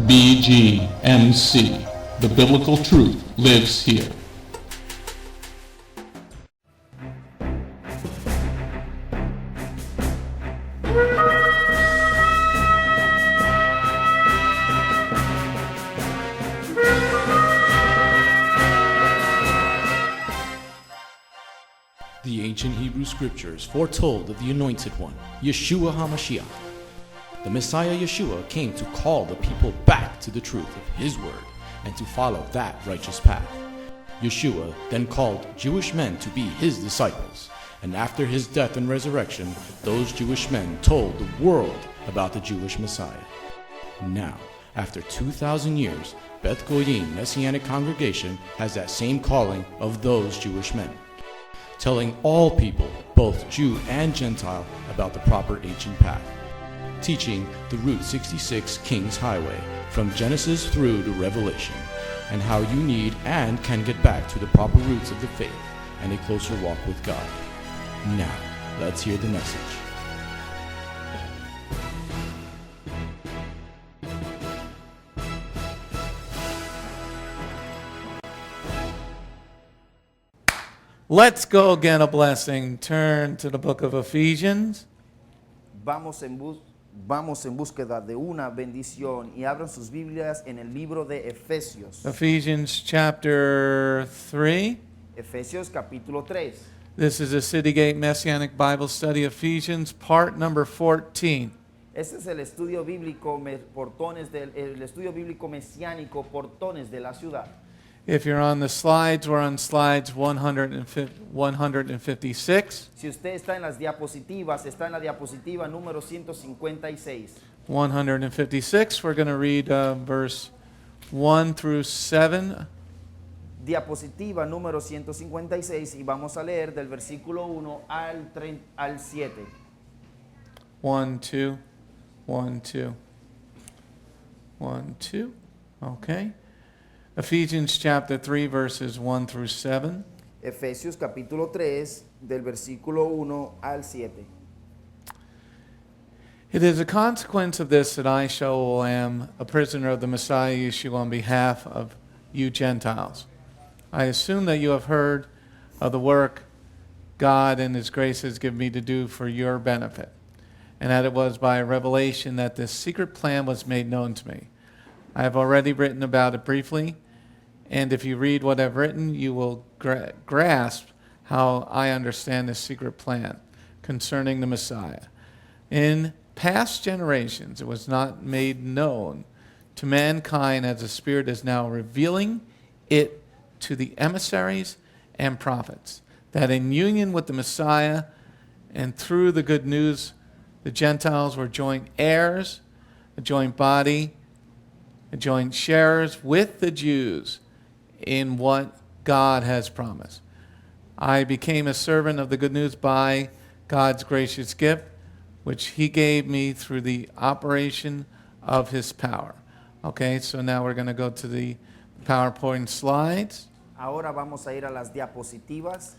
Bgmc. The biblical truth lives here. The ancient Hebrew scriptures foretold of the Anointed One, Yeshua HaMashiach. The Messiah Yeshua came to call the people back to the truth of His word and to follow that righteous path. Yeshua then called Jewish men to be His disciples, and after His death and resurrection, those Jewish men told the world about the Jewish Messiah. Now, after 2,000 years, Beth Goyim Messianic congregation has that same calling of those Jewish men, telling all people, both Jew and Gentile, about the proper ancient path, teaching the Route 66 King's Highway from Genesis through to Revelation, and how you need and can get back to the proper roots of the faith and a closer walk with God. Now, let's hear the message. Let's go again, a blessing. Turn to the book of Ephesians. Vamos en búsqueda de una bendición y abran sus Biblias en el libro de Efesios. Ephesians chapter 3. Efesios capítulo 3. This is a City Gate Messianic Bible Study, Ephesians, part number 14. Este es el estudio bíblico el estudio bíblico mesiánico Portones de la Ciudad. If you're on the slides, we're on slides 156. Si usted está en las diapositivas, está en la diapositiva número 156. 156, we're going to read verse 1 through 7. Diapositiva número 156 y vamos a leer del versículo 1 al 7. 1, 2, 1, 2, 1, 2. Okay. Ephesians chapter 3, verses 1 through 7. Efesios capítulo 3, del versículo 1 al 7. It is a consequence of this that I, Sha'ul, am a prisoner of the Messiah Yeshua on behalf of you Gentiles. I assume that you have heard of the work God and His grace has given me to do for your benefit, and that it was by revelation that this secret plan was made known to me. I have already written about it briefly, and if you read what I've written, you will grasp how I understand this secret plan concerning the Messiah. In past generations, it was not made known to mankind as the Spirit is now revealing it to the emissaries and prophets, that in union with the Messiah and through the good news, the Gentiles were joint heirs, a joint body, a joint sharers with the Jews in what God has promised. I became a servant of the good news by God's gracious gift, which He gave me through the operation of His power. Okay, so now we're going to go to the PowerPoint slides. Ahora vamos a ir a las diapositivas.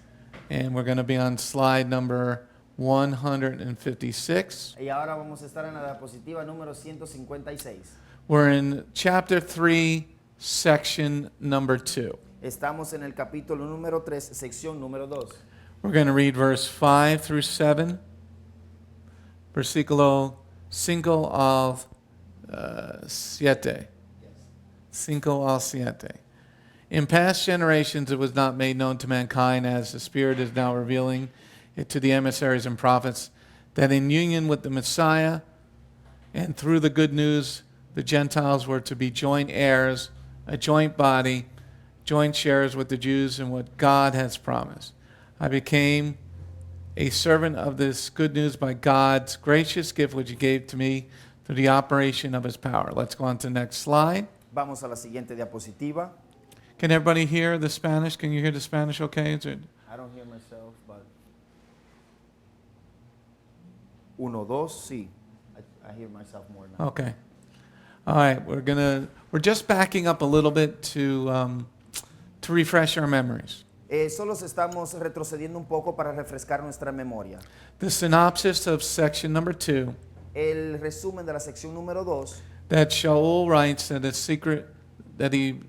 And we're going to be on slide number 156. Y ahora vamos a estar en la diapositiva número 156. We're in chapter 3, section number 2. Estamos en el capítulo número 3, sección número 2. We're going to read verse 5 through 7. Versículo 5 al 7. 5 al 7. In past generations it was not made known to mankind, as the Spirit is now revealing it to the emissaries and prophets, that in union with the Messiah and through the good news, the Gentiles were to be joint heirs, a joint body, joint sharers with the Jews in what God has promised. I became a servant of this good news by God's gracious gift which He gave to me through the operation of His power. Let's go on to the next slide. Vamos a la siguiente diapositiva. Can everybody hear the Spanish? Can you hear the Spanish okay? Is it? I don't hear myself, but 1, 2, sí. I hear myself more now. Okay. All right, we're just backing up a little bit to refresh our memories. Solo estamos retrocediendo un poco para refrescar nuestra memoria. The synopsis of section number 2 El resumen de la sección número 2 that Sha'ul writes that he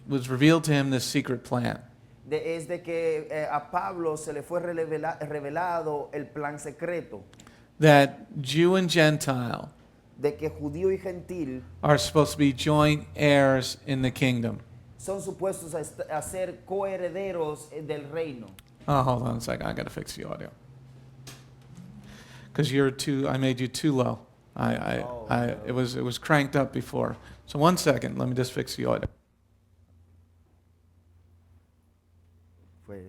was revealed to him this secret plan. Es de que a Pablo se le fue revelado el plan secreto That Jew and Gentile de que judío y gentil are supposed to be joint heirs in the kingdom. son supuestos a ser coherederos del reino. Oh, hold on a second. I got to fix the audio. Because I made you too low. It was cranked up before. So 1 second. Let me just fix the audio. Fue-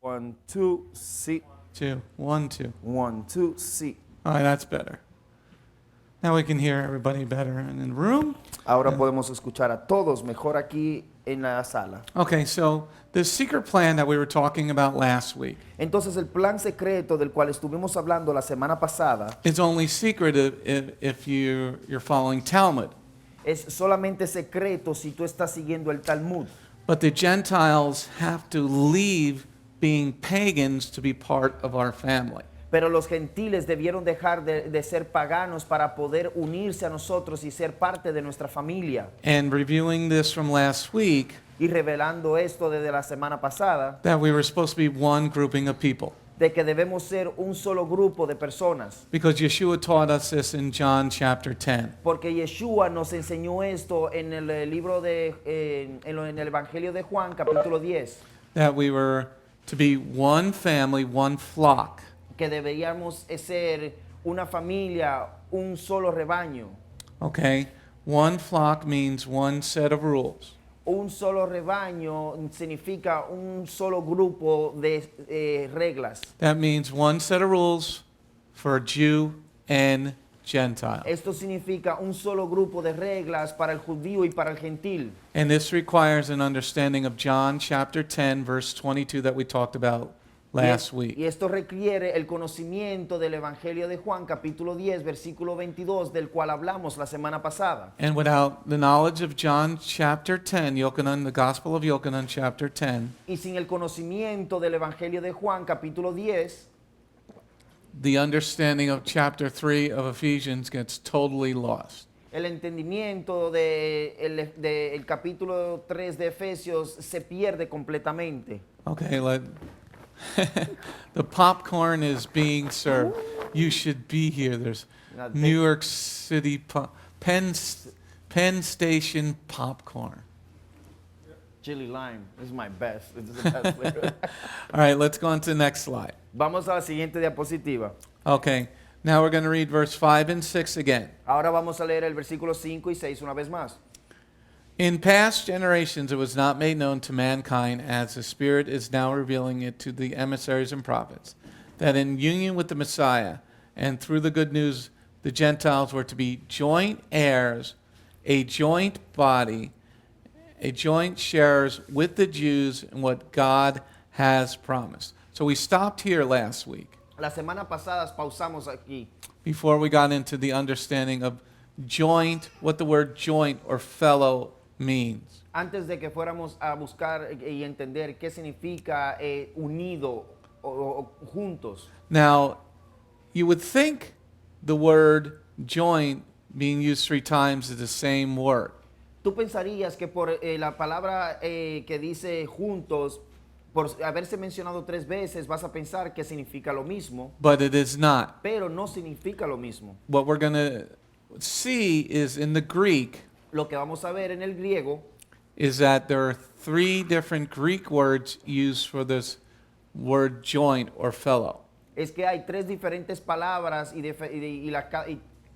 One, two, sí. 2, 1, 2. 1, 2, sí. All right, that's better. Now we can hear everybody better in the room. Ahora podemos escuchar a todos mejor aquí en la sala. Okay, so the secret plan that we were talking about last week Entonces el plan secreto del cual estuvimos hablando la semana pasada is only secret if you're following Talmud. es solamente secreto si tú estás siguiendo el Talmud. But the Gentiles have to leave being pagans to be part of our family. Pero los gentiles debieron dejar de ser paganos para poder unirse a nosotros y ser parte de nuestra familia. And reviewing this from last week, Y revelando esto desde la semana pasada, that we were supposed to be one grouping of people. de que debemos ser un solo grupo de personas. Because Yeshua taught us this in John chapter 10. Porque Yeshua nos enseñó esto en el libro en el Evangelio de Juan, capítulo 10. That we were to be one family, one flock. Que deberíamos ser una familia, un solo rebaño. Okay? One flock means one set of rules. Un solo rebaño significa un solo grupo de reglas. That means one set of rules for Jew and Gentile. Esto significa un solo grupo de reglas para el judío y para el gentil. And this requires an understanding of John chapter 10, verse 22 that we talked about last week. Y esto requiere el conocimiento del Evangelio de Juan, capítulo 10, versículo 22, del cual hablamos la semana pasada. And without the knowledge of John chapter 10, Yochanan, the Gospel of Yochanan chapter 10, Y sin el conocimiento del Evangelio de Juan, capítulo 10, the understanding of chapter 3 of Ephesians gets totally lost. el entendimiento del capítulo 3 de Efesios se pierde completamente. Okay, the popcorn is being served. You should be here. There's Now, New York City Penn Station popcorn. Chili lime is my best. It's the best flavor. All right, let's go on to the next slide. Vamos a la siguiente diapositiva. Okay, now we're going to read verse 5 and 6 again. Ahora vamos a leer el versículo 5 y 6 una vez más. In past generations, it was not made known to mankind as the Spirit is now revealing it to the emissaries and prophets, that in union with the Messiah and through the good news, the Gentiles were to be joint heirs, a joint body, a joint sharers with the Jews in what God has promised. So we stopped here last week La semana pasada pausamos aquí before we got into the understanding of joint, what the word joint or fellow means. antes de que fuéramos a buscar y entender qué significa unido o juntos. Now, you would think the word joint being used 3 times is the same word. Tú pensarías que por la palabra que dice juntos, por haberse mencionado 3 veces, vas a pensar que significa lo mismo, But it is not. pero no significa lo mismo. What we're going to see is in the Greek Lo que vamos a ver en el griego is that there are 3 different Greek words used for this word joint or fellow. es que hay 3 diferentes palabras y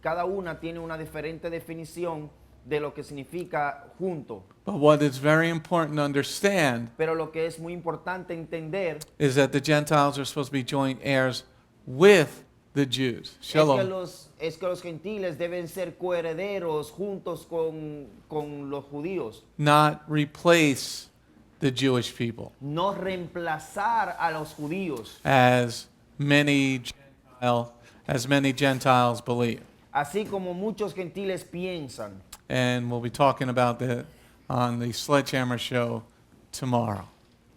cada una tiene una diferente definición de lo que significa junto. But what is very important to understand Pero lo que es muy importante entender is that the Gentiles are supposed to be joint heirs with the Jews. Es Shalom. es que los gentiles deben ser coherederos juntos con los judíos. Not replace the Jewish people, No reemplazar a los judíos, as many Gentiles believe. así como muchos gentiles piensan. And we'll be talking about that on the Sledgehammer show tomorrow.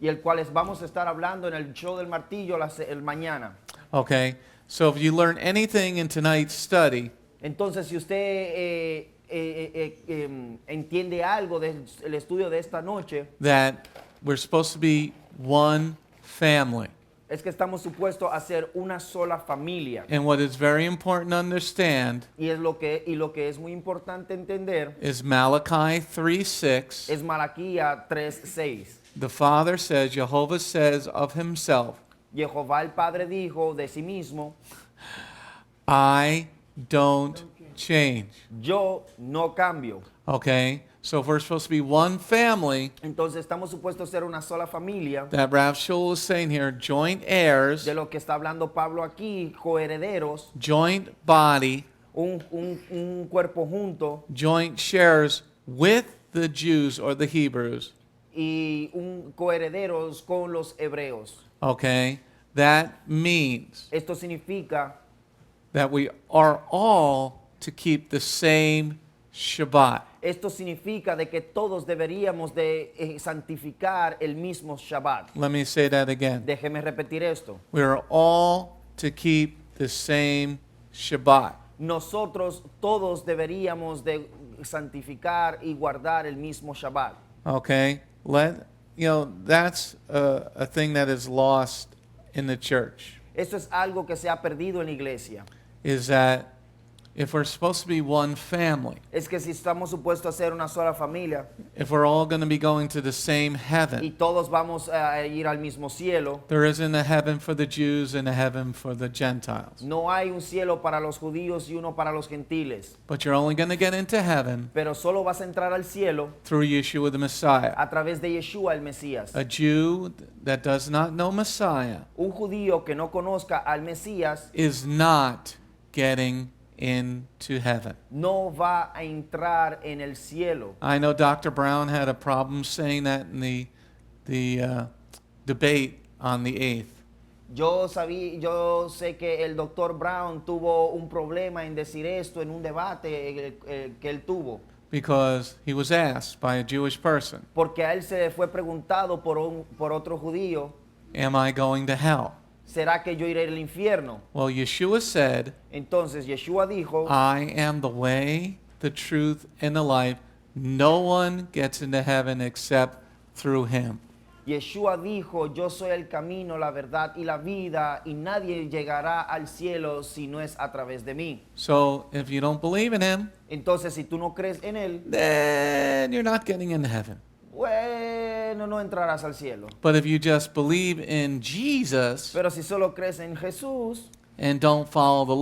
Y el cual vamos a estar hablando en el show del martillo el mañana. Okay? So if you learn anything in tonight's study, Entonces, si usted entiende algo del estudio de esta noche, that we're supposed to be one family. es que estamos supuestos a ser una sola familia. And what is very important to understand Y lo que es muy importante entender is Malachi 3:6. es Malaquía 3:6. The Father says, Yehovah says of himself, Jehová el Padre dijo de sí mismo, I don't change. yo no cambio. Okay? So if we're supposed to be one family, Entonces estamos supuestos a ser una sola familia. that Rav Sha'ul is saying here, joint heirs, De lo que está hablando Pablo aquí, coherederos, joint body, un cuerpo junto joint shares with the Jews or the Hebrews. y coherederos con los hebreos. Okay? That means Esto significa that we are all to keep the same Shabbat. Esto significa de que todos deberíamos de santificar el mismo Shabbat. Let me say that again. Déjeme repetir esto. We are all to keep the same Shabbat. Nosotros todos deberíamos de santificar y guardar el mismo Shabbat. Okay? That's a thing that is lost in the church. Esto es algo que se ha perdido en la iglesia. Is that if we're supposed to be one family, Es que si estamos supuestos a ser una sola familia if we're all going to be going to the same y heaven, todos vamos a ir al mismo cielo, there isn't a heaven for the Jews and a heaven for the Gentiles. no hay un cielo para los judíos y uno para los gentiles. But you're only going to get into heaven Pero solo vas a entrar al cielo through Yeshua the Messiah. a través de Yeshua el Mesías. A Jew that does not know Messiah Un judío que no conozca al Mesías is not getting into heaven. no va a entrar en el cielo. I know Dr. Brown had a problem saying that in the debate on the 8th. Yo sé que el Dr. Brown tuvo un problema en decir esto en un debate que él tuvo. Because he was asked by a Jewish person, Porque a él se le fue preguntado por otro judío, am I going to hell? ¿será que yo iré al infierno? Well, Yeshua said, Entonces Yeshua dijo, I am the way, the truth, and the life. No one gets into heaven except through him. Yeshua dijo, yo soy el camino, la verdad y la vida, y nadie llegará al cielo si no es a través de mí. So if you don't believe in him, Entonces, si tú no crees en él, then you're not getting into heaven. bueno, no entrarás al cielo. But if you just believe in Jesus Pero si solo crees en Jesús and don't follow the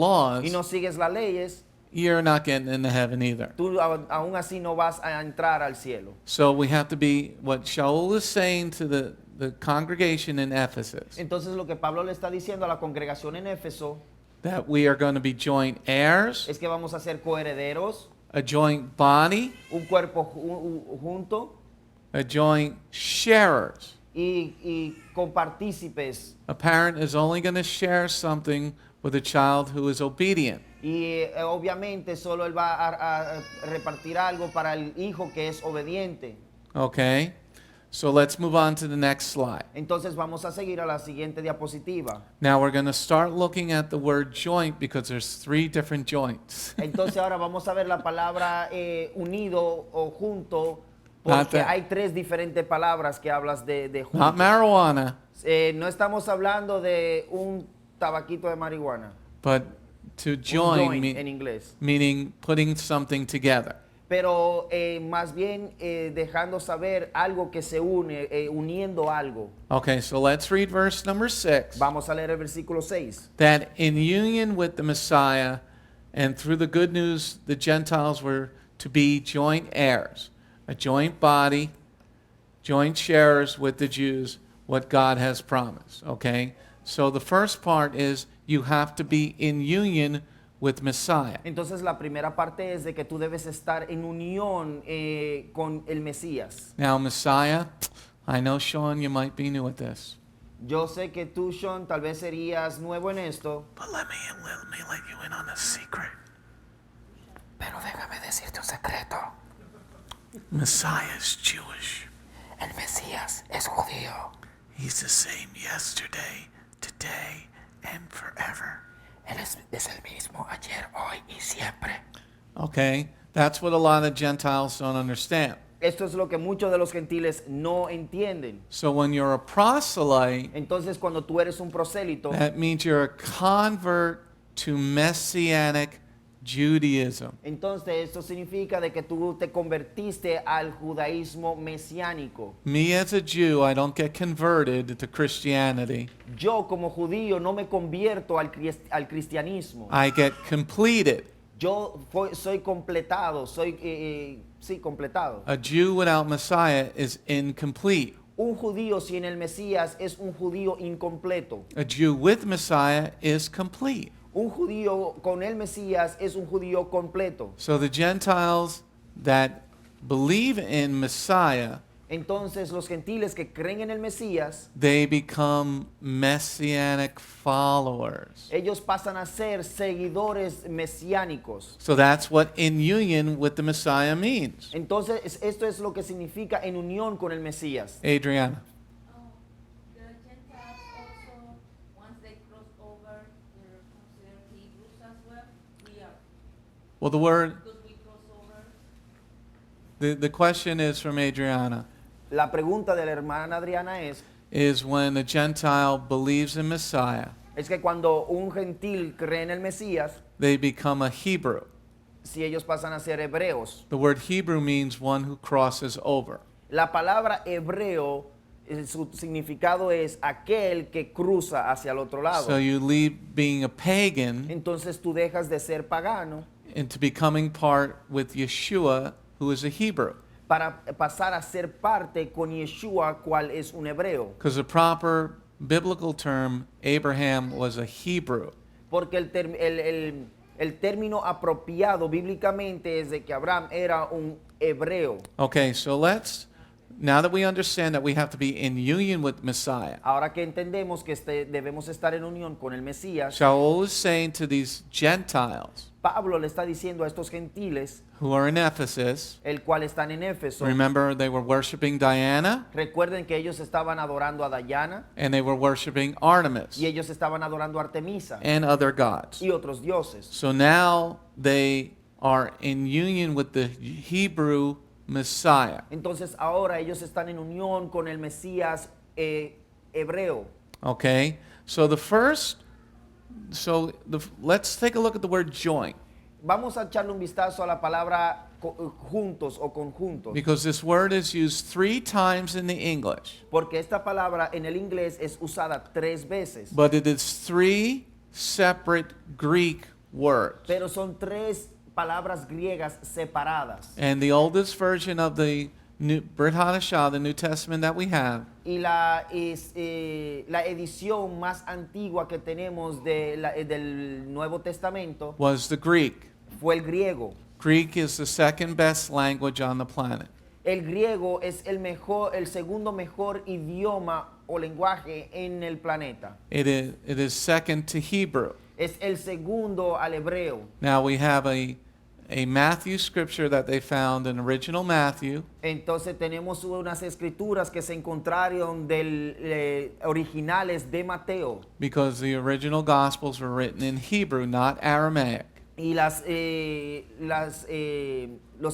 y no laws, sigues las leyes, you're not getting into heaven either. tú aún así no vas a entrar al cielo. So we have to be, what Sha'ul is saying to the congregation in Ephesus, Entonces, lo que Pablo le está diciendo a la congregación en Éfeso that we are going to be joint heirs, es que vamos a ser coherederos, a joint body, un cuerpo junto a joint sharers. y compartícipes. A parent is only going to share something with a child who is obedient. Y obviamente solo él va a repartir algo para el hijo que es obediente. Okay? So let's move on to the next slide. Entonces vamos a seguir a la siguiente diapositiva. Now we're going to start looking at the word joint because there's 3 different joints. Entonces ahora vamos a ver la palabra unido o junto, Not porque that- hay 3 diferentes palabras que hablas de Not junto. marijuana, No estamos hablando de un tabaquito de marihuana, but to un join joint en inglés. meaning putting something together. Pero más bien dejando saber algo que se une, uniendo algo. Okay, so let's read verse number 6. Vamos a leer el versículo 6. That in union with the Messiah and through the good news the Gentiles were to be joint heirs, a joint body, joint sharers with the Jews, what God has promised. Okay? So the first part is you have to be in union with Messiah. Entonces la primera parte es de que tú debes estar en unión con el Mesías. Now, Messiah, I know, Sean, you might be new at this. Yo sé que tú, Sean, tal vez serías nuevo en esto. But let me let you in on a secret. Pero déjame decirte un secreto. Messiah is Jewish. El Mesías es judío. He's the same yesterday, today, and forever. Él es el mismo ayer, hoy y siempre. Okay, that's what a lot of Gentiles don't understand. Esto es lo que muchos de los gentiles no entienden. So when you're a proselyte, Entonces, cuando tú eres un prosélito, that means you're a convert to Messianic Judaism. entonces esto significa de que tú te convertiste al judaísmo mesiánico. Me as a Jew, I don't get converted to Christianity. Yo como judío no me convierto al cristianismo. I get completed. Yo soy completado, sí, completado. A Jew without Messiah is incomplete. Un judío sin el Mesías es un judío incompleto. A Jew with Messiah is complete. Un judío con el Mesías es un judío completo. So the Gentiles that believe in Messiah, Entonces los gentiles que creen en el Mesías, they become Messianic followers. ellos pasan a ser seguidores mesiánicos. So that's what in union with the Messiah means. Entonces esto es lo que significa en unión con el Mesías. Adriana. The Gentiles also, once they cross over, they're considered Hebrews as well. We are, Well, the word, because we cross over. the question is from Adriana, La pregunta de la hermana Adriana is when a Gentile believes in Messiah, es que cuando un gentil cree en el Mesías, they become a Hebrew. si ellos pasan a ser hebreos. The word Hebrew means one who crosses over. La palabra hebreo, su significado es aquel que cruza hacia el otro lado. So you leave being a pagan Entonces tú dejas de ser pagano into becoming part with Yeshua, who is a Hebrew. para pasar a ser parte con Yeshua, cual es un hebreo. Because the proper biblical term, Abraham was a Hebrew. Porque el término apropiado bíblicamente es de que Abraham era un hebreo. Okay, so now that we understand that we have to be in union with Messiah, Ahora que entendemos que debemos estar en unión con el Mesías, Sha'ul is saying to these Gentiles Pablo le está diciendo a estos gentiles, who are in Ephesus, el cual están en Éfeso. remember they were worshiping Diana Recuerden que ellos estaban adorando a Dayana and they were worshiping Artemis y ellos estaban adorando a Artemisa and other gods. y otros dioses. So now they are in union with the Hebrew Messiah. Entonces ahora ellos están en unión con el Mesías hebreo. Okay, so let's take a look at the word joint, Vamos a echarle un vistazo a la palabra juntos o conjuntos, because this word is used 3 times in the English, porque esta palabra en el inglés es usada 3 veces, but it is 3 separate Greek words. pero son 3 palabras griegas separadas. And the oldest version of the Brit Hadashah, the New Testament that we have, Y la edición más antigua que tenemos del Nuevo Testamento was the Greek. fue el griego. Greek is the second best language on the planet. El griego es el segundo mejor idioma o lenguaje en el planeta. It is second to Hebrew. Es el segundo al hebreo. Now we have a Matthew scripture that they found in original Matthew, Entonces tenemos unas escrituras que se encontraron originales de Mateo. because the original Gospels were written in Hebrew, not Aramaic. Y los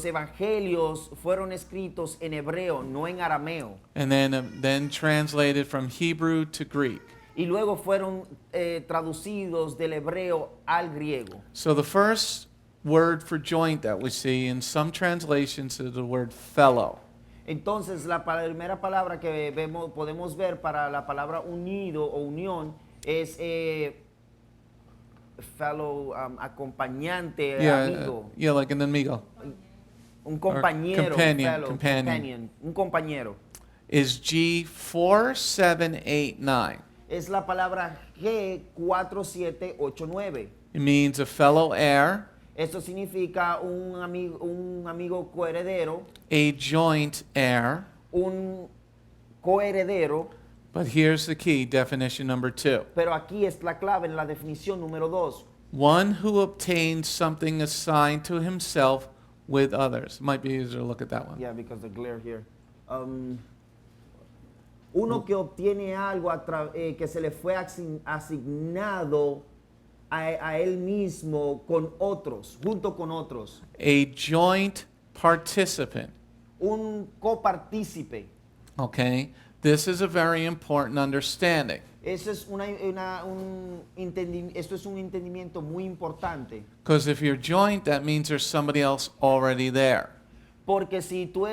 evangelios fueron escritos en hebreo, no en arameo. And then translated from Hebrew to Greek. Y luego fueron traducidos del hebreo al griego. So the first word for joint that we see in some translations is the word fellow. Entonces la primera palabra que podemos ver para la palabra unido o unión es fellow, acompañante, amigo, Yeah, like an amigo. un compañero, companion, fellow, companion. un compañero. Is G4789. Es la palabra G4789. It means a fellow heir, Esto significa un amigo coheredero, a joint heir. un coheredero. But here's the key, definition number 2. Pero aquí es la clave en la definición número 2. One who obtains something assigned to himself with others. Might be easier to look at that one. Yeah, because the glare here. Uno que obtiene algo que se le fue asignado a él mismo con otros, junto con otros. A joint participant. Un copartícipe. Okay? This is a very important understanding. Eso es esto es un entendimiento muy importante. Because if you're joint, that means there's somebody else already there. Porque si tú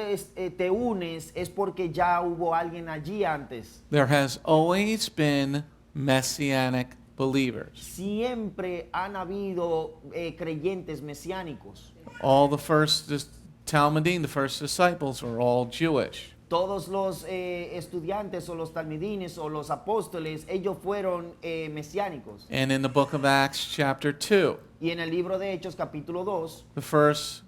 te unes es porque ya hubo alguien allí antes. There has always been Messianic believers. Siempre han habido creyentes mesiánicos. All the first Talmudim, the first disciples, were all Jewish. Todos los estudiantes o los talmidines o los apóstoles, ellos fueron mesiánicos. And in the book of Acts, chapter 2, Y en el libro de Hechos, capítulo 2, the first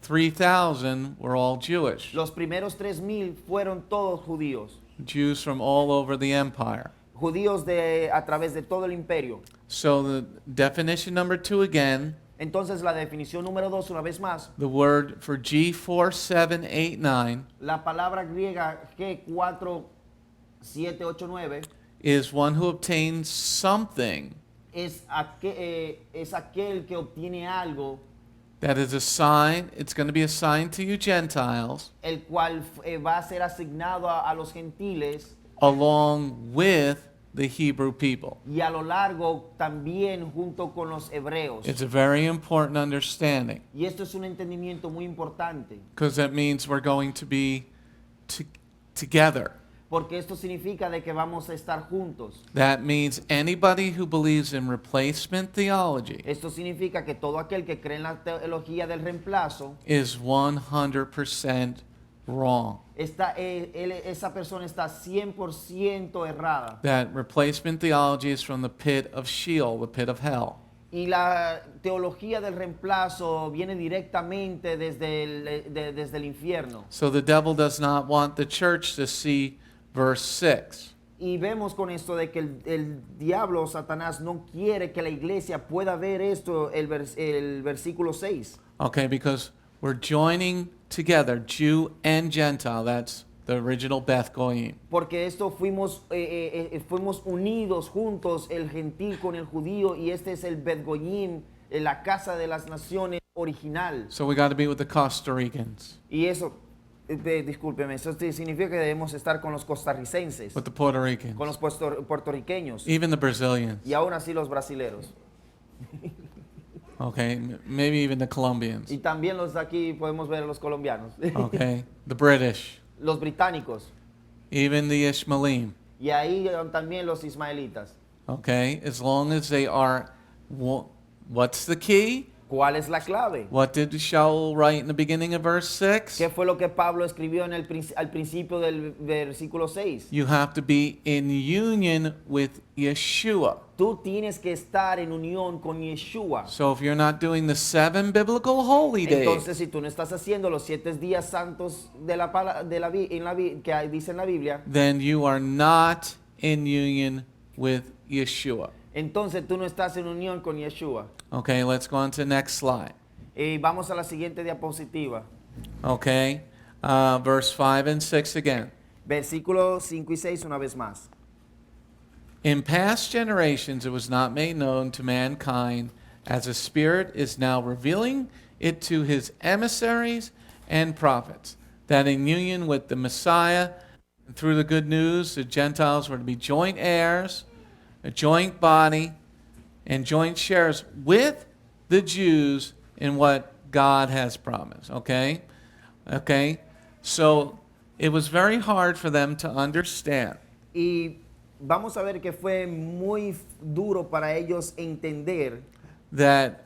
3,000 were all Jewish. los primeros 3,000 fueron todos judíos. Jews from all over the empire. Judíos a través de todo el imperio. So the definition number 2 again, Entonces la definición número 2, una vez más, the word for G4789 la palabra griega G4789 is one who obtains something es aquel que obtiene algo, that is assigned, it's going to be assigned to you Gentiles, el cual va a ser asignado a los gentiles along with the Hebrew people. y a lo largo también junto con los hebreos. It's a very important understanding, Y esto es un entendimiento muy importante, because that means we're going to be together. porque esto significa de que vamos a estar juntos. That means anybody who believes in replacement theology Esto significa que todo aquel que cree en la teología del reemplazo, is 100% wrong. esa persona está 100% errada. That replacement theology is from the pit of Sheol, the pit of hell. Y la teología del reemplazo viene directamente desde el infierno. So the devil does not want the church to see verse 6. Y vemos con esto de que el diablo, Satanás, no quiere que la iglesia pueda ver esto, el versículo 6. Okay, because we're joining together, Jew and Gentile. That's the original Beth Goyim. Porque esto fuimos unidos juntos, el gentil con el judío, y este es el Bet Goyim, la casa de las naciones original. So we got to be with the Costa Ricans, Y eso, discúlpeme, eso significa que debemos estar con los costarricenses, with the Puerto Ricans, con los puertorriqueños, even the Brazilians. y aún así los brasileros. Okay, maybe even the Colombians. Y también los de aquí podemos ver a los colombianos, Okay, the British, los británicos, even the Ishmaelim. y ahí también los ismaelitas. Okay, as long as they are, what's the key? ¿Cuál es la clave? What did Sha'ul write in the beginning of verse 6? ¿Qué fue lo que Pablo escribió al principio del versículo 6? You have to be in union with Yeshua. Tú tienes que estar en unión con Yeshua. So if you're not doing the 7 biblical holy days, Entonces, si tú no estás haciendo los 7 días santos que dice en la Biblia, then you are not in union with Yeshua. entonces tú no estás en unión con Yeshua. Okay, let's go on to the next slide. Y vamos a la siguiente diapositiva. Okay, verse 5 and 6 again. Versículos 5 y 6 una vez más. In past generations it was not made known to mankind, as a spirit is now revealing it to his emissaries and prophets, that in union with the Messiah, through the good news, the Gentiles were to be joint heirs, a joint body, and joint shares with the Jews in what God has promised. Okay? Okay? So it was very hard for them to understand Y vamos a ver que fue muy duro para ellos entender that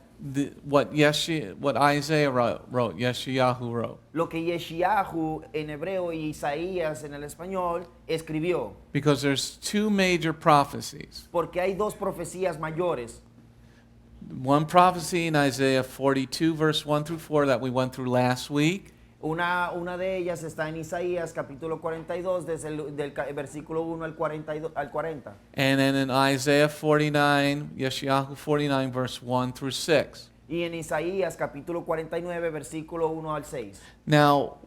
what Isaiah wrote, Yeshayahu wrote. Lo que Yeshayahu en hebreo y Isaías en el español escribió. Because there's two major prophecies. Porque hay dos profecías mayores. One prophecy in Isaiah 42, verse 1 through 4 that we went through last week. Una de ellas está en Isaías capítulo 42, desde el versículo 1 al 40. And then in Isaiah 49, Yeshayahu 49, verse 1 through 6. Y en Isaías capítulo 49, versículo 1 al 6. Now,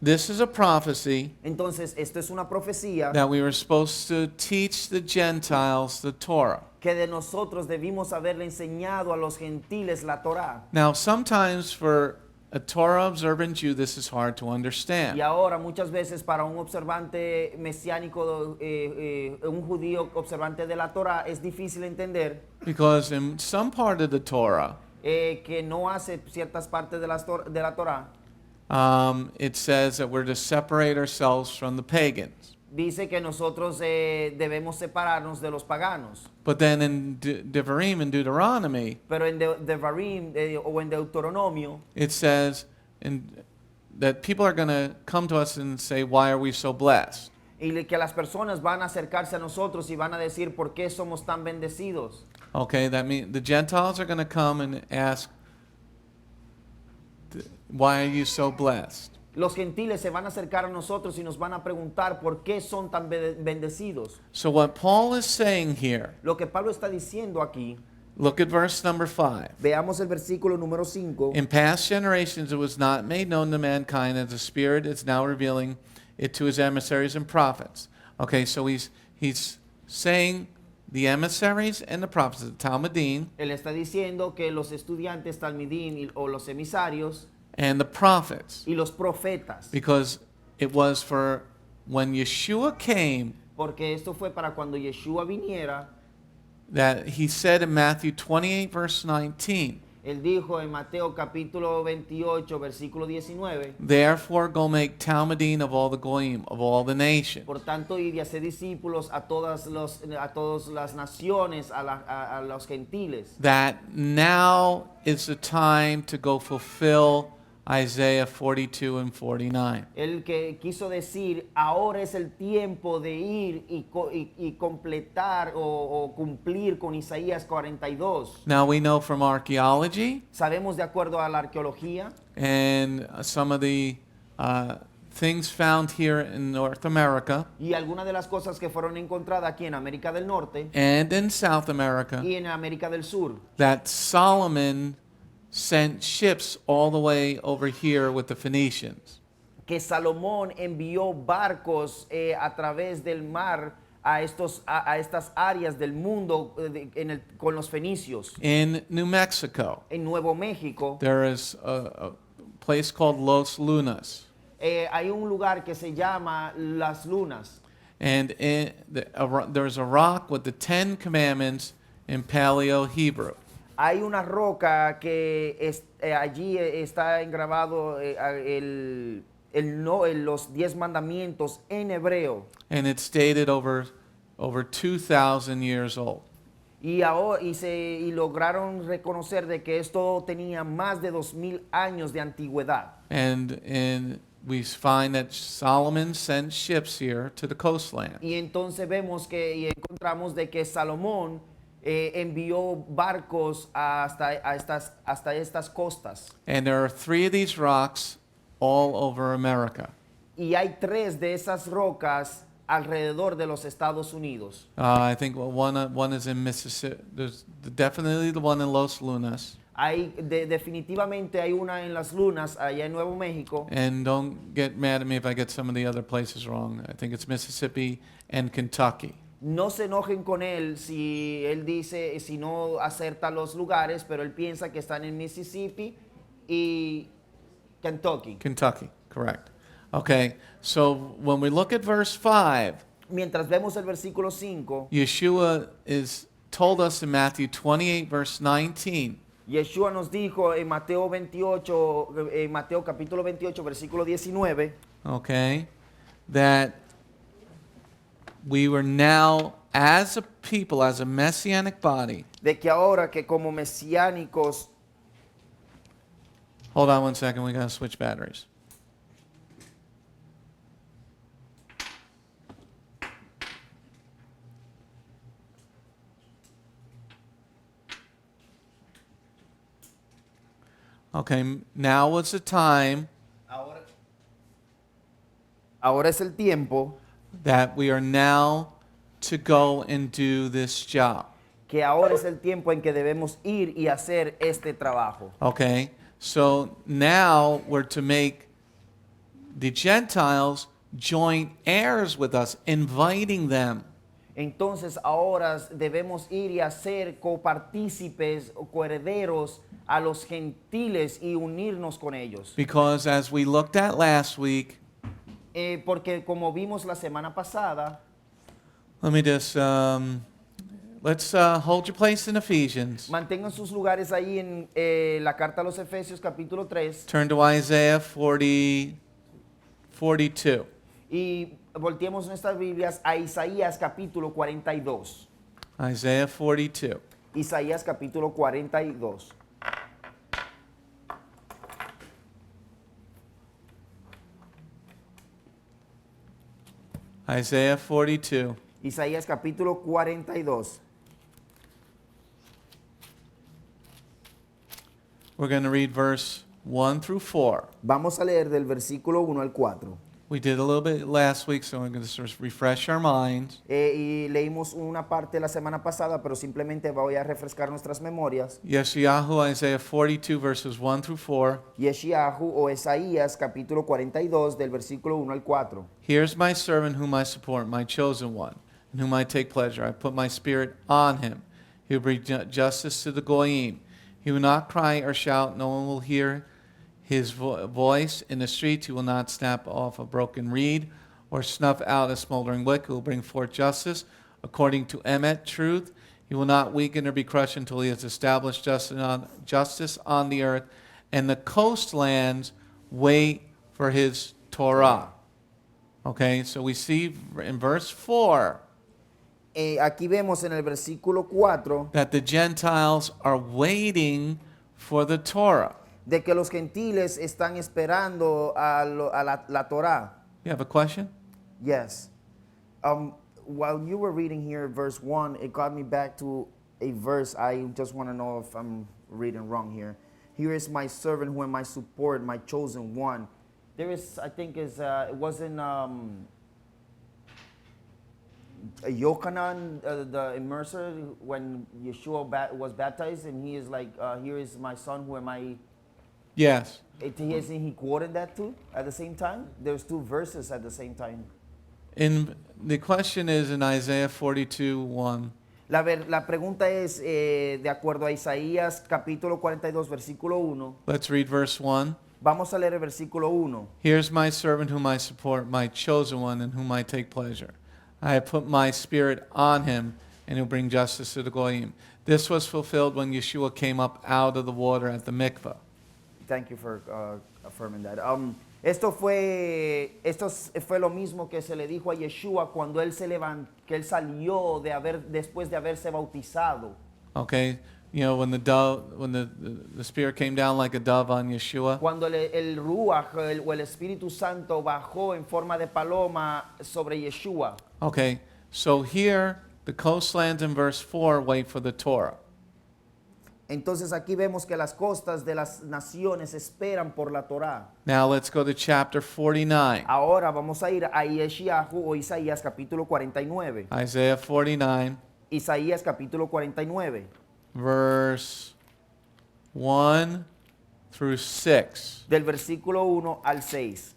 this is a prophecy Entonces, esto es una profecía that we were supposed to teach the Gentiles the Torah. que de nosotros debimos haberle enseñado a los gentiles la Torá. Now, sometimes for a Torah observant Jew, this is hard to understand. Y ahora muchas veces para un observante mesiánico, un judío observante de la Torá, es difícil entender Because in some part of the Torah, que no hace ciertas partes de la Torá. it says that we're to separate ourselves from the pagans. Dice que nosotros debemos separarnos de los paganos. But then in Devarim and Deuteronomy, Pero en Devarim o en Deuteronomio it says that people are going to come to us and say, why are we so blessed? y que las personas van a acercarse a nosotros y van a decir por qué somos tan bendecidos. Okay, that means the Gentiles are going to come and ask, why are you so blessed? Los gentiles se van a acercar a nosotros y nos van a preguntar por qué son tan bendecidos. So what Paul is saying here, Lo que Pablo está diciendo aquí, look at verse number 5. veamos el versículo número 5. In past generations it was not made known to mankind as the Spirit is now revealing it to his emissaries and prophets. Okay, so he's saying the emissaries and the prophets, the Talmudim, Él está diciendo que los estudiantes talmidim o los emisarios and the prophets, y los profetas, because it was for when Yeshua came porque esto fue para cuando Yeshua viniera. that he said in Matthew 28, verse 19, Él dijo en Mateo capítulo 28, versículo 19, therefore go make Talmudim of all the Goyim, of all the nations. por tanto, id y haced discípulos a todas las naciones, a los gentiles. That now is the time to go fulfill Isaiah 42 and 49. Él que quiso decir, ahora es el tiempo de ir y completar o cumplir con Isaías 42. Now we know from archaeology Sabemos de acuerdo a la arqueología and some of the things found here in North America y algunas de las cosas que fueron encontradas aquí en América del Norte and in South America y en América del Sur, that Solomon sent ships all the way over here with the Phoenicians. que Salomón envió barcos a través del mar a estas áreas del mundo con los fenicios. In New Mexico, En Nuevo México there is a place called Los Lunas. hay un lugar que se llama Las Lunas. And there's a rock with the 10 Commandments in Paleo Hebrew. Hay una roca que allí está engrabado los 10 mandamientos en hebreo. And it's dated over 2,000 years old. Y lograron reconocer de que esto tenía más de 2000 años de antigüedad. And we find that Solomon sent ships here to the coastland. Y entonces vemos y encontramos de que Salomón envió barcos hasta estas costas. And there are 3 of these rocks all over America. Y hay 3 de esas rocas alrededor de los Estados Unidos. I think one is in Mississippi. There's definitely the one in Los Lunas. Definitivamente hay una en Las Lunas, allá en Nuevo México. And don't get mad at me if I get some of the other places wrong. I think it's Mississippi and Kentucky. No se enojen con él si él dice, si no acerta los lugares, pero él piensa que están en Mississippi y Kentucky. Kentucky, correct. Okay, so when we look at verse 5, Mientras vemos el versículo 5, Yeshua is told us in Matthew 28, verse 19, Yeshua nos dijo en Mateo 28, en Mateo capítulo 28, versículo 19, okay, that we were now, as a people, as a messianic body, de que ahora que como mesiánicos Hold on one second. We got to switch batteries. Okay, now was the time Ahora es el tiempo that we are now to go and do this job. que ahora es el tiempo en que debemos ir y hacer este trabajo. Okay, so now we're to make the Gentiles joint heirs with us, inviting them. Entonces ahora debemos ir y hacer copartícipes o coherederos a los gentiles y unirnos con ellos. Because as we looked at last week, Porque como vimos la semana pasada, let me just, let's hold your place in Ephesians. mantengan sus lugares ahí en la carta a los Efesios capítulo 3 Turn to Isaiah 42. y volteemos nuestras Biblias a Isaías capítulo 42. Isaiah 42. Isaías capítulo 42. Isaiah 42. Isaías capítulo 42. We're going to read verse 1 through 4. Vamos a leer del versículo 1 al 4. We did a little bit last week, so we're going to sort of refresh our minds. Y leímos una parte la semana pasada, pero simplemente voy a refrescar nuestras memorias. Yeshayahu, Isaiah 42, verses 1 through 4. Yeshayahu o Isaías capítulo 42 del versículo 1 al 4. Here's my servant whom I support, my chosen one, in whom I take pleasure. I put my spirit on him. He will bring justice to the goyim. He will not cry or shout. No one will hear his voice in the streets. He will not snap off a broken reed or snuff out a smoldering wick. He will bring forth justice according to emet, truth. He will not weaken or be crushed until he has established justice on the earth. And the coastlands wait for his Torah. Okay, so we see in verse 4 Aquí vemos en el versículo 4 that the Gentiles are waiting for the Torah. de que los gentiles están esperando a la Torah. You have a question? Yes. While you were reading here verse 1, it got me back to a verse. I just want to know if I'm reading wrong here. Here is my servant whom I support, my chosen one. There is, I think, it wasn't Yochanan, the immerser, when Yeshua was baptized, and he is like, here is my son who am I. Yes. Isn't he quoted that too at the same time? There's two verses at the same time. The question is in Isaiah 42, 1. La pregunta es, de acuerdo a Isaías capítulo 42, versículo 1. Let's read verse 1. Vamos a leer el versículo 1. Here's my servant whom I support, my chosen one in whom I take pleasure. I have put my spirit on him, and he'll bring justice to the goyim. This was fulfilled when Yeshua came up out of the water at the mikvah. Thank you for affirming that. Esto fue lo mismo que se le dijo a Yeshua cuando él que él salió después de haberse bautizado. Okay, you know when the spirit came down like a dove on Yeshua. Cuando el Ruach o el Espíritu Santo bajó en forma de paloma sobre Yeshua. Okay, so here the coastlands in verse 4 wait for the Torah. Entonces aquí vemos que las costas de las naciones esperan por la Torá. Now let's go to chapter 49. Ahora vamos a ir a Yeshayahu o Isaías capítulo 49. Isaiah 49, Isaías capítulo 49. verse 1 through 6. Del versículo 1 al 6.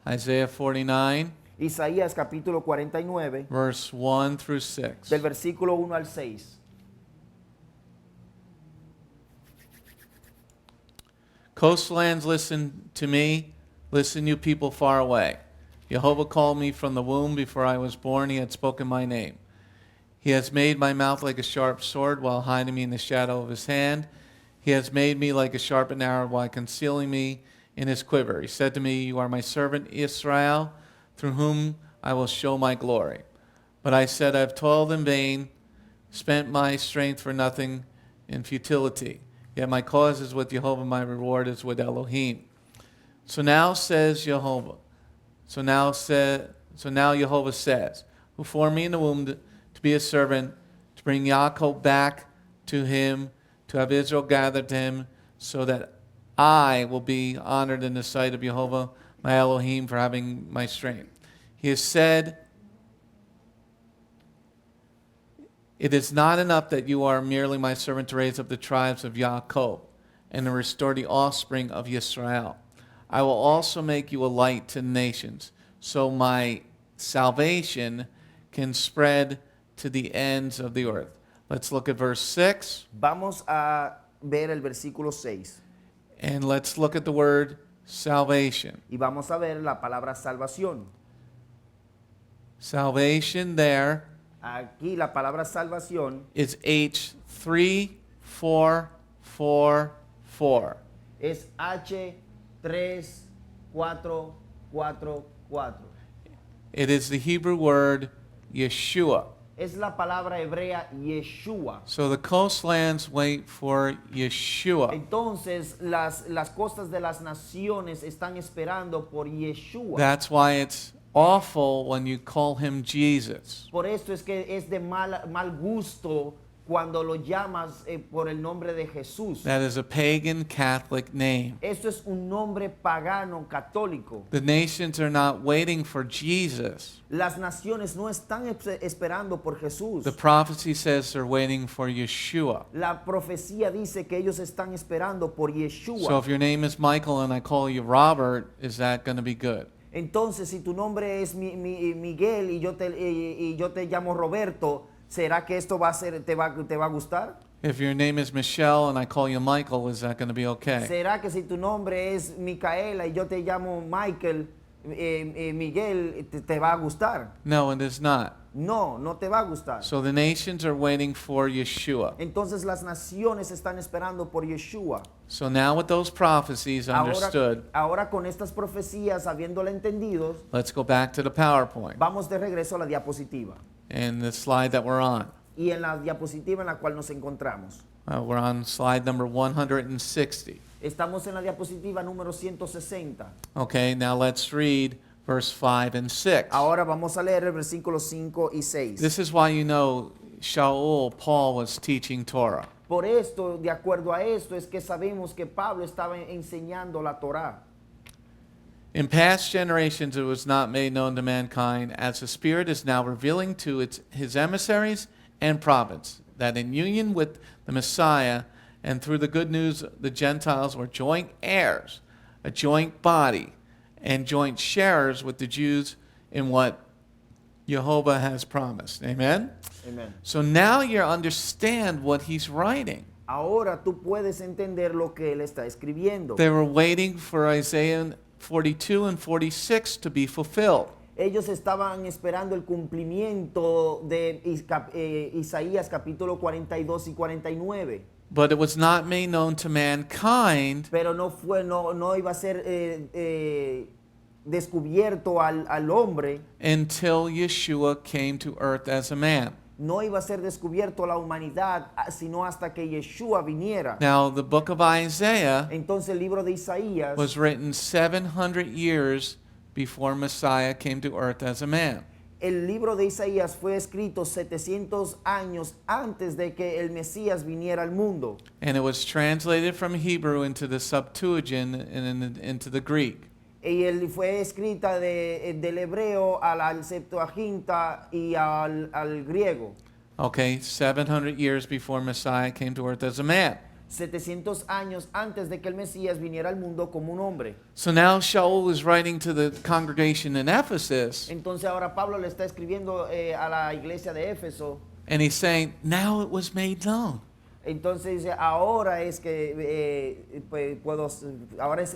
Isaiah 49, Isaías capítulo 49. verse 1 through 6. Del versículo 1 al 6. Coastlands, listen to me. Listen, you people far away. Yehovah called me from the womb. Before I was born, he had spoken my name. He has made my mouth like a sharp sword while hiding me in the shadow of his hand. He has made me like a sharpened arrow while concealing me in his quiver. He said to me, you are my servant Israel, through whom I will show my glory. But I said, I have toiled in vain, spent my strength for nothing in futility. Yet my cause is with Yehovah, my reward is with Elohim. So now says Yehovah. So now Yehovah says, who formed me in the womb to be a servant, to bring Yaakov back to him, to have Israel gathered to him, so that I will be honored in the sight of Yehovah, my Elohim, for having my strength. He has said, it is not enough that you are merely my servant to raise up the tribes of Yaakov and to restore the offspring of Yisrael. I will also make you a light to the nations, so my salvation can spread to the ends of the earth. Let's look at verse 6. Vamos a ver el versículo 6 And let's look at the word salvation. y vamos a ver la palabra salvación. Salvation there Aquí la palabra salvación is H3444. es H3444. It is the Hebrew word Yeshua. Es la palabra hebrea Yeshua. So the coastlands wait for Yeshua. Entonces las costas de las naciones están esperando por Yeshua. That's why it's awful when you call him Jesus. Por esto es que es de mal gusto cuando lo llamas por el nombre de Jesús. That is a pagan Catholic name. Esto es un nombre pagano católico. The nations are not waiting for Jesus. Las naciones no están esperando por Jesús. The prophecy says they're waiting for Yeshua. La profecía dice que ellos están esperando por Yeshua. So if your name is Michael and I call you Robert, is that going to be good? Entonces, si tu nombre es Miguel y yo te llamo Roberto, ¿será que esto te va a gustar? If your name is Michelle and I call you Michael, is that going to be okay? ¿Será que si tu nombre es Micaela y yo te llamo Michael, Miguel, te va a gustar? No, it is not. No, no te va a gustar. So the nations are waiting for Yeshua. Entonces las naciones están esperando por Yeshua. So now with those prophecies understood, Ahora con estas profecías habiéndola entendido, let's go back to the PowerPoint vamos de regreso a la diapositiva. and the slide that we're on. Y en la diapositiva en la cual nos encontramos. We're on slide number 160. Estamos en la diapositiva número 160. Okay, now let's read verse 5 and 6. Ahora vamos a leer el versículo 5 y 6. This is why you know Sha'ul, Paul, was teaching Torah. Por esto, de acuerdo a esto, es que sabemos que Pablo estaba enseñando la Torá. In past generations it was not made known to mankind, as the Spirit is now revealing to his emissaries and prophets, that in union with the Messiah and through the good news the Gentiles were joint heirs, a joint body, and joint sharers with the Jews in what Yehovah has promised. Amen? Amen. So now you understand what he's writing. Ahora tú puedes entender lo que él está escribiendo. They were waiting for Isaiah 42 and 46 to be fulfilled. Ellos estaban esperando el cumplimiento de Isaías capítulo 42 y 49. But it was not made known to mankind Pero no iba a ser descubierto al hombre, until Yeshua came to earth as a man. no iba a ser descubierto a la humanidad, sino hasta que Yeshua viniera. Now, the book of Isaiah Entonces el libro de Isaías was written 700 years before Messiah came to earth as a man. El libro de Isaías fue escrito 700 años antes de que el Mesías viniera al mundo. And it was translated from Hebrew into the Septuagint and into the Greek. Y él fue escrita del hebreo al Septuaginta y al griego. Okay, 700 years before Messiah came to earth as a man. 700 años antes de que el Mesías viniera al mundo como un hombre. So now Sha'ul is writing to the congregation in Ephesus, Entonces ahora Pablo le está escribiendo a la iglesia de Éfeso. and he's saying, now it was made known. Entonces dice, ahora es que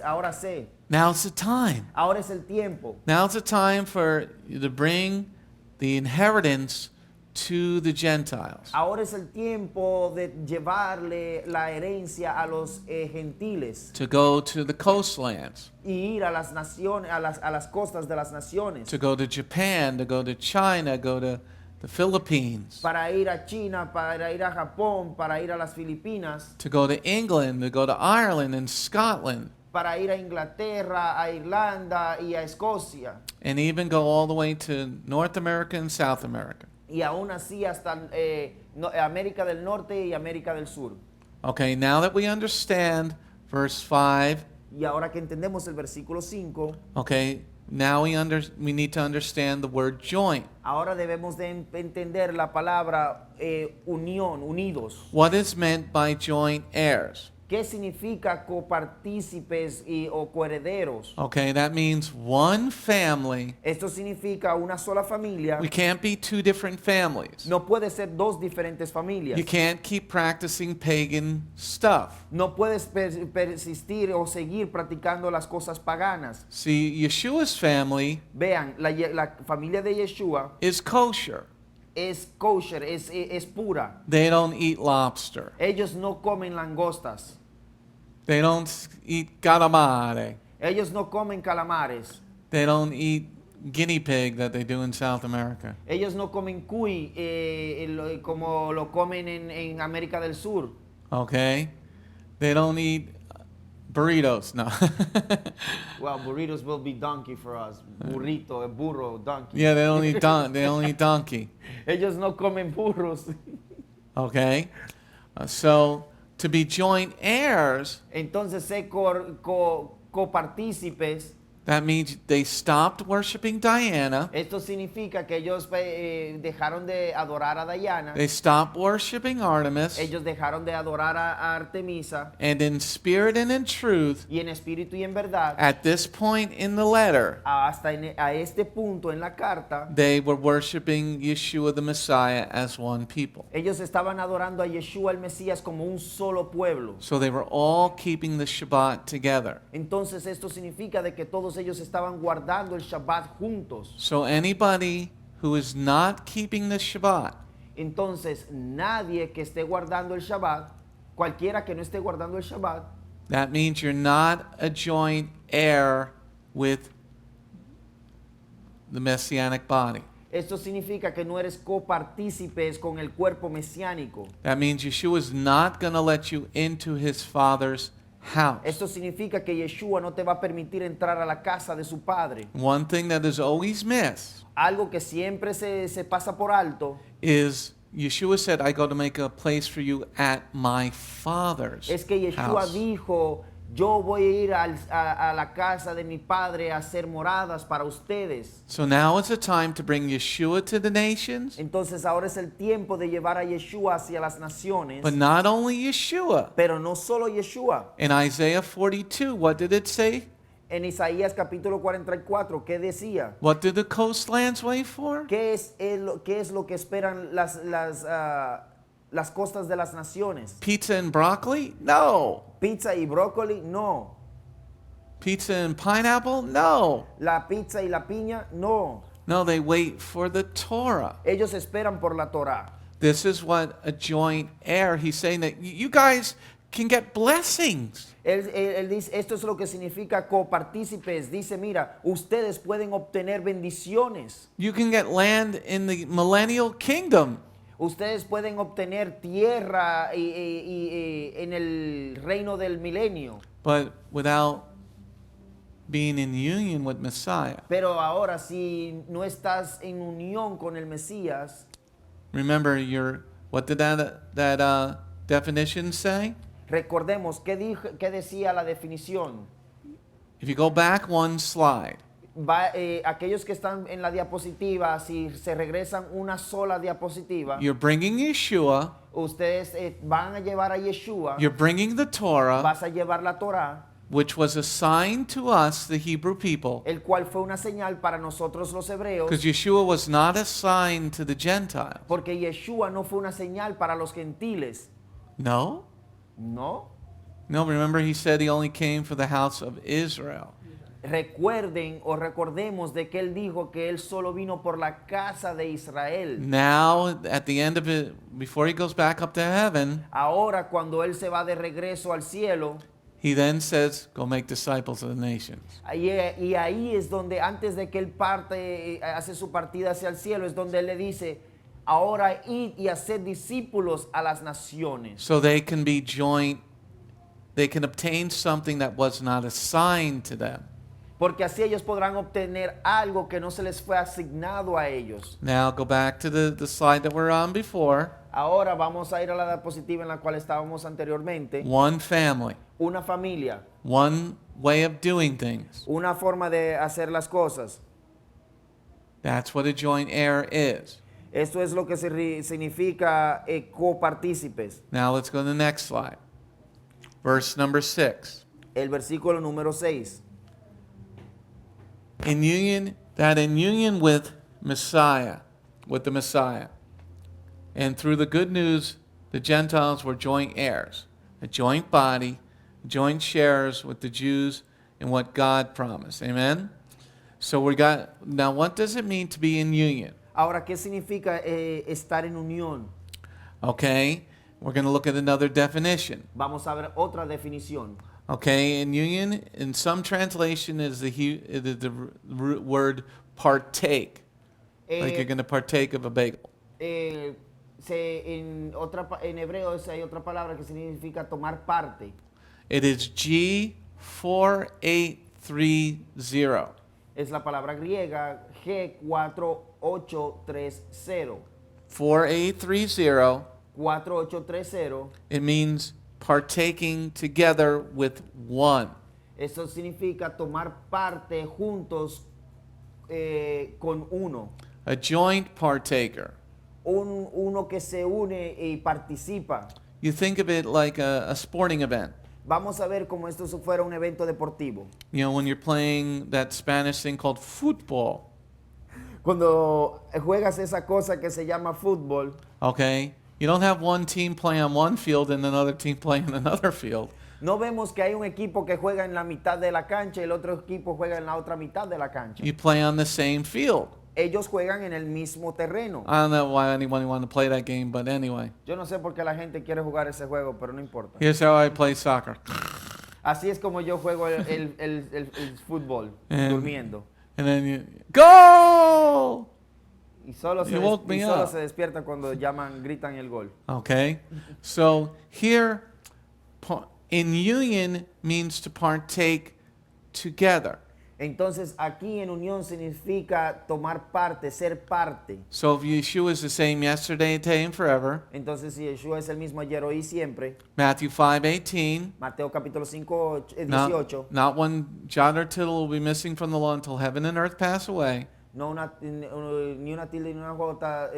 ahora sé. Now's the time. Ahora es el tiempo. Now's the time for you to bring the inheritance to the Gentiles. Ahora es el tiempo de llevarle la herencia a los gentiles To go to the coastlands, y ir a las naciones, a las costas de las naciones, to go to Japan, to go to China, go to the Philippines, para ir a China, para ir a Japón, para ir a las Filipinas, to go to England, to go to Ireland and Scotland, para ir a Inglaterra, a Irlanda y a Escocia, and even go all the way to North America and South America. y aún así hasta América del Norte y América del Sur. Okay, now that we understand verse 5, Y ahora que entendemos el versículo 5, okay, now we need to understand the word joint. ahora debemos de entender la palabra unión, unidos. What is meant by joint heirs? ¿Qué significa copartícipes o coherederos? Okay, that means one family. Esto significa una sola familia. We can't be two different families. No puede ser dos diferentes familias. You can't keep practicing pagan stuff. No puedes persistir o seguir practicando las cosas paganas. See, Yeshua's family Vean, la familia de Yeshua is kosher. es kosher, es pura. They don't eat lobster. Ellos no comen langostas. They don't eat calamare. Ellos no comen calamares. They don't eat guinea pig that they do in South America. Ellos no comen cuy como lo comen en América del Sur. Okay? They don't eat burritos. No. Well, burritos will be donkey for us. Burrito, burro, donkey. Yeah, they don't eat donkey. Ellos no comen burros. Okay? So to be joint heirs, Entonces, ser copartícipes, that means they stopped worshiping Diana. esto significa que ellos dejaron de adorar a Diana, They stopped worshiping Artemis. ellos dejaron de adorar a Artemisa, And in spirit and in truth, y en espíritu y en verdad, at this point in the letter, hasta a este punto en la carta, they were worshiping Yeshua the Messiah as one people. ellos estaban adorando a Yeshua el Mesías como un solo pueblo. So they were all keeping the Shabbat together. Entonces esto significa de que todos ellos estaban guardando el Shabbat juntos. So anybody who is not keeping the Shabbat, Entonces nadie que esté guardando el Shabbat, cualquiera que no esté guardando el Shabbat, that means you're not a joint heir with the Messianic body. esto significa que no eres copartícipes con el cuerpo mesiánico. That means Yeshua is not going to let you into his Father's house. Esto significa que Yeshua no te va a permitir entrar a la casa de su padre. One thing that is always missed Algo que siempre se pasa por alto is Yeshua said, I go to make a place for you at my Father's es que Yeshua house. dijo, yo voy a ir a la casa de mi padre a hacer moradas para ustedes. So now is the time to bring Yeshua to the nations, Entonces ahora es el tiempo de llevar a Yeshua hacia las naciones. but not only Yeshua. Pero no solo Yeshua. In Isaiah 42, what did it say? En Isaías capítulo 44, ¿qué decía? What did the coastlands wait for? ¿Qué es lo que esperan las costas de las naciones? Pizza and broccoli? No. ¿Pizza y brócoli? No. Pizza and pineapple? No. ¿La pizza y la piña? No. No, they wait for the Torah. Ellos esperan por la Torá. This is what a joint heir, he's saying that you guys can get blessings. Él dice, esto es lo que significa copartícipes. Dice, mira, ustedes pueden obtener bendiciones. You can get land in the millennial kingdom. Ustedes pueden obtener tierra en el reino del milenio. But without being in union with Messiah. Pero ahora, si no estás en unión con el Mesías, Remember, what did that definition say? recordemos qué decía la definición. If you go back one slide, Aquellos que están en la diapositiva, si se regresan una sola diapositiva, you're bringing Yeshua, ustedes van a llevar a Yeshua, you're bringing the Torah, vas a llevar la Torá, which was assigned to us, the Hebrew people, el cual fue una señal para nosotros los hebreos, because Yeshua was not assigned to the Gentiles. porque Yeshua no fue una señal para los gentiles. No? No. No, remember he said he only came for the house of Israel. Recuerden o recordemos de que él dijo que él solo vino por la casa de Israel. Now, at the end of it, before he goes back up to heaven, Ahora, cuando él se va de regreso al cielo, he then says, go make disciples of the nations. y ahí es donde, antes de que él parte, hace su partida hacia el cielo, es donde él le dice, Ahora id y haced discípulos a las naciones. So they can be joint, they can obtain something that was not assigned to them. Porque así ellos podrán obtener algo que no se les fue asignado a ellos. Now go back to the slide that we're on before. Ahora vamos a ir a la diapositiva en la cual estábamos anteriormente. One family, Una familia, one way of doing things. una forma de hacer las cosas. That's what a joint heir is. Esto es lo que significa copartícipes. Now let's go to the next slide. Verse number 6. El versículo número 6. In union with Messiah, with the Messiah, and through the good news, the Gentiles were joint heirs, a joint body, joint sharers with the Jews in what God promised. Amen? So now what does it mean to be in union? Ahora, ¿qué significa estar en unión? Okay, we're going to look at another definition. Vamos a ver otra definición. Okay, in union, in some translation, is the word partake. Like you're going to partake of a bagel. En hebreo hay otra palabra que significa tomar parte. It is G4830. Es la palabra griega G4830. 4830. 4830. It means partaking together with one. Eso significa tomar parte juntos con uno. A joint partaker. Uno que se une y participa. You think of it like a sporting event. Vamos a ver como esto fuera un evento deportivo. You know, when you're playing that Spanish thing called football. Cuando juegas esa cosa que se llama fútbol, Okay? You don't have one team play on one field and another team play on another field. no vemos que hay un equipo que juega en la mitad de la cancha y el otro equipo juega en la otra mitad de la cancha. You play on the same field. Ellos juegan en el mismo terreno. I don't know why anyone wanted to play that game, but anyway. Yo no sé por qué la gente quiere jugar ese juego, pero no importa. Here's how I play soccer. Así es como yo juego el fútbol, durmiendo. And then you go! Y solo You woke me up. se despierta cuando gritan el gol. Okay? So here, in union means to partake together. Entonces aquí en unión significa tomar parte, ser parte. So if Yeshua is the same yesterday, today, and forever, Entonces si Yeshua es el mismo ayer, hoy y siempre, Matthew 5:18, Mateo capítulo 5, 18, not one jot or tittle will be missing from the law until heaven and earth pass away. no ni una tilde ni una jota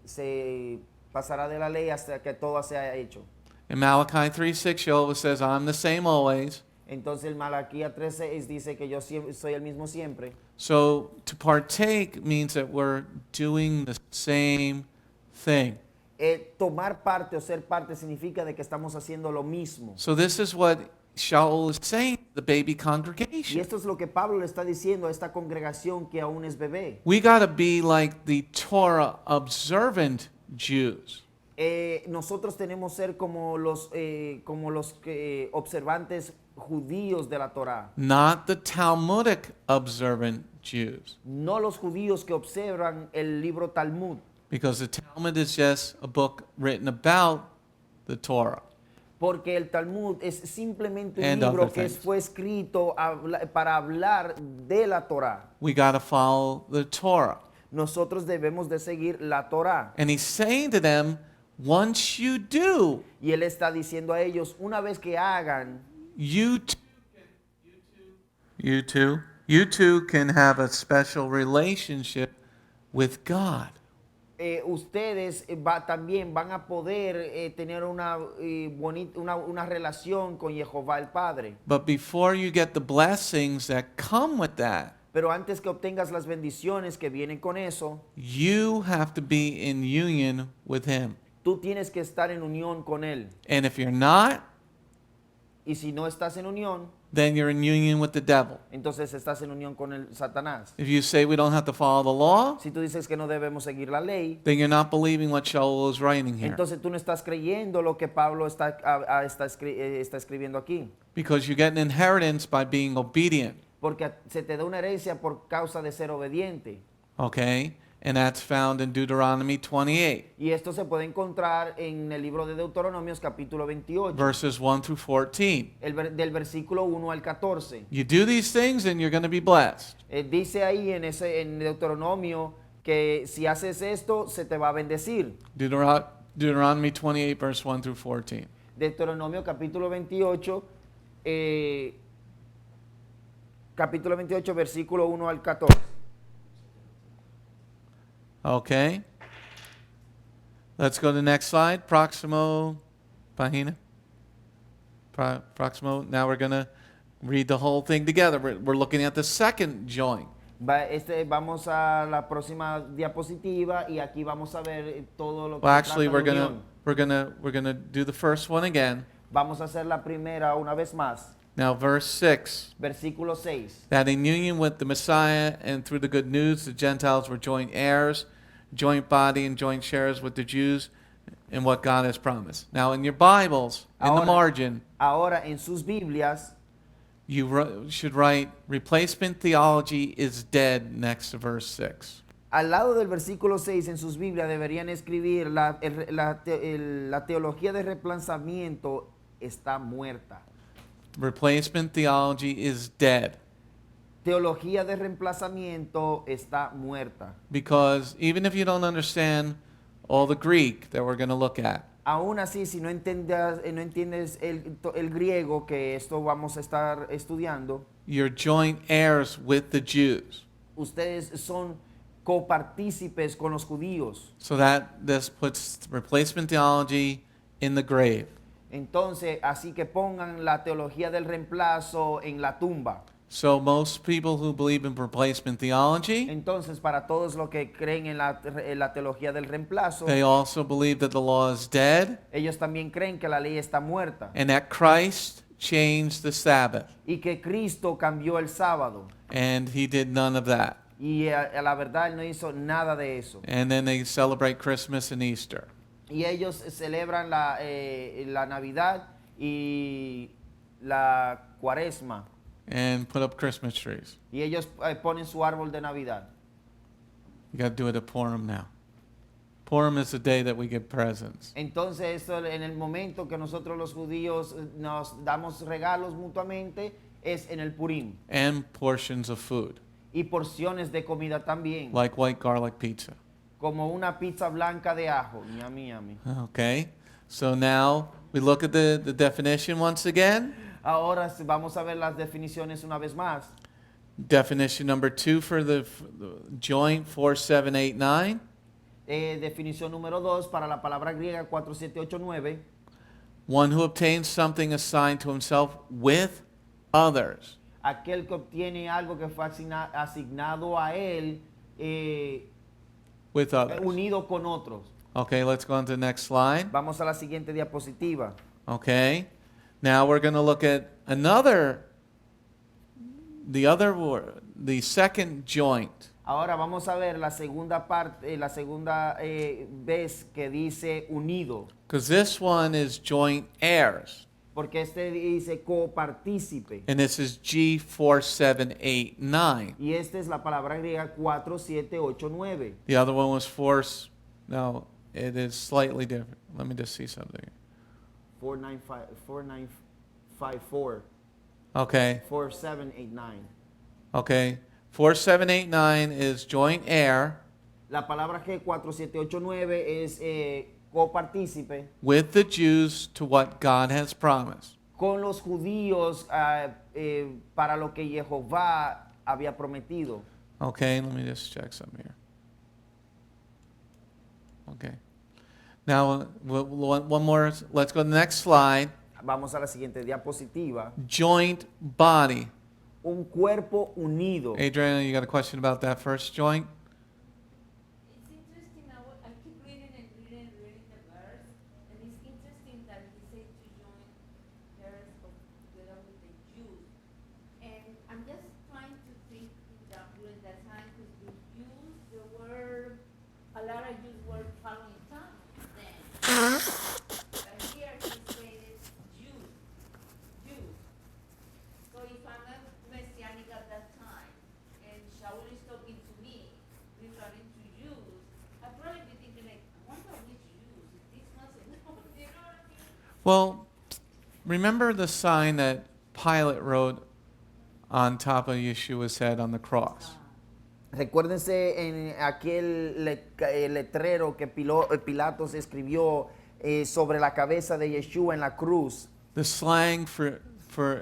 se pasará de la ley hasta que todo sea hecho. In Malachi 3:6, Yehovah says, I'm the same always. Entonces el Malaquía 13 dice que yo soy el mismo siempre. So to partake means that we're doing the same thing. Tomar parte o ser parte significa de que estamos haciendo lo mismo. So this is what Sha'ul is saying, the baby Y congregation. esto es lo que Pablo le está diciendo a esta congregación que aún es bebé. We got to be like the Torah observant Jews. Nosotros tenemos que ser como los observantes judíos de la Torá. Not the Talmudic observant Jews. No los judíos que observan el libro Talmud. Because the Talmud is just a book written about the Torah. Porque el Talmud es simplemente un And libro other que things. fue escrito para hablar de la Torá. We got to follow the Torah. Nosotros debemos de seguir la Torá. And he's saying to them, once you do, Y él está diciendo a ellos, una vez que hagan, you too can have a special relationship with God. ustedes también van a poder tener una relación con Yehovah el Padre. But before you get the blessings that come with that, Pero antes que obtengas las bendiciones que vienen con eso, you have to be in union with Him. tú tienes que estar en unión con Él. And if you're not, Y si no estás en unión, then you're in union with the devil. entonces estás en unión con el Satanás. If you say we don't have to follow the law, Si tú dices que no debemos seguir la ley, then you're not believing what Sha'ul is writing here. entonces tú no estás creyendo lo que Pablo está escribiendo aquí. Because you get an inheritance by being obedient. Porque se te da una herencia por causa de ser obediente. Okay? And that's found in Deuteronomy 28, Y esto se puede encontrar en el libro de Deuteronomios capítulo 28, verses 1 through 14. del versículo 1 al 14. You do these things and you're going to be blessed. Dice ahí en Deuteronomio que si haces esto, se te va a bendecir. Deuteronomy 28, verse 1 through 14. Deuteronomio capítulo 28, versículo 1 al 14. Okay. Let's go to the next slide. Proximo, Pagina. Proximo. Now we're going to read the whole thing together. We're looking at the second joint. Vamos a la próxima diapositiva y aquí vamos a ver todo lo que Well, actually, trata we're la gonna unión. do the first one again. Vamos a hacer la primera una vez más. Now, verse 6. Versículo 6. That in union with the Messiah and through the good news, the Gentiles were joint heirs, joint body, and joint shares with the Jews in what God has promised. Now, in your Bibles, in the margin, Ahora en sus Biblias you should write replacement theology is dead next to verse 6. al lado del versículo 6 en sus Biblias deberían escribir la teología de reemplazamiento está muerta. Replacement theology is dead. Teología de reemplazamiento está muerta. Because even if you don't understand all the Greek that we're going to look at, Aún así, si no entiendes el griego que esto vamos a estar estudiando, you're joint heirs with the Jews. ustedes son copartícipes con los judíos. So that this puts replacement theology in the grave. Entonces, así que pongan la teología del reemplazo en la tumba. So most people who believe in replacement theology, Entonces, para todos los que creen en la teología del reemplazo, they also believe that the law is dead ellos también creen que la ley está muerta and that Christ changed the Sabbath. y que Cristo cambió el sábado. And he did none of that. Y a la verdad, Él no hizo nada de eso. And then they celebrate Christmas and Easter. Y ellos celebran la Navidad y la Cuaresma. And put up Christmas trees. Y ellos ponen su árbol de Navidad. You got to do it at Purim now. Purim is the day that we give presents. Entonces, eso, en el momento que nosotros los judíos nos damos regalos mutuamente, es en el Purim. And portions of food, Y porciones de comida también. like white garlic pizza. Como una pizza blanca de ajo. Yummy, yummy. Okay, so now we look at the definition once again. Ahora vamos a ver las definiciones una vez más. Definition number 2 for the joint 4789. Definición número 2 para la palabra griega 4789. One who obtains something assigned to himself with others. Aquel que obtiene algo que fue asignado a él, With others. unido con otros. Okay, let's go on to the next slide. Vamos a la siguiente diapositiva. Okay, now we're going to look at the second joint. Ahora vamos a ver la segunda parte, la segunda vez que dice unido, Because this one is joint heirs. porque este dice copartícipe. And this is G4789. Y esta es la palabra griega 4789. The other one was no, it is slightly different. Let me just see something. 4954. Okay, 4789. okay. 4789 is joint heir La palabra G4789 es copartícipe with the Jews to what God has promised. con los judíos para lo que Yehovah había prometido. Okay, let me just check something here. Okay. Now, one more. Let's go to the next slide. Vamos a la siguiente diapositiva. Joint body. Un cuerpo unido. Adriana, you got a question about that first joint? It's interesting. I keep reading and reading the verse, and it's interesting that he said to join heirs together with the Jews. And I'm just trying to think that during that time, because the Jews, there were a lot of Jews were following tongues then. But here he said Jews. So if I'm a Messianic at that time, and Sha'ul is talking to me, Well, remember the sign that Pilate wrote on top of Yeshua's head on the cross? Recuérdense en aquel letrero que Pilatos escribió sobre la cabeza de Yeshua en la cruz. The slang for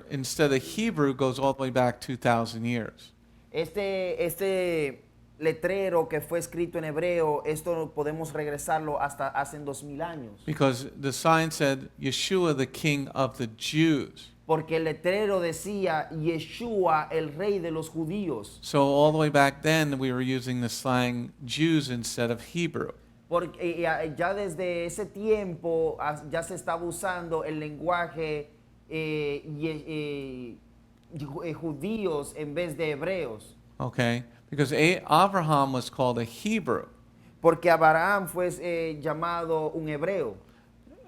instead of Hebrew goes all the way back 2,000 years. Este letrero que fue escrito en hebreo, esto podemos regresarlo hasta hace 2000 años. Because the sign said, Yeshua, the King of the Jews. Porque el letrero decía Yeshua, el rey de los judíos. So all the way back then, we were using the slang Jews instead of Hebrew. Porque ya desde ese tiempo ya se estaba usando el lenguaje judíos en vez de hebreos. Okay? Because Abraham was called a Hebrew. Porque Abraham fue llamado un hebreo.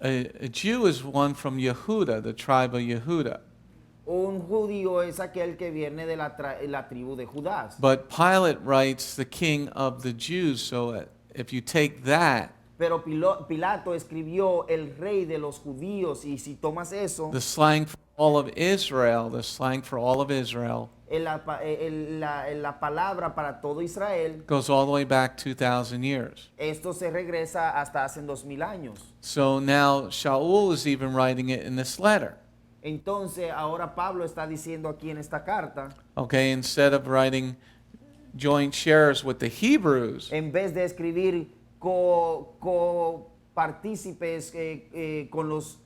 A Jew is one from Yehuda, the tribe of Yehuda. Un judío es aquel que viene de la tribu de Judá. But Pilate writes the King of the Jews, so if you take that, Pero Pilato escribió el rey de los judíos, y si tomas eso, the slang for all of Israel, la palabra para todo Israel, goes all the way back 2,000 years. esto se regresa hasta hace 2000 años. So now Sha'ul is even writing it in this letter. Entonces ahora Pablo está diciendo aquí en esta carta, Okay, instead of writing joint shares with the Hebrews, en vez de escribir partícipes con los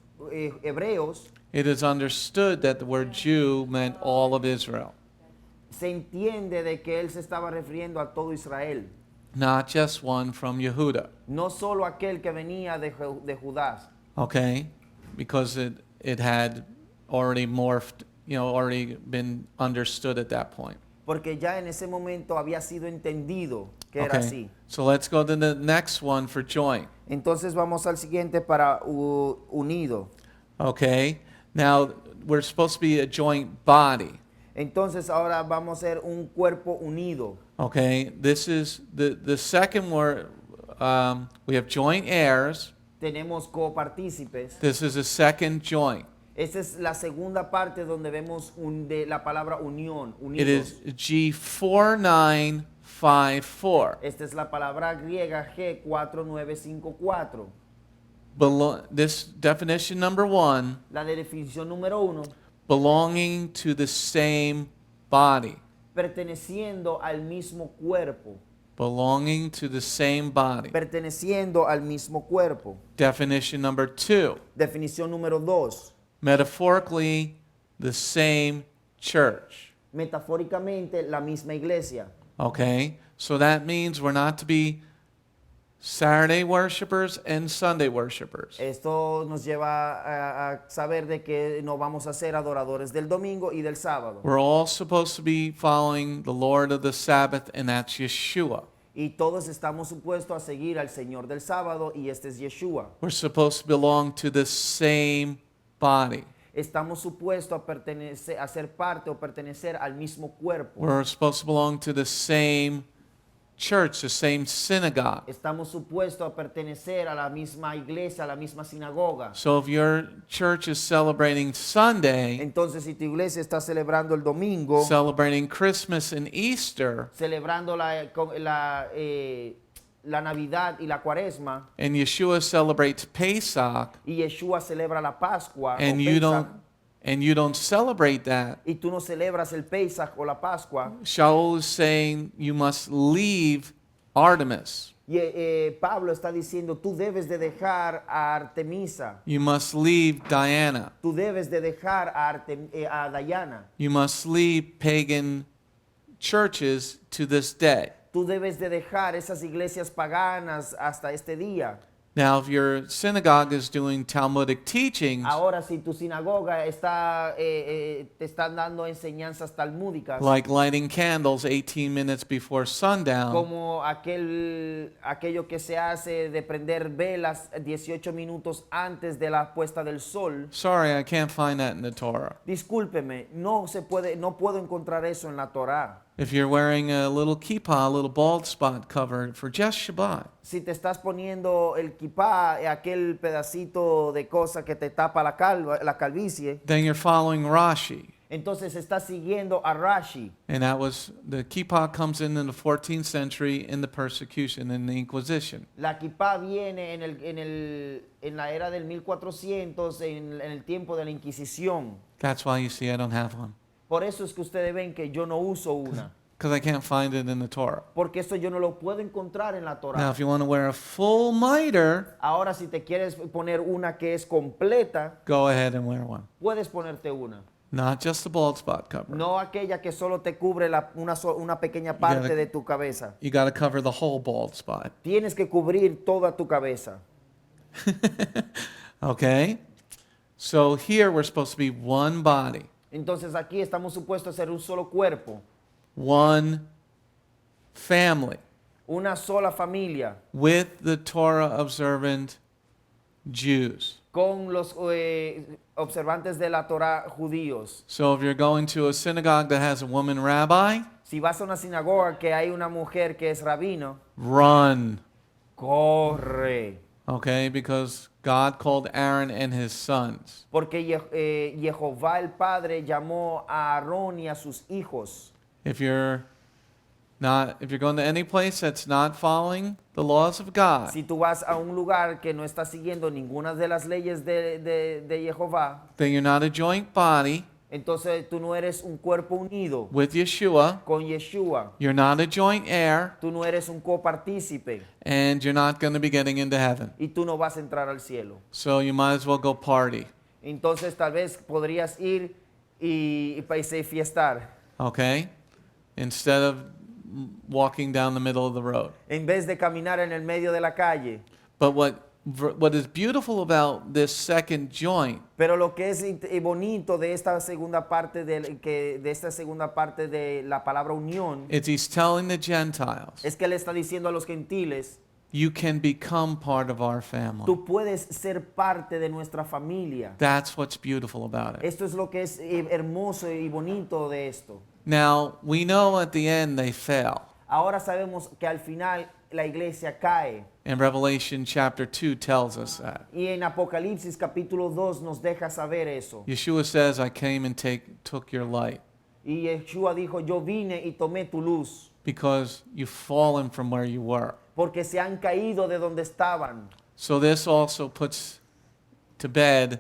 hebreos, it is understood that the word Jew meant all of Israel, se entiende de que él se estaba refiriendo a todo Israel, not just one from Yehuda. no solo aquel que venía de Judá, Okay, because it had already morphed, already been understood at that point. porque ya en ese momento había sido entendido que era así. So let's go to the next one for joint. Entonces vamos al siguiente para unido. Okay, now we're supposed to be a joint body. Entonces ahora vamos a ser un cuerpo unido. Okay, this is the second word. We have joint heirs. Tenemos copartícipes. This is a second joint. Esa es la segunda parte donde vemos de la palabra unión, It unidos. is G4954. Esta es la palabra griega G4954. This definition number 1, La de definición número 1, belonging to the same body. perteneciendo al mismo cuerpo. Belonging to the same body. Perteneciendo al mismo cuerpo. Definition number 2, Definición número 2. metaphorically the same church. Metafóricamente la misma iglesia. Okay, so that means we're not to be Saturday worshipers and Sunday worshipers. Esto nos lleva a saber de que no vamos a ser adoradores del domingo y del sábado. We're all supposed to be following the Lord of the Sabbath, and that's Yeshua. Y todos estamos supuestos a seguir al Señor del sábado, y este es Yeshua. We're supposed to belong to the same body. Estamos supuestos a ser parte o pertenecer al mismo cuerpo. We're supposed to belong to the same church, the same synagogue. Estamos supuestos a pertenecer a la misma iglesia, a la misma sinagoga. So if your church is celebrating Sunday, Entonces, si tu iglesia está celebrando el domingo, celebrating Christmas and Easter, celebrando la Navidad y la Cuaresma, and Yeshua celebrates Pesach, y Yeshua celebra la Pascua, o and you don't celebrate that, y tú no celebras el Pesach o la Pascua, Sha'ul is saying you must leave Artemis. y Pablo está diciendo, tú debes de dejar a Artemisa, You must leave Diana. tú debes de dejar a Diana, You must leave pagan churches to this day. tú debes de dejar esas iglesias paganas hasta este día. Now, if your synagogue is doing Talmudic teachings, Ahora, si tu sinagoga está, te están dando enseñanzas talmúdicas, like lighting candles 18 minutes before sundown, como aquello que se hace de prender velas 18 minutos antes de la puesta del sol, sorry, I can't find that in the Torah. discúlpeme, no puedo encontrar eso en la Torá. If you're wearing a little kippah, a little bald spot cover for just Shabbat, Si te estás poniendo el kipá, aquel pedacito de cosa que te tapa la calvicie, then you're following Rashi. entonces estás siguiendo a Rashi. And that was, the kippah comes in the 14th century in the persecution, in the Inquisition. La kipá viene en la era del 1400, en el tiempo de la Inquisición. That's why you see I don't have one. Por eso es que ustedes ven que yo no uso una. Because I can't find it in the Torah. Porque eso yo no lo puedo encontrar en la Now, Torah. if you want to wear a full miter, Ahora, si te quieres poner una que es completa, go ahead and wear one. puedes ponerte una. Not just the bald spot cover. No aquella que solo te cubre una pequeña parte gotta- de tu cabeza. You got to cover the whole bald spot. Tienes que cubrir toda tu cabeza. Okay? So here we're supposed to be one body, Entonces aquí estamos supuestos a ser un solo cuerpo, one family, una sola familia, with the Torah observant Jews. con los observantes de la Torah judíos. So if you're going to a synagogue that has a woman rabbi, Si vas a una sinagoga que hay una mujer que es rabino, run. corre. Okay? Because God called Aaron and his sons. Porque Yehovah el Padre llamó a Aarón y a sus hijos. If you're going to any place that's not following the laws of God, Si tú vas a un lugar que no está siguiendo ninguna de las leyes de Yehovah, then you're not a joint body entonces tú no eres un cuerpo unido with Yeshua. con Yeshua. You're not a joint heir, Tú no eres un copartícipe and you're not going to be getting into heaven. y tú no vas a entrar al cielo. So you might as well go party. Entonces tal vez podrías ir y fiestar Okay? Instead of walking down the middle of the road. en vez de caminar en el medio de la calle. But what is beautiful about this second joint Pero lo que es bonito de esta segunda parte de la palabra unión is he's telling the Gentiles, es que le está diciendo a los gentiles, you can become part of our family. tú puedes ser parte de nuestra familia. That's what's beautiful about it. Esto es lo que es hermoso y bonito de esto. Now, we know at the end they fell. Ahora sabemos que al final la iglesia cae. And Revelation chapter 2 tells us that. Y en Apocalipsis capítulo 2 nos deja saber eso. Yeshua says, I came and took your light Y Yeshua dijo, yo vine y tomé tu luz, because you've fallen from where you were. porque se han caído de donde estaban. So this also puts to bed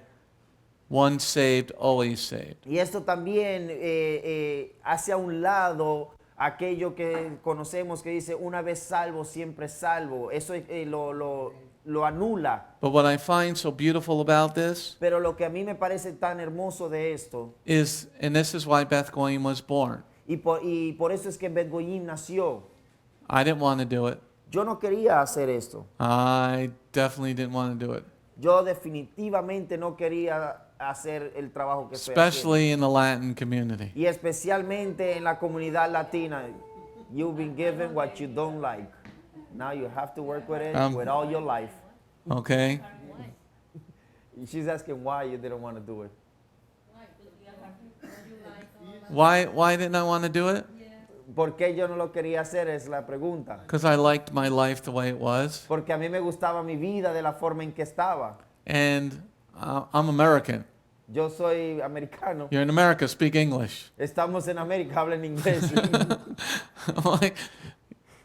once saved, always saved. Y esto también hace a un lado aquello que conocemos que dice, una vez salvo, siempre salvo. Eso lo anula. But what I find so beautiful about this Pero lo que a mí me parece tan hermoso de esto, is, and this is why Beth Goyim was born. y por eso es que Bet Goyim nació. I didn't want to do it. Yo no quería hacer esto. I definitely didn't want to do it. Yo definitivamente no quería hacer el trabajo que estoy haciendo. Especially in the Latin community. Y especialmente en la comunidad latina. You've been given what you don't like. Now you have to work with it with all your life. Okay? She's asking why you didn't want to do it. Why didn't I want to do it? ¿Por qué yo no lo quería hacer? Es la pregunta. Because I liked my life the way it was. Porque a mí me gustaba mi vida de la forma en que estaba. And I'm American. Yo soy americano. You're in America, speak English. Estamos en América, hablan inglés.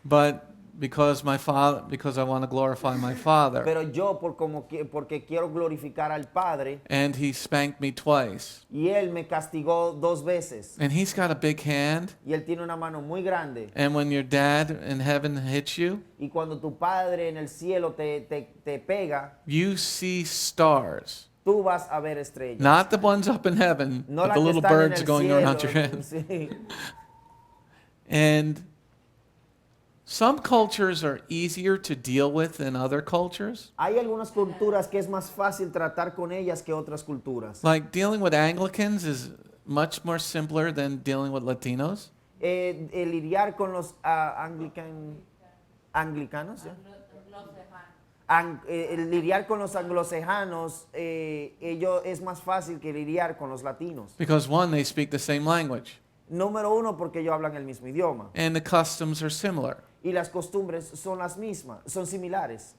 But because I want to glorify my father. Pero yo porque quiero glorificar al Padre, And he spanked me twice. y Él me castigó 2 veces. And he's got a big hand. Y Él tiene una mano muy grande. And when your dad in heaven hits you, Y cuando tu Padre en el cielo te pega, you see stars. tú vas a ver estrellas. Not the ones up in heaven, No but las the que little están en birds el going cielo. around your head. Sí. And some cultures are easier to deal with than other cultures. Hay algunas culturas que es más fácil tratar con ellas que otras culturas. Like dealing with Anglicans is much more simpler than dealing with Latinos. Lidiar con los anglicanos, ¿ya? Lidiar con los anglosajanos, ello es más fácil que lidiar con los latinos. Because one, they speak the same language. Número uno, porque ellos hablan el mismo idioma. And the customs are similar. y las costumbres son las mismas, son similares.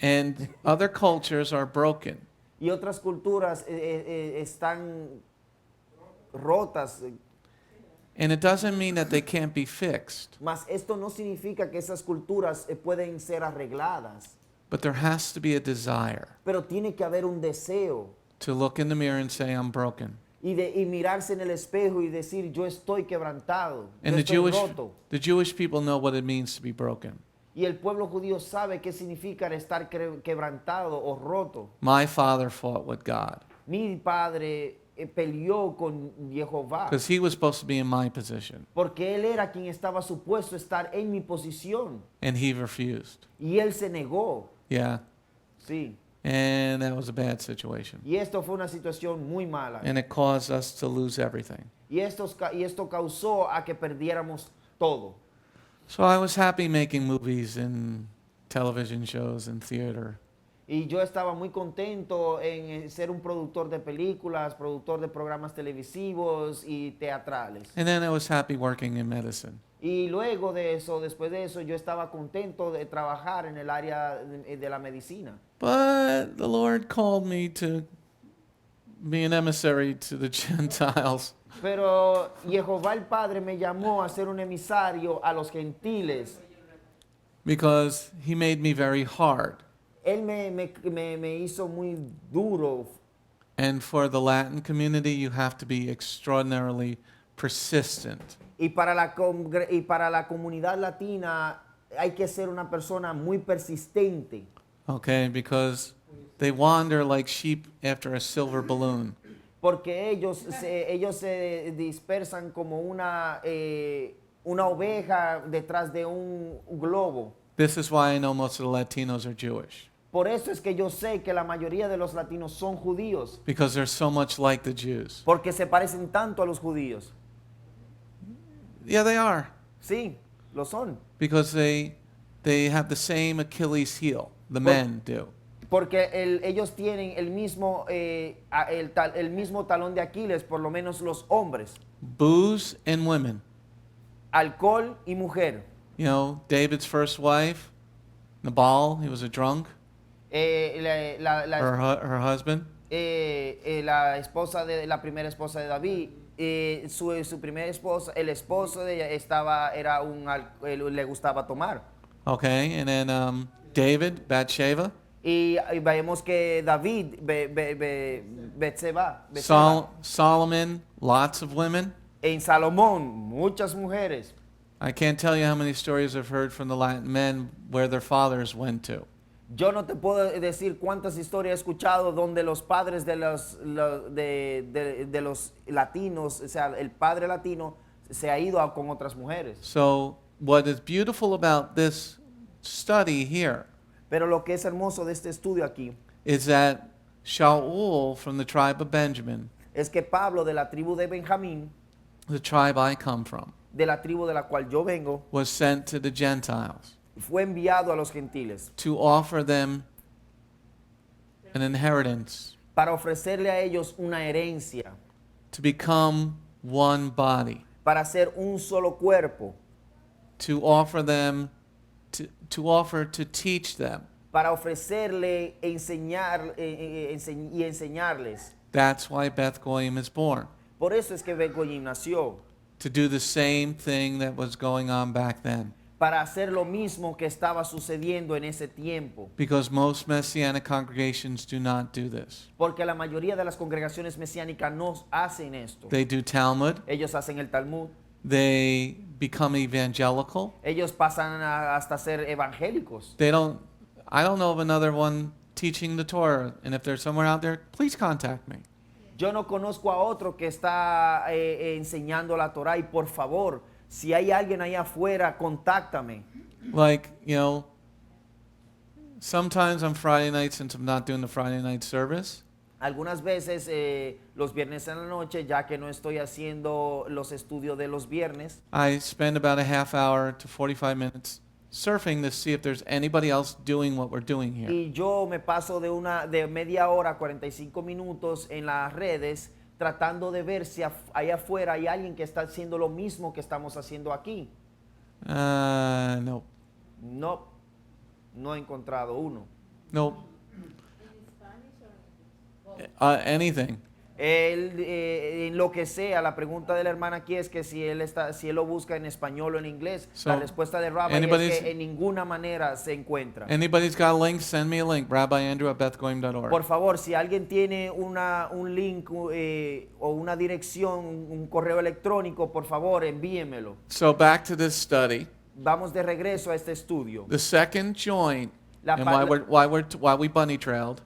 And other cultures are broken. Y otras culturas están rotas, And it doesn't mean that they can't be fixed. mas esto no significa que esas culturas pueden ser arregladas, But there has to be a desire pero tiene que haber un deseo to look in the mirror and say, I'm broken. y mirarse en el espejo y decir, yo estoy quebrantado, And yo estoy roto. the Jewish people know what it means to be broken. Y el pueblo judío sabe qué significa estar quebrantado o roto. My father fought with God Mi padre peleó con Yehovah because he was supposed to be in my position, porque él era quien estaba supuesto a estar en mi posición and he refused. y él se negó. Yeah, Sí. and that was a bad situation. Y esto fue una situación muy mala. And it caused us to lose everything. Y esto causó a que perdiéramos todo. So I was happy making movies and television shows and theater. Y yo estaba muy contento en ser un productor de películas, productor de programas televisivos y teatrales. And then I was happy working in medicine. Y luego de eso, después de eso, yo estaba contento de trabajar en el área de la medicina. But the Lord called me to be an emissary to the Gentiles. Pero Yehová el Padre me llamó a ser un emisario a los gentiles. Because he made me very hard. Él me hizo muy duro. And for the Latin community, you have to be extraordinarily persistent. Y para la comunidad latina hay que ser una persona muy persistente. Okay, because they wander like sheep after a silver balloon. Porque ellos se dispersan como una oveja detrás de un globo. This is why I know most of the Latinos are Jewish. Por eso es que yo sé que la mayoría de los latinos son judíos. Because they're so much like the Jews. Porque se parecen tanto a los judíos. Yeah, they are. Sí, lo son. Because they have the same Achilles heel. The men do. Porque ellos tienen el mismo talón de Aquiles, por lo menos los hombres. Booze and women. Alcohol y mujer. You know, David's first wife, Nabal, he was a drunk. Her husband. La primera esposa de David, su primera esposa, el esposo de ella le gustaba tomar. Okay, and then David, Bathsheba. Y vemos que David, Betseba, Solomon, lots of women. En Salomón, muchas mujeres. I can't tell you how many stories I've heard from the Latin men where their fathers went to. Yo no te puedo decir cuántas historias he escuchado donde los padres de los latinos, o sea, el padre latino se ha ido con otras mujeres. So what is beautiful about this study here Pero lo que es hermoso de este estudio aquí is that Sha'ul from the tribe of Benjamin, es que Pablo de la tribu de Benjamín, the tribe I come from, de la tribu de la cual yo vengo, was sent to the Gentiles fue enviado a los gentiles to offer them an inheritance, para ofrecerle a ellos una herencia, to become one body, para ser un solo cuerpo, to offer them, to teach them. para ofrecerle enseñar y enseñarles. That's why Beth Goyim is born, Por eso es que Begoñim nació, to do the same thing that was going on back then. para hacer lo mismo que estaba sucediendo en ese tiempo. Because most Messianic congregations do not do this. Porque la mayoría de las congregaciones mesiánicas no hacen esto. They do Talmud, Ellos hacen el Talmud, they become evangelical. ellos pasan hasta ser evangélicos. I don't know of another one teaching the Torah, and if there's somewhere out there, please contact me. Yo no conozco a otro que está enseñando la Torah y por favor, si hay alguien ahí afuera, contáctame. Like, you know, sometimes on Friday night, since I'm not doing the Friday night service, Algunas veces los viernes en la noche, ya que no estoy haciendo los estudios de los viernes, I spend about a half hour to 45 minutes surfing to see if there's anybody else doing what we're doing here. y yo me paso de media hora, 45 minutos en las redes, tratando de ver si allá afuera hay alguien que está haciendo lo mismo que estamos haciendo aquí. No. No, no he encontrado uno. No. Anything. En lo que sea, la pregunta de la hermana aquí es que si él lo busca en español o en inglés. La respuesta de Rabbi es que en ninguna manera se encuentra. Anybody's got a link, send me a link. RabbiAndrew@bethgoim.org. Por favor, si alguien tiene un link o una dirección, un correo electrónico, por favor, envíemelo. So back to this study. Vamos de regreso a este estudio. The second joint, La and pa- why we bunny trailed,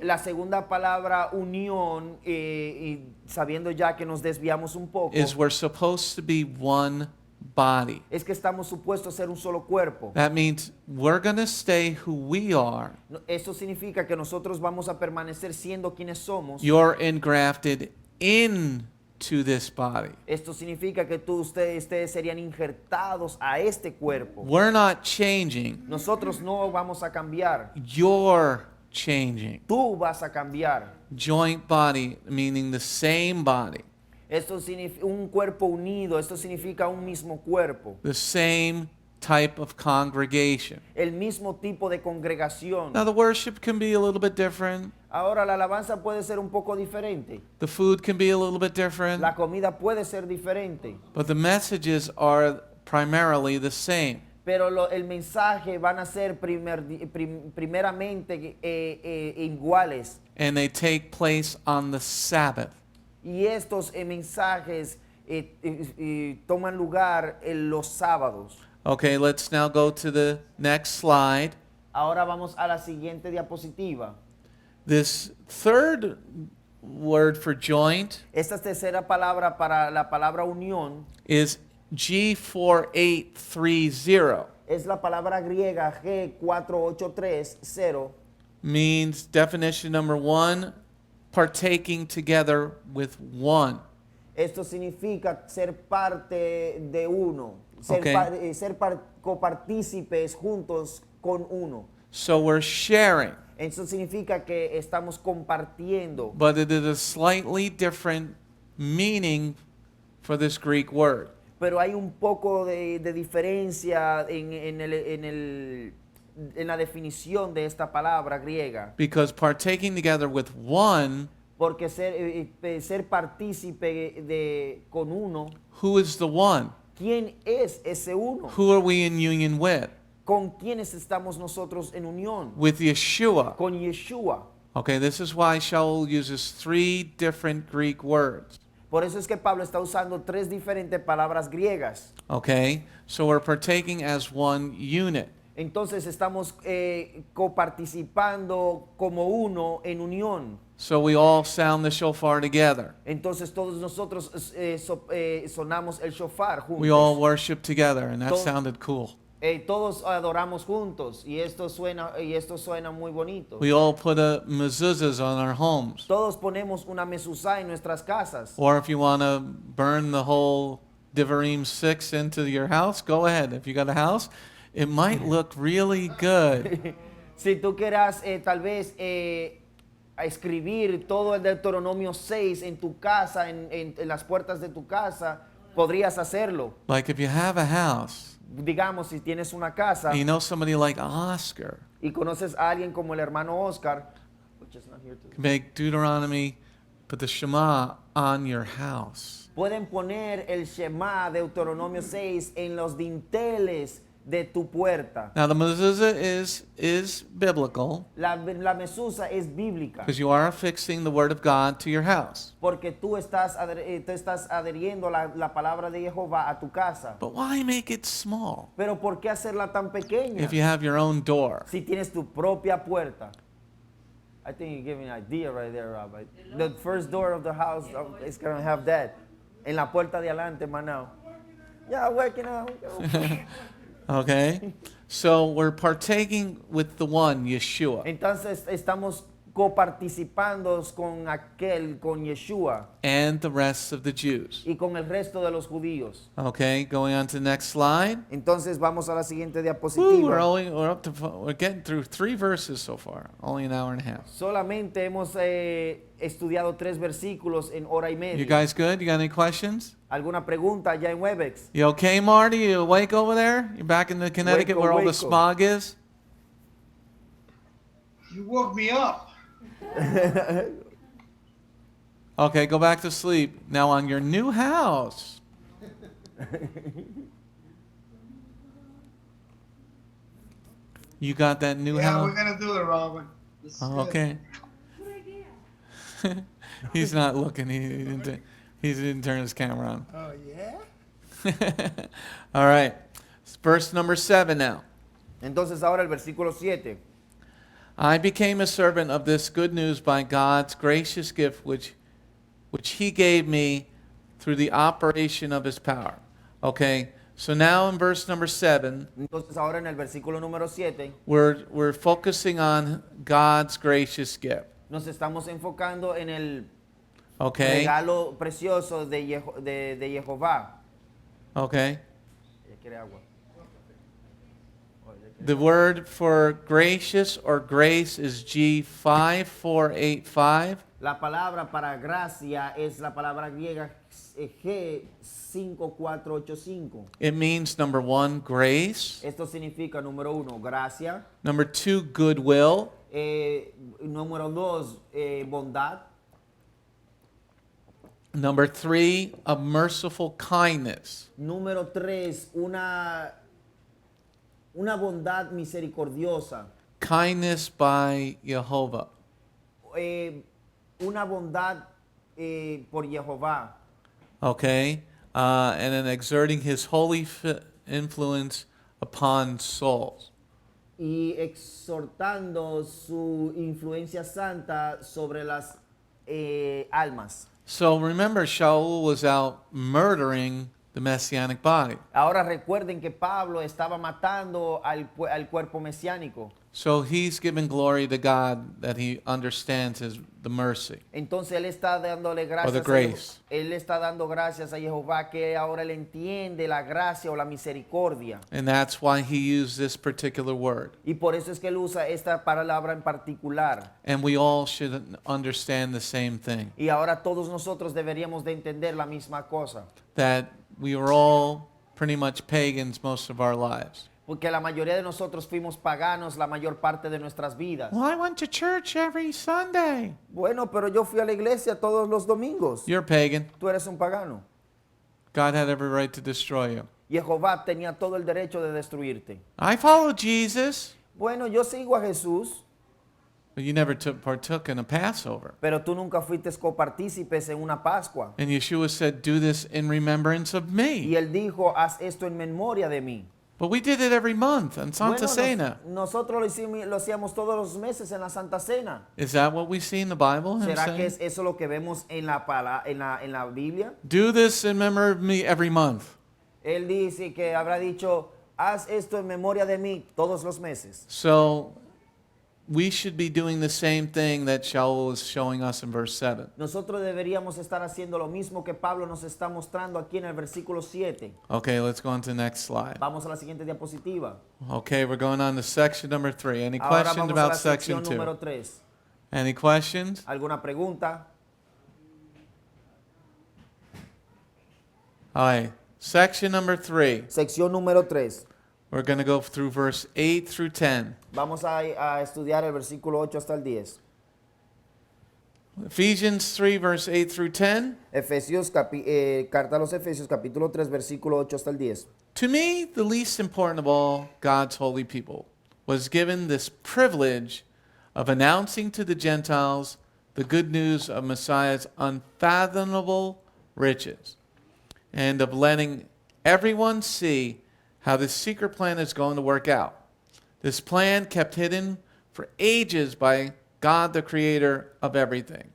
La segunda palabra, unión, y sabiendo ya que nos desviamos un poco, is we're supposed to be one body. es que estamos supuestos a ser un solo cuerpo. That means we're going to stay who we are. Esto significa que nosotros vamos a permanecer siendo quienes somos. You're engrafted into this body. Esto significa que ustedes serían injertados a este cuerpo. We're not changing. Nosotros no vamos a cambiar. You're changing. Tú vas a cambiar. Joint body, meaning the same body, Esto significa un cuerpo unido. Esto significa un mismo cuerpo. the same type of congregation. El mismo tipo de congregación. Now the worship can be a little bit different. Ahora la alabanza puede ser un poco diferente. The food can be a little bit different. La comida puede ser diferente. But the messages are primarily the same. Pero el mensaje van a ser primeramente iguales. And they take place on the Sabbath. Y estos mensajes toman lugar en los sábados. Okay, let's now go to the next slide. Ahora vamos a la siguiente diapositiva. This third word for joint Esta tercera palabra para la palabra unión is G4830. es la palabra griega G4830. Means definition number 1, partaking together with one. Esto significa ser parte de uno, Okay. copartícipes juntos con uno. So we're sharing, Eso significa que estamos compartiendo, but it is a slightly different meaning for this Greek word. pero hay un poco de diferencia en la definición de esta palabra griega, Because partaking together with one, porque ser partícipe con uno, who is the one? ¿quién es ese uno? Who are we in union with? ¿Con quiénes estamos nosotros en unión? With Yeshua. Con Yeshua. Okay, this is why Sha'ul uses 3 different Greek words. Por eso es que Pablo está usando 3 diferentes palabras griegas. Okay, so we're partaking as one unit. Entonces estamos coparticipando como uno en unión. So we all sound the shofar together. Entonces todos nosotros sonamos el shofar juntos. We all worship together, and that Todo- sounded cool. Todos adoramos juntos y esto suena muy bonito. We all put a mezuzahs on our homes. Todos ponemos una mezuzá en nuestras casas. Or if you want to burn the whole Devarim 6 into your house, go ahead. If you got a house, it might look really good. Si tú quieras tal vez a escribir todo el Deuteronomio 6 en tu casa, en las puertas de tu casa, podrías hacerlo. Like if you have a house, Digamos, si tienes una casa and you know somebody like Oscar, y conoces a alguien como el hermano Oscar, which is not here today, make Deuteronomy, put the Shema on your house. pueden poner el Shema Deuteronomio 6 en los dinteles de tu puerta. Now the mezuzah is biblical La mezuzá es bíblica because you are affixing the word of God to your house. porque tú estás adheriendo la palabra de Yehovah a tu casa. But why make it small Pero ¿por qué hacerla tan pequeña? if you have your own door? Si tienes tu propia puerta. I think you're giving an idea right there, Rabbi. The first door of the house is going to have that. En la puerta de adelante, Manao. Yeah, working out. Okay? So we're partaking with the one, Yeshua. Entonces estamos coparticipando con aquel, con Yeshua and the rest of the Jews. y con el resto de los judíos. Okay, going on to the next slide. Entonces vamos a la siguiente Woo, diapositiva. we're getting through 3 verses so far, only an hour and a half. Solamente hemos estudiado 3 versículos en hora y You media. guys good? You got any questions? ¿Alguna pregunta allá en Webex? You okay, Marty? You awake over there? You're back in the Connecticut where all the Waco. smog is? You woke me up. Okay, go back to sleep. Now on your new house. You got that new Yeah, house? we're gonna do it, Robin. This is good. Okay. He's not looking. He didn't turn his camera on. Oh yeah. All right. It's verse number 7 now. Entonces ahora el versículo 7. I became a servant of this good news by God's gracious gift, which He gave me through the operation of His power. Okay. So now in verse number 7, Entonces ahora en el versículo número 7 we're focusing on God's gracious gift. nos estamos enfocando en el Okay. regalo precioso de Yehovah. Okay. Ella quiere agua. The word for gracious or grace is G5485. La palabra para gracia es la palabra griega G5485. It means number 1, grace. Esto significa número 1, gracia. Number 2, goodwill. Número 2, bondad. Number 3, a merciful kindness. Número 3, una bondad misericordiosa. Kindness by Yehovah. Una bondad por Yehová. Okay. And then exerting His holy influence upon souls. Y exhortando su influencia santa sobre las almas. So remember, Sha'ul was out murdering the Messianic body. Ahora recuerden que Pablo estaba matando al cuerpo mesiánico. So he's giving glory to God that he understands the mercy. Entonces él está dándole Or the gracias grace. él está dando gracias a Jehová que ahora él entiende la gracia o la misericordia. And that's why he used this particular word. Y por eso es que él usa esta palabra en particular. And we all should understand the same thing. Y ahora todos nosotros deberíamos de entender la misma cosa. That we were all pretty much pagans most of our lives. Porque la mayoría de nosotros fuimos paganos la mayor parte de nuestras vidas. Well, I went to church every Sunday. Bueno, pero yo fui a la iglesia todos los domingos. You're a pagan. Tú eres un pagano. God had every right to destroy you. Jehová tenía todo el derecho de destruirte. I follow Jesus. Bueno, yo sigo a Jesús, But you never partook in a Passover. pero tú nunca fuiste copartícipes en una Pascua. And Yeshua said, do this in remembrance of Y me. él dijo, haz esto en memoria de mí. But we did it every month on Santa Bueno, Cena. nosotros lo hacíamos todos los meses en la Santa Cena. Is that what we see in the Bible? Him ¿Será que saying? es eso lo que vemos en la Biblia? Do this in memory of me every month. Él dice que habrá dicho, haz esto en memoria de mí todos los meses. So we should be doing the same thing that Sha'ul is showing us in verse 7. Nosotros deberíamos estar haciendo lo mismo que Pablo nos está mostrando aquí en el versículo 7. Okay, let's go on to the next slide. Vamos a la siguiente diapositiva. Okay, we're going on to section number 3. Any Ahora questions vamos a about la section sección número 2? 3. Any questions? ¿Alguna pregunta? All right, section number 3. Sección número 3. We're going to go through verse 8 through 10. Vamos a estudiar el versículo 8 hasta el 10. Ephesians 3, verse 8 through 10. Carta a los Efesios, capítulo 3, versículo 8 hasta el 10. To me, the least important of all God's holy people, was given this privilege of announcing to the Gentiles the good news of Messiah's unfathomable riches, and of letting everyone see how this secret plan is going to work out. This plan kept hidden for ages by God, the creator of everything,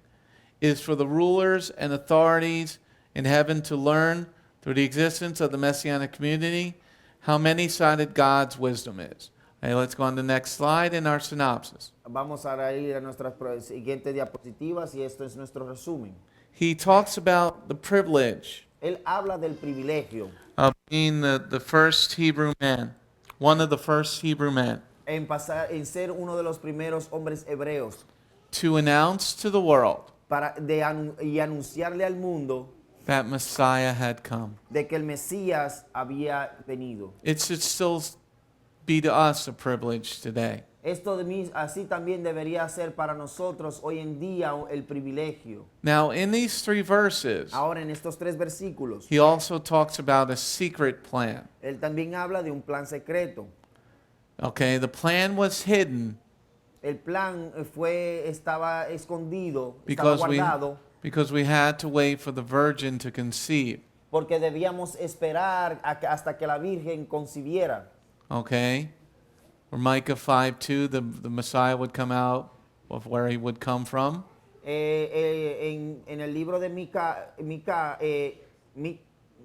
is for the rulers and authorities in heaven to learn through the existence of the Messianic community how many-sided God's wisdom is. Hey, let's go on to the next slide in our synopsis. Vamos a ir a nuestras siguientes diapositivas y esto es nuestro resumen. He talks about the privilege Él habla del privilegio of being the first Hebrew man, one of the first Hebrew men, en ser uno de los primeros hombres hebreos to announce to the world y anunciarle al mundo that Messiah had come. de que el Mesías había venido. It should still be to us a privilege today. Esto así también debería ser para nosotros hoy en día el privilegio. Now, in these 3 verses, Ahora en estos 3 versículos, he also talks about a secret plan. él también habla de un plan secreto. Okay, the plan was hidden El plan estaba escondido, estaba because guardado, we had to wait for the virgin to conceive. porque debíamos esperar hasta que la Virgen concibiera. Okay? Or Micah 5:2, the Messiah would come out of where he would come from. En el libro de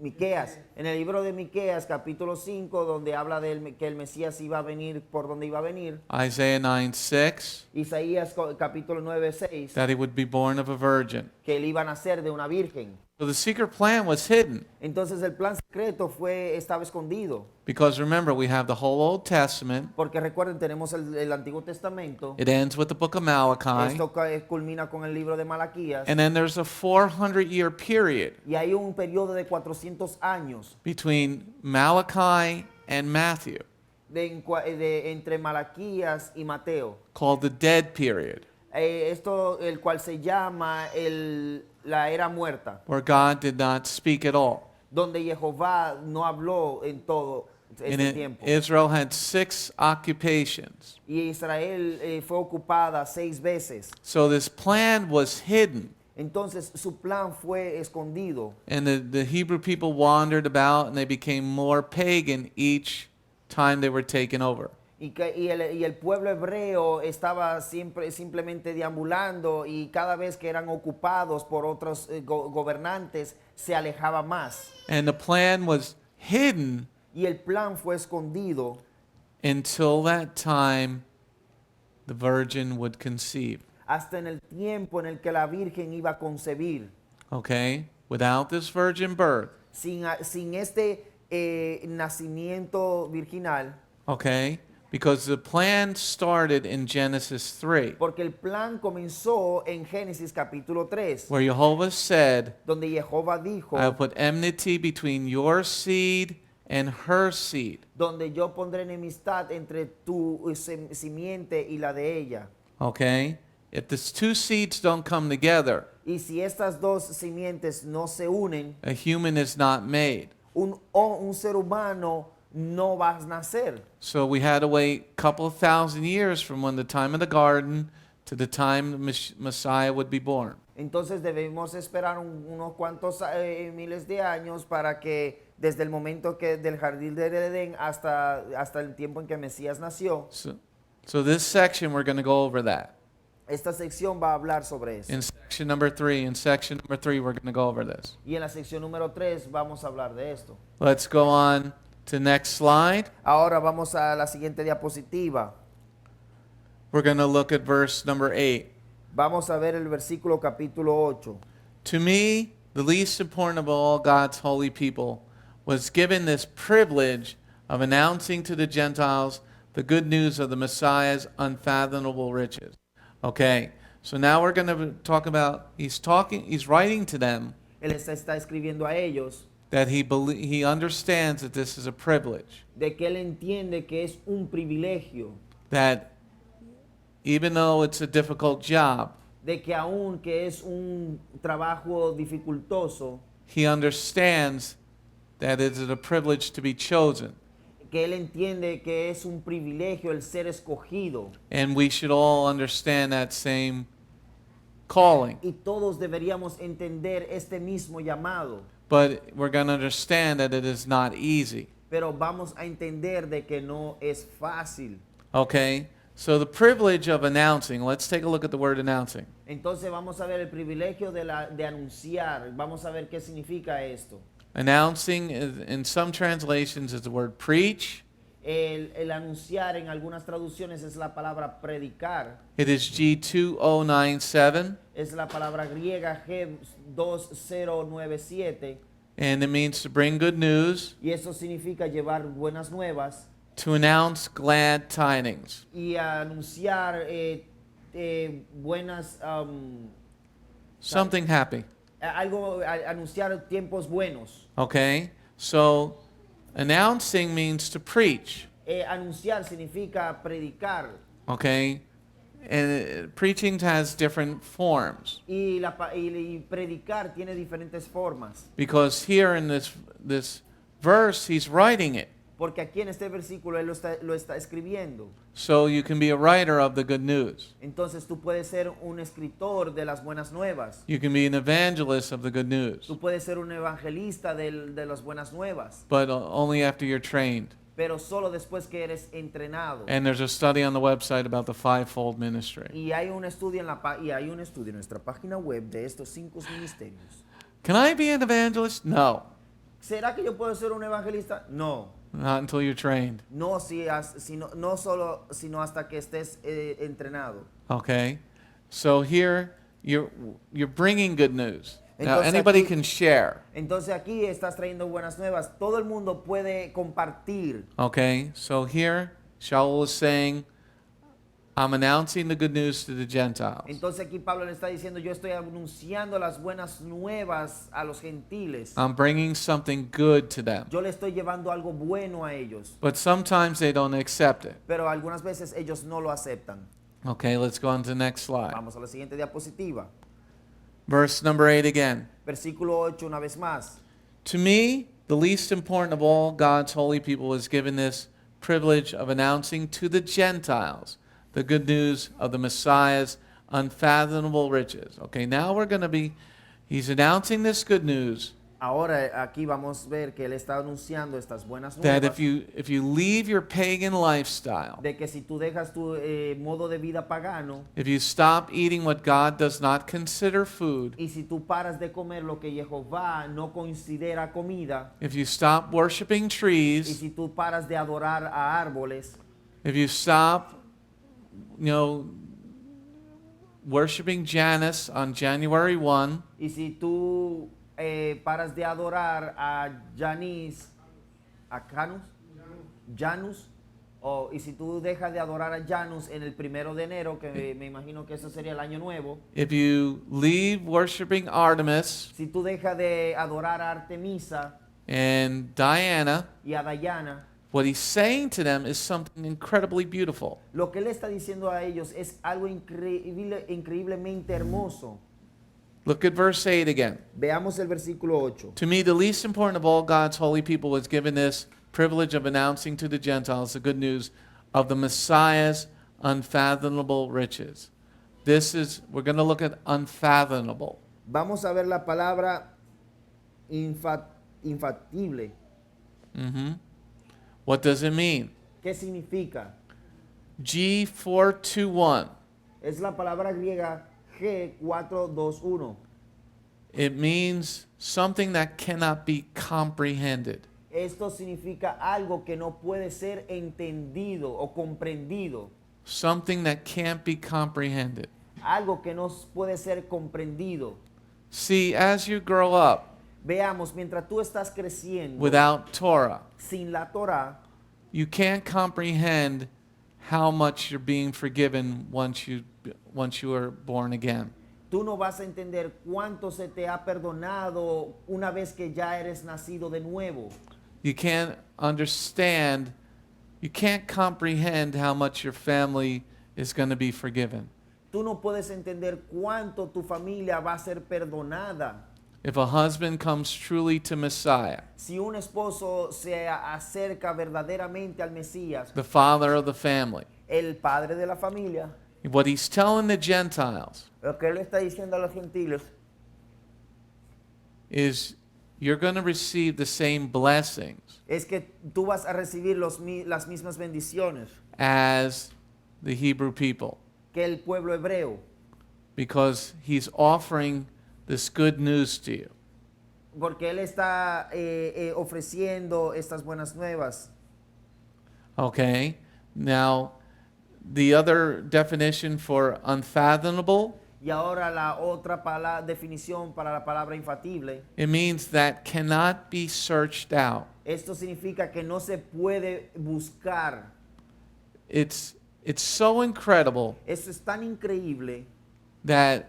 Miqueas, en el libro de Miqueas capítulo 5, donde habla que el Mesías iba a venir por donde iba a venir. Isaiah 9:6, Isaías capítulo 9:6, that he would be born of a virgin. que él iba a nacer de una virgen. So the secret plan was hidden Entonces el plan secreto estaba escondido. because remember, we have the whole Old Testament. Porque recuerden, tenemos el Antiguo Testamento. It ends with the book of Malachi. Esto culmina con el libro de Malaquías. And then there's a 400-year period Y hay un periodo de 400 años between Malachi and Matthew entre Malaquías y Mateo. called the dead period, Esto, el cual se llama la era muerta, where God did not speak at all. donde Yehovah no habló en todo And este tiempo. Israel had 6 occupations. Y Israel fue ocupada 6 veces. So this plan was hidden. Entonces su plan fue escondido. And the Hebrew people wandered about and they became more pagan each time they were taken over. Y el pueblo hebreo estaba simplemente deambulando y cada vez que eran ocupados por otros gobernantes se alejaba más. And the plan was hidden Y el plan fue escondido until that time the virgin would conceive. hasta en el tiempo en el que la Virgen iba a concebir. Okay? Without this virgin birth, Sin este nacimiento virginal, okay? Because the plan started in Genesis 3, porque el plan comenzó en Génesis capítulo 3, where Yehovah said, donde Jehová dijo, I will put enmity between your seed and her seed. donde yo pondré enemistad entre tu simiente y la de ella. Okay? If the 2 seeds don't come together, Y si estas dos simientes no se unen, a human is not made. un ser humano no va a nacer. So we had to wait a couple of thousand years from when the time of the garden to the time the Messiah would be born. Entonces debemos esperar unos cuantos miles de años para que desde el momento que del jardín del Edén hasta el tiempo en que Mesías nació. So this section we're going to go over that. Esta sección va a hablar sobre eso. In section number 3, we're going to go over this. Y en la sección número 3 vamos a hablar de esto. Let's go on to next slide. Ahora vamos a la siguiente diapositiva. We're going to look at verse number 8. Vamos a ver el versículo capítulo 8. To me, the least important of all God's holy people, was given this privilege of announcing to the Gentiles the good news of the Messiah's unfathomable riches. Okay, so now we're going to talk about, he's writing to them Él está escribiendo a ellos that he understands that this is a privilege, de que él entiende que es un privilegio, that even though it's a difficult job, de que aun que es un trabajo dificultoso, he understands that it is a privilege to be chosen. que él entiende que es un privilegio el ser escogido. And we should all understand that same calling. Y todos deberíamos entender este mismo llamado. But we're going to understand that it is not easy. Pero vamos a entender de que no es fácil. Okay? So the privilege of announcing, let's take a look at the word announcing. Entonces vamos a ver el privilegio de anunciar. Vamos a ver qué significa esto. Announcing, in some translations, is the word preach. El anunciar en algunas traducciones es la palabra predicar. It is G2097, Es la palabra griega G2097. and it means to bring good news, Y eso significa llevar buenas nuevas to announce glad tidings. y anunciar buenas, Something happy. anunciar tiempos buenos. Okay? So, announcing means to preach. Anunciar significa predicar. Okay? And preaching has different forms. Y predicar tiene diferentes formas. Because here in this verse, he's writing it. Porque aquí en este versículo él lo está escribiendo. So you can be a writer of the good news. Entonces tú puedes ser un escritor de las buenas nuevas. You can be an evangelist of the good news. Tú puedes ser un evangelista de las buenas nuevas. But only after you're trained. Pero solo después que eres entrenado. And there's a study on the website about the fivefold ministry. Y hay un estudio en nuestra página web de estos 5 ministerios. Can I be an evangelist? No. ¿Será que yo puedo ser un evangelista? No. Not until you're trained. No, sino hasta que estés entrenado. Okay? So here you're bringing good news. Now Entonces anybody aquí- can share. Entonces aquí estás trayendo buenas nuevas. Todo el mundo puede compartir. Okay? So here Sha'ul is saying, I'm announcing the good news to the Gentiles. Entonces aquí Pablo le está diciendo, yo estoy anunciando las buenas nuevas a los gentiles. I'm bringing something good to them. Yo le estoy llevando algo bueno a ellos. But sometimes they don't accept it. Pero algunas veces ellos no lo aceptan. Okay, let's go on to the next slide. Vamos a la siguiente diapositiva. Verse number 8 again. Versículo 8 una vez más. To me, the least important of all God's holy people was given this privilege of announcing to the Gentiles the good news of the Messiah's unfathomable riches. Okay, now he's announcing this good news Ahora aquí vamos a ver que él está anunciando estas buenas that nuevas. if you leave your pagan lifestyle, De que si tú dejas tu modo de vida pagano if you stop eating what God does not consider food, y si tú paras de comer lo que Yehovah no considera comida if you stop worshiping y trees, si tú paras de adorar a árboles if you stop, worshiping Janus on January 1, y si tú paras de adorar a Janus, y si tú dejas de adorar a Janus en el 1 de enero, que me imagino que eso sería el año nuevo, if you leave worshiping Artemis si tú dejas de adorar a Artemisa and Diana, y a Diana, what he's saying to them is something incredibly beautiful. lo que él está diciendo a ellos es algo increíblemente hermoso. Look at verse 8 again. Veamos el versículo 8. To me, the least important of all God's holy people was given this privilege of announcing to the Gentiles the good news of the Messiah's unfathomable riches. We're going to look at unfathomable. Vamos a ver la palabra infatible. What does it mean? ¿Qué significa? G421. Es la palabra griega G421. It means something that cannot be comprehended. Esto significa algo que no puede ser entendido o comprendido. Something that can't be comprehended. Algo que no puede ser comprendido. See, as you grow up Veamos, mientras tú estás creciendo without Torah, sin la Torah, you can't comprehend how much you're being forgiven once you are born again. tú no vas a entender cuánto se te ha perdonado una vez que ya eres nacido de nuevo. You can't understand, you can't comprehend how much your family is going to be forgiven. Tú no puedes entender cuánto tu familia va a ser perdonada. If a husband comes truly to Messiah, Si un esposo se acerca verdaderamente al Mesías, the father of the family, el padre de la familia, what he's telling the Gentiles lo que él está diciendo a los gentiles is you're going to receive the same blessings es que tú vas a recibir las mismas bendiciones as the Hebrew people, que el pueblo hebreo, because he's offering this good news to you. porque él está ofreciendo estas buenas nuevas. Okay? Now, the other definition for unfathomable, Y ahora la otra definición para la palabra infatible. it means that cannot be searched out. Esto significa que no se puede buscar. It's so incredible Esto es tan increíble that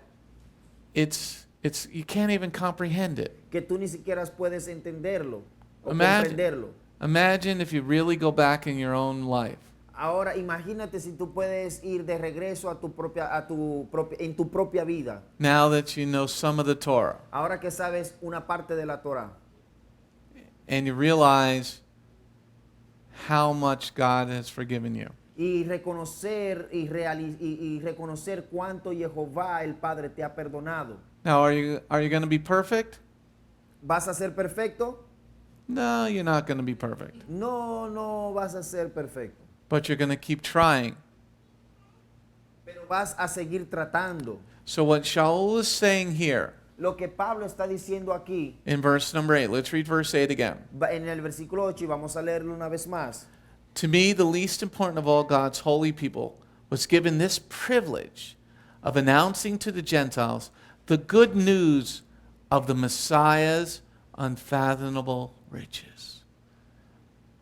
it's you can't even comprehend it. que tú ni siquiera puedes entenderlo o Imagine, comprenderlo. imagine if you really go back in your own life. Ahora imagínate si tú puedes ir de regreso en tu propia vida. Now that you know some of the Torah Ahora que sabes una parte de la Torah and you realize how much God has forgiven you. y reconocer y reconocer cuánto Yehovah el Padre te ha perdonado. Now, are you going to be perfect? ¿Vas a ser perfecto? No, you're not going to be perfect. No, no vas a ser perfecto. But you're going to keep trying. Pero vas a seguir tratando. So what Sha'ul is saying here Lo que Pablo está diciendo aquí in verse number 8, let's read verse 8 again. en el versículo 8 y vamos a leerlo una vez más. To me, the least important of all God's holy people was given this privilege of announcing to the Gentiles the good news of the Messiah's unfathomable riches.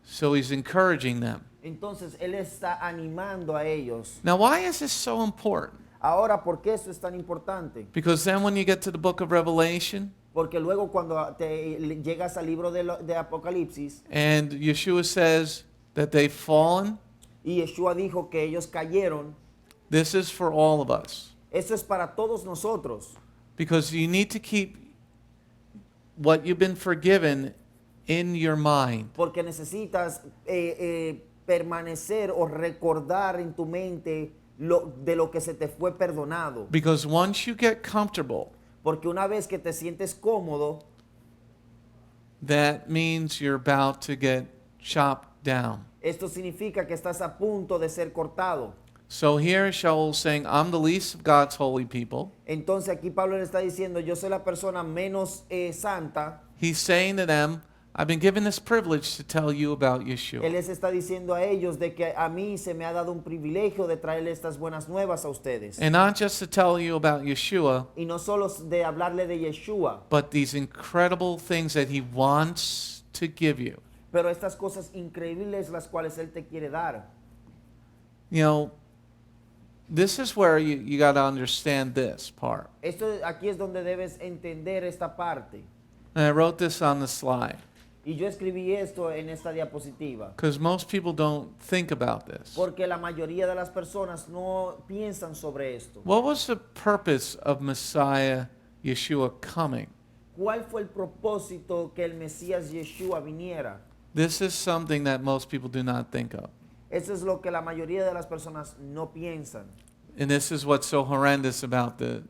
So he's encouraging them. Entonces él está animando a ellos. Now, why is this so important? Ahora, ¿por qué esto es tan importante? Because then when you get to the book of Revelation, Porque luego cuando llegas al libro de Apocalipsis and Yeshua says that they've fallen, y Yeshua dijo que ellos cayeron, this is for all of us. eso es para todos nosotros. Because you need to keep what you've been forgiven in your mind. Porque necesitas permanecer o recordar en tu mente de lo que se te fue perdonado. Because once you get comfortable, Porque una vez que te sientes cómodo, that means you're about to get chopped down. esto significa que estás a punto de ser cortado. So here Sha'ul saying, I'm the least of God's holy people. Entonces aquí Pablo le está diciendo, yo soy la persona menos santa. He's saying to them, I've been given this privilege to tell you about Él Yeshua. les está diciendo a ellos de que a mí se me ha dado un privilegio de traerle estas buenas nuevas a ustedes. And not just to tell you about Yeshua, Y no solo de hablarle de Yeshua, but these incredible things that he wants to give you. pero estas cosas increíbles las cuales Él te quiere dar. You know, this is where you got to understand this part. Aquí es donde debes entender esta parte. And I wrote this on the slide Y yo escribí esto en esta diapositiva. because most people don't think about this. Porque la mayoría de las personas no piensan sobre esto. What was the purpose of Messiah Yeshua coming? ¿Cuál fue el propósito que el Mesías Yeshua viniera? This is something that most people do not think of. Eso es lo que la mayoría de las personas no piensan. And this is what's so horrendous about the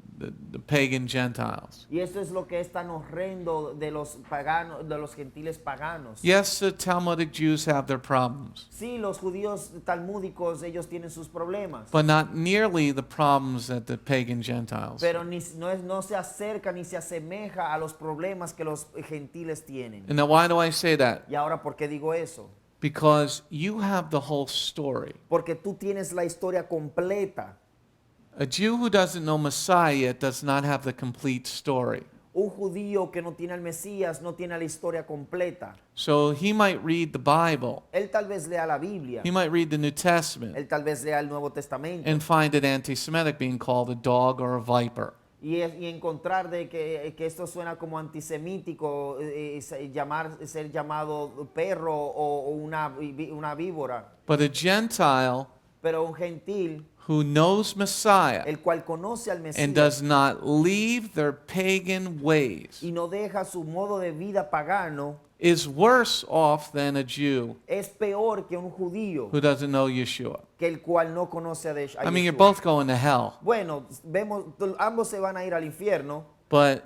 pagan Gentiles. Y esto es lo que es tan horrendo de los paganos, de los gentiles paganos. Yes, the Talmudic Jews have their problems, Sí, los judíos talmúdicos, ellos tienen sus problemas. but not nearly the problems that the pagan Gentiles. Pero no se acerca ni se asemeja a los problemas que los gentiles tienen. And now why do I say that? Y ahora, ¿por qué digo eso? Because you have the whole story. Porque tú tienes la historia completa. A Jew who doesn't know Messiah yet does not have the complete story. Un judío que no tiene al Mesías no tiene la historia completa. So he might read the Bible, Él tal vez lea la Biblia. he might read the New Testament, Él tal vez lea el Nuevo Testamento. and find it anti-Semitic, being called a dog or a viper. Y encontrar de que esto suena como antisemítico, ser llamado perro o una víbora. But a Gentile Pero un gentil, who knows Messiah el cual conoce al and Mesías does not leave their pagan ways y no deja su modo de vida pagano, is worse off than a Jew es peor que un judío who doesn't know Yeshua. que el cual no conoce a I mean, you're Yeshua. both going to hell, Bueno, ambos se van a ir al infierno, but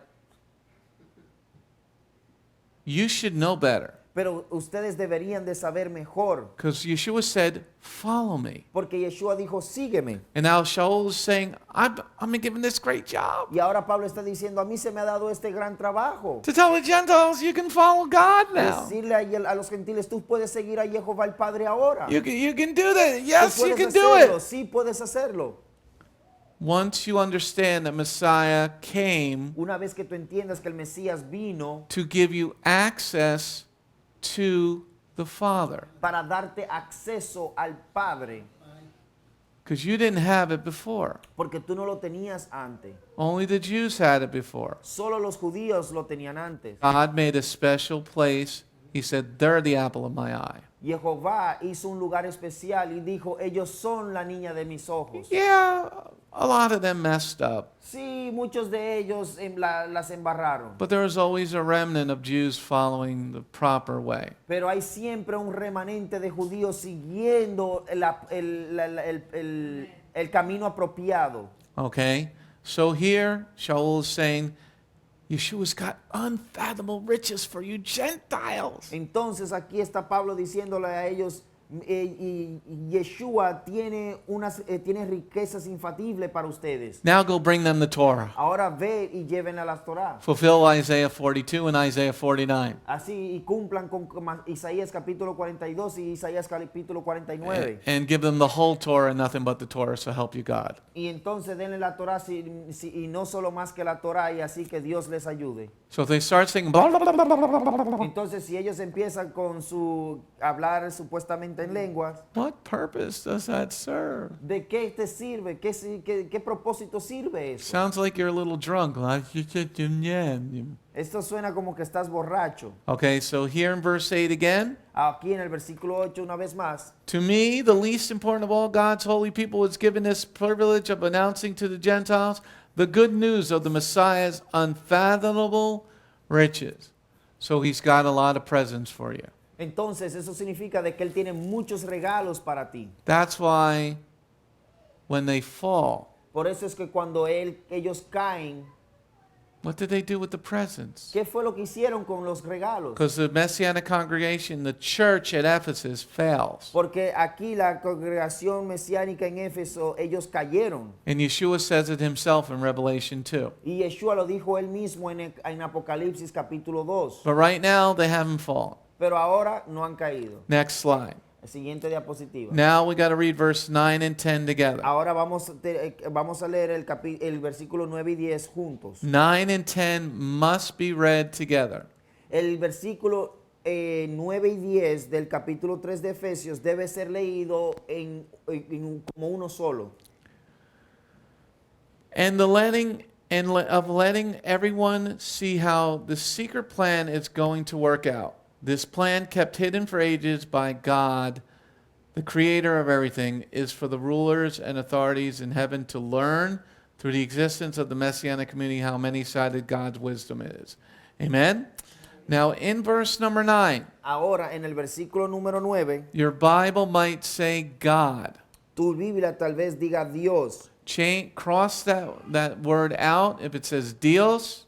you should know better. Pero ustedes deberían de saber mejor. Because Yeshua said, follow me. Porque Yeshua dijo, sígueme. And now Sha'ul is saying, I'm been given this great job. Y ahora Pablo está diciendo, a mí se me ha dado este gran trabajo. To tell the Gentiles you can follow God now. Decirle a los gentiles, tú puedes seguir a Yehovah el Padre ahora. You can do that. Tú Yes, you puedes can do hacerlo. it. Sí, puedes hacerlo. Once you understand that Messiah came Una vez que tú entiendas que el Mesías vino to give you access to the Father, para darte acceso al Padre, because you didn't have it before. porque tú no lo tenías antes. Only the Jews had it before. Solo los judíos lo tenían antes. God made a special place. He said, they're the apple of my eye. Jehová hizo un lugar especial y dijo, ellos son la niña de mis ojos. Yeah, a lot of them messed up. Sí, muchos de ellos las embarraron. But there was always a remnant of Jews following the proper way. Pero hay siempre un remanente de judíos siguiendo el camino apropiado. Okay? So here, Sha'ul is saying, Yeshua's got unfathomable riches for you Gentiles. Entonces aquí está Pablo diciéndole a ellos, y Yeshua tiene riquezas infatibles para ustedes. Now go bring them the Torah. Ahora ve y lleven a la Torah. Fulfill Isaiah 42 and Isaiah 49. Así y cumplan con Isaías capítulo 42 y Isaías capítulo 49. And give them the whole Torah and nothing but the Torah, so help you God. Y entonces denle la Torah y no solo más que la Torah y así que Dios les ayude. So if they start saying, blah, blah, blah, blah, blah, blah, blah, blah, Entonces si ellos empiezan con su hablar supuestamente en lenguas, what purpose does that serve? ¿de qué te sirve? ¿Qué propósito sirve eso? Sounds like you're a little drunk. Esto suena como que estás borracho. Okay, so here in verse 8 again. Aquí en el versículo 8 una vez más. To me, the least important of all God's holy people was given this privilege of announcing to the Gentiles the good news of the Messiah's unfathomable riches. So he's got a lot of presents for you. Entonces eso significa de que él tiene muchos regalos para ti. That's why when they fall, Por eso es que cuando ellos caen, what did they do with the presents? ¿qué fue lo que hicieron con los regalos? Because the Messianic congregation, the church at Ephesus, fails. Porque aquí la congregación mesiánica en Éfeso, ellos cayeron. And Yeshua says it himself in Revelation 2. Y Yeshua lo dijo él mismo en Apocalipsis capítulo 2. But right now, they haven't fallen. Pero ahora no han caído. Next slide. El siguiente diapositiva. Now we got to read verse 9 and 10 together. Ahora vamos a leer el versículo 9 y 10 juntos. 9 and 10 must be read together. El versículo 9 y 10 del capítulo 3 de Efesios debe ser leído como uno solo. And letting everyone see how the secret plan is going to work out. This plan, kept hidden for ages by God, the creator of everything, is for the rulers and authorities in heaven to learn through the existence of the Messianic community how many-sided God's wisdom is. Amen? Now, in verse number 9, Ahora, en el versículo número 9, your Bible might say God. tu Biblia tal vez diga Dios. Cross that word out if it says Dios.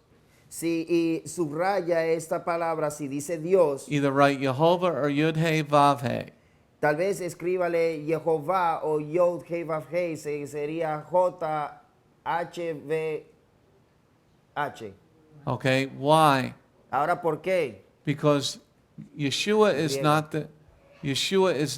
Y subraya esta palabra si dice Dios. Either write Yehovah or Yud-He Vav-He. Tal vez escríbale Yehová o Yod He Vav He, sería J-H-V-H. Okay, why? Ahora, ¿por qué? Because Yeshua is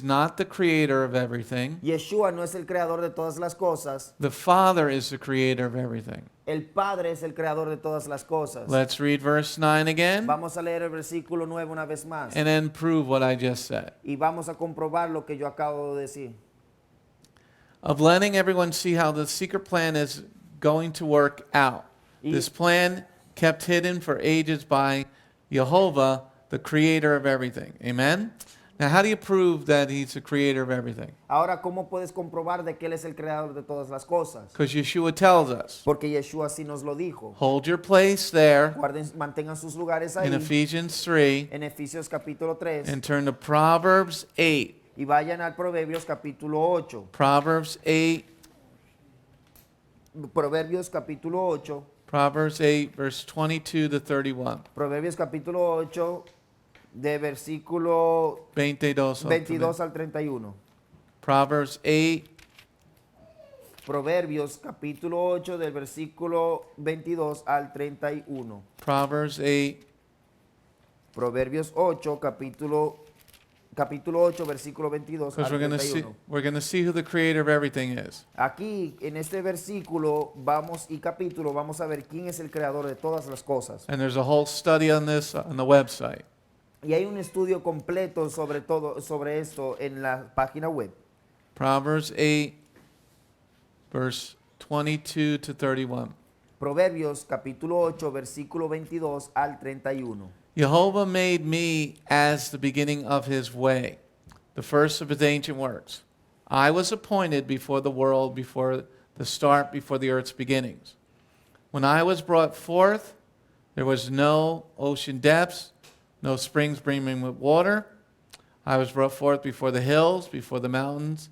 not the creator of everything. Yeshua no es el creador de todas las cosas. The Father is the creator of everything. El Padre es el creador de todas las cosas. Let's read verse 9 again Vamos a leer el versículo 9 una vez más. and then prove what I just said. Y vamos a comprobar lo que yo acabo de decir. Of letting everyone see how the secret plan is going to work out. This plan kept hidden for ages by Yehovah, the creator of everything. Amen? Now, how do you prove that he's the creator of everything? Ahora, ¿cómo puedes comprobar de que Él es el creador de todas las cosas? Because Yeshua tells us. Porque Yeshua sí nos lo dijo. Hold your place there Mantengan sus lugares ahí in Ephesians 3 en Efesios capítulo 3 and turn to Proverbs 8. y vayan al Proverbios capítulo 8. Proverbs 8, Proverbios capítulo 8. Proverbs 8, verse 22 to 31. Proverbios capítulo 8, de versículo 22 22 al 31. Proverbs 8, Proverbios capítulo 8 del versículo 22 al 31. Proverbs 8, Proverbios 8, capítulo 8, versículo 22 al because we're going to see who the creator of everything is. Aquí, en este versículo y capítulo, vamos a ver quién es el creador de todas las cosas. And there's a whole study on this on the website. Y hay un estudio completo sobre esto en la página web. Proverbs 8, verse 22 to 31. Proverbios capítulo 8, versículo 22 al 31. Yehovah made me as the beginning of his way, the first of his ancient works. I was appointed before the world, before the start, before the earth's beginnings. When I was brought forth, there was no ocean depths, no springs brimming with water. I was brought forth before the hills, before the mountains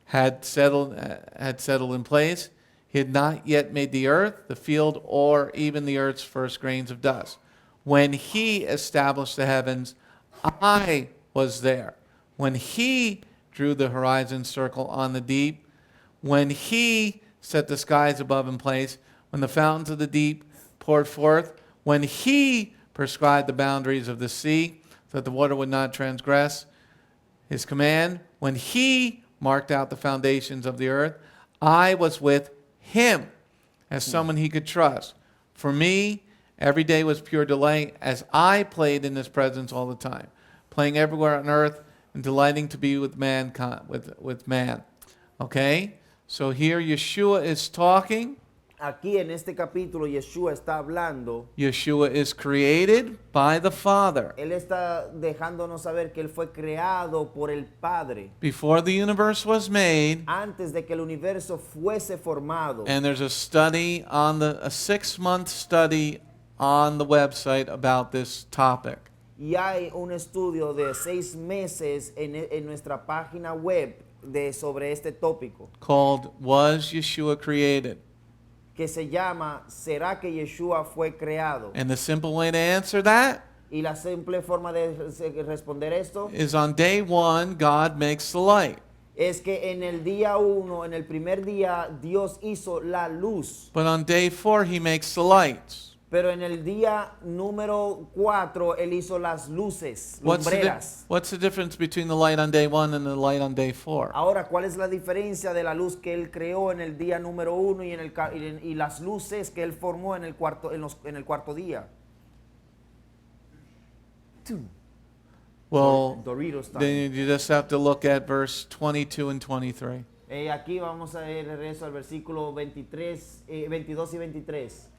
had settled in place. He had not yet made the earth, the field, or even the earth's first grains of dust. When he established the heavens, I was there. When he drew the horizon circle on the deep, when he set the skies above in place, when the fountains of the deep poured forth, when he prescribed the boundaries of the sea, so that the water would not transgress his command, when he marked out the foundations of the earth, I was with him as someone he could trust. For me, every day was pure delight as I played in his presence all the time, playing everywhere on earth and delighting to be with mankind, with man. Okay? So here Yeshua is talking. Aquí en este capítulo Yeshua está hablando. Yeshua is created by the Father. Él está dejándonos saber que él fue creado por el Padre. Before the universe was made. Antes de que el universo fuese formado. And there's a study on a 6-month study on the website about this topic. Y hay un estudio de 6 meses en nuestra página web sobre este tópico. Called Was Yeshua Created? Que se llama ¿Será que Yeshua fue creado? And the simple way to answer that y la simple forma de responder esto is on day 1, God makes the light. Es que en el día 1, en el primer día, Dios hizo la luz. But on day 4, he makes the lights. Pero en el día número 4, él hizo las luces, lumbreras. What's the difference between the light on day 1 and the light on day 4? Ahora, ¿cuál es la diferencia de la luz que él creó en el día número 1 y las luces que él formó en el cuarto día? Well, Doritos then you just have to look at verse 22 and 23. Aquí vamos a ir regreso al versículo 22 y 23.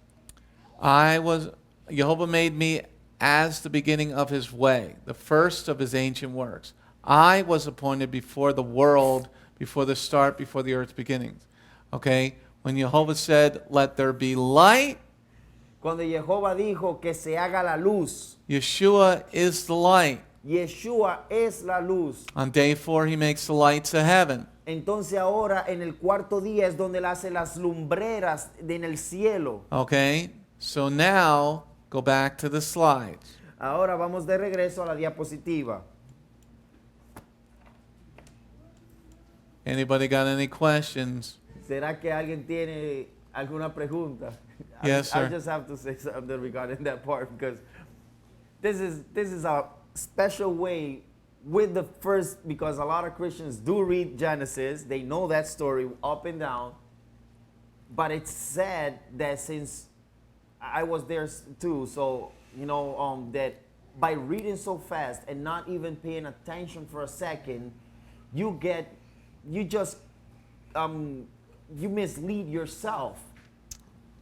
Yehovah made me as the beginning of his way, the first of his ancient works. I was appointed before the world, before the start, before the earth's beginnings. Okay? When Yehovah said, let there be light. Cuando Yehovah dijo que se haga la luz. Yeshua is the light. Yeshua es la luz. On day 4, he makes the lights of heaven. Entonces ahora en el cuarto día es donde él hace las lumbreras en el cielo. Okay? So now, go back to the slides. Ahora vamos de regreso a la diapositiva. Anybody got any questions? ¿Será que alguien tiene alguna pregunta? Yes, sir. I just have to say something regarding that part because this is a special way with the first, because a lot of Christians do read Genesis, they know that story up and down, but it's sad that since I was there too, so that by reading so fast and not even paying attention for a second, you mislead yourself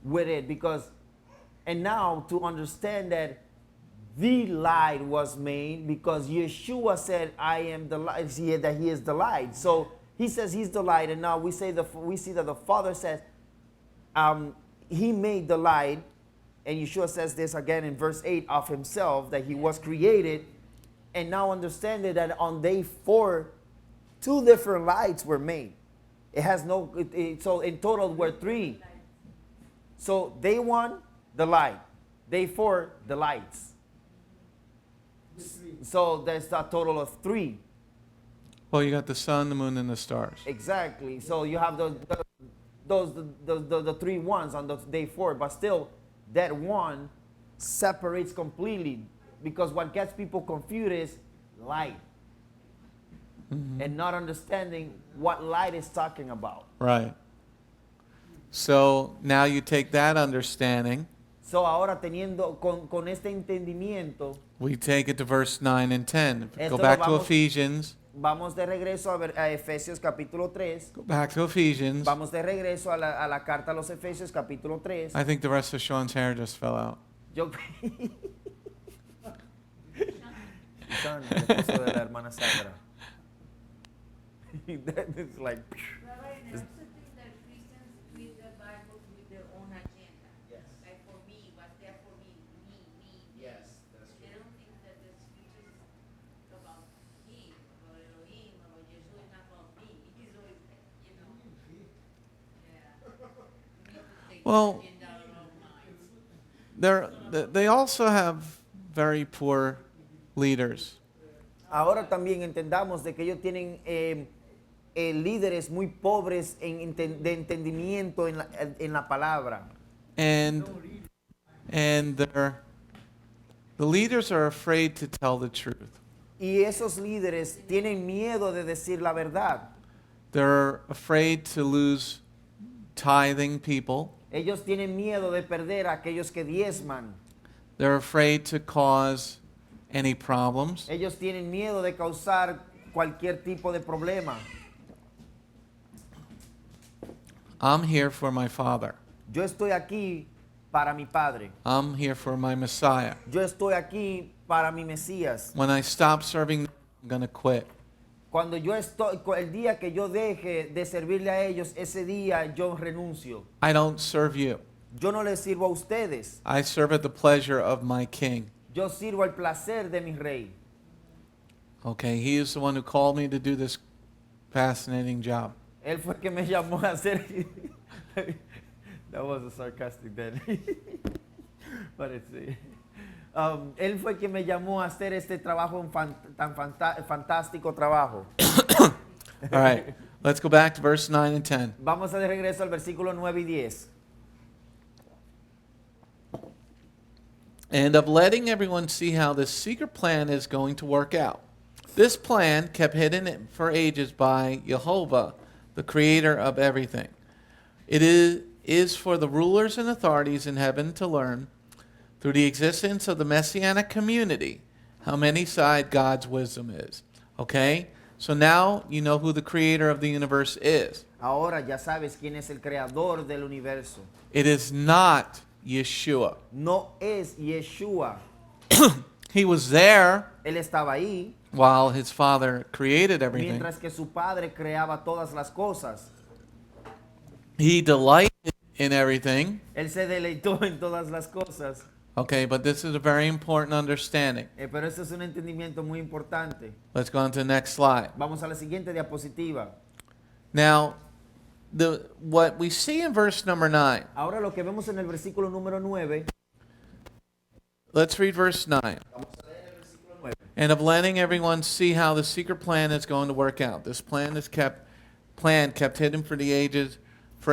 with it and now to understand that the light was made because Yeshua said, I am the light, that he is the light. So he says he's the light, and now we see that the Father says he made the light, and Yeshua says this again in verse 8 of himself, that he was created, and now understanding that on day 4, 2 different lights were made. So in total were 3. So day 1, the light. Day 4, the lights. So there's a total of 3. Well, you got the sun, the moon, and the stars. Exactly. So you have the 3 ones on the day 4, but still that one separates completely, because what gets people confused is light. And not understanding what light is talking about. Right. So now you take that understanding, So ahora teniendo con este entendimiento, we take it to verse 9 and 10. Esto Go lo back to vamos- Ephesians. vamos de regreso a Efesios capítulo 3. Go back to Ephesians. Vamos de regreso a la carta a los Efesios capítulo 3. I think the rest of Sean's hair just fell out. Yo Son, el esposo de la hermana Sandra. That is like Rabbi, and I also think that Christians read the Bible with their own agenda. Yes. Like for me, what's there for me. Yes, that's They don't think that the scriptures about him, about Elohim, about Yeshua is not about me. It's always, you know. Yeah. We need to take Well, the agenda out of our minds. they also have very poor leaders. Ahora también entendamos de que ellos tienen líderes muy pobres de entendimiento en la palabra. And the leaders are afraid to tell the truth. Y esos líderes tienen miedo de decir la verdad. They're afraid to lose tithing people. Ellos tienen miedo de perder a aquellos que diezman. They're afraid to cause any problems. Ellos tienen miedo de causar cualquier tipo de problema. I'm here for my Father. Yo estoy aquí para mi Padre. I'm here for my Messiah. Yo estoy aquí para mi Mesías. When I stop serving, I'm going to quit. Cuando yo estoy, el día que yo deje de servirle a ellos, ese día yo renuncio. I don't serve you. Yo no les sirvo a ustedes. I serve at the pleasure of my King. Yo sirvo al placer de mi rey. Okay, he is the one who called me to do this fascinating job. Él fue el que me llamó a hacer. That was a sarcastic then. But it's, él fue el que me llamó a hacer este trabajo, tan fantástico trabajo. All right, let's go back to verse 9 and 10. Vamos a de regreso al versículo 9 y 10. And of letting everyone see how this secret plan is going to work out. This plan kept hidden for ages by Yehovah, the creator of everything. It is for the rulers and authorities in heaven to learn, through the existence of the Messianic community, how many-sided God's wisdom is. Okay? So now you know who the creator of the universe is. Ahora ya sabes quién es el creador del universo. It is not Yeshua. No es Yeshua. He was there Él estaba ahí while his father created everything. mientras que su padre creaba todas las cosas. He delighted in everything. Él se deleitó en todas las cosas. Okay, but this is a very important understanding. Pero eso es un entendimiento muy importante. Let's go on to the next slide. Vamos a la siguiente diapositiva. Now, what we see in verse number 9. Ahora lo que vemos en el versículo número 9. Let's read verse 9. And of letting everyone see how the secret plan is going to work out. This plan is kept hidden for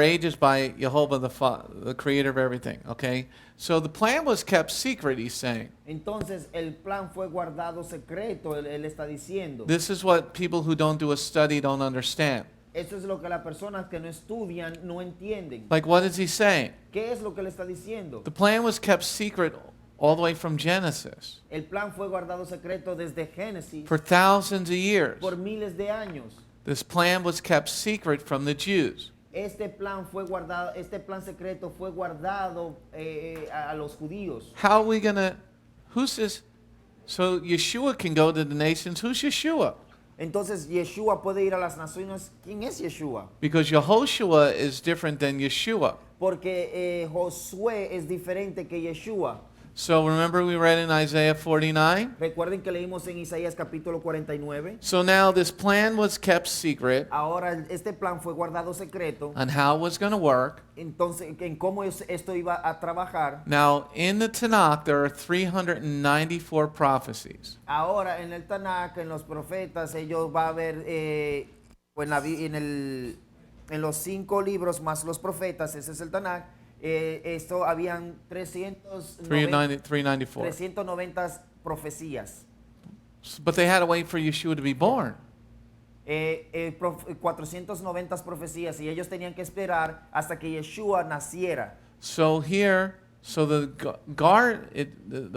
ages by Yehovah, the creator of everything. Okay? So the plan was kept secret, he's saying. Entonces el plan fue guardado secreto, él está diciendo. This is what people who don't do a study don't understand. Eso es lo que las personas que no estudian no entienden. Like, what is he saying? ¿Qué es lo que él está diciendo? The plan was kept secret all the way from Genesis El plan fue guardado secreto desde Génesis for thousands of years. por miles de años. This plan was kept secret from the Jews. Este plan secreto fue guardado a los judíos. How are we going to, who's this? So Yeshua can go to the nations. Who's Yeshua? Entonces Yeshua puede ir a las naciones. ¿Quién es Yeshua? Because Yehoshua is different than Yeshua. Porque Josué es diferente que Yeshua. So remember we read in Isaiah 49? Recuerden que leímos en Isaías capítulo 49. So now this plan was kept secret Ahora este plan fue guardado secreto. on how it was going to work. Entonces, en cómo esto iba a trabajar. Now in the Tanakh there are 394 prophecies. Ahora en el Tanakh, en los profetas, ellos va a haber en los 5 libros más los profetas, ese es el Tanakh. Esto habían 390 profecías. But they had to wait for Yeshua to be born. 490 profecías y ellos tenían que esperar hasta que Yeshua naciera. So here, the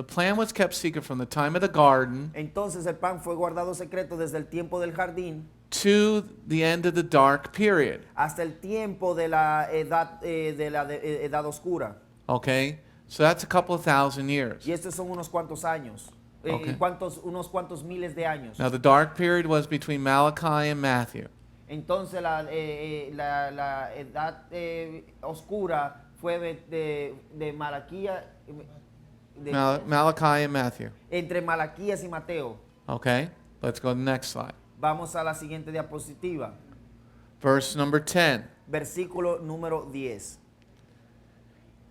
plan was kept secret from the time of the garden Entonces el pan fue guardado secreto desde el tiempo del jardín to the end of the dark period. hasta el tiempo de la edad oscura. Okay? So that's a couple of thousand years. Y estos son unos cuantos años. Okay. Unos cuantos miles de años. Now the dark period was between Malachi and Matthew. Entonces la edad oscura fue de Malaquía, Malachi and Matthew. entre Malaquías y Mateo. Okay? Let's go to the next slide. Vamos a la siguiente diapositiva. Verse number 10. Versículo número 10.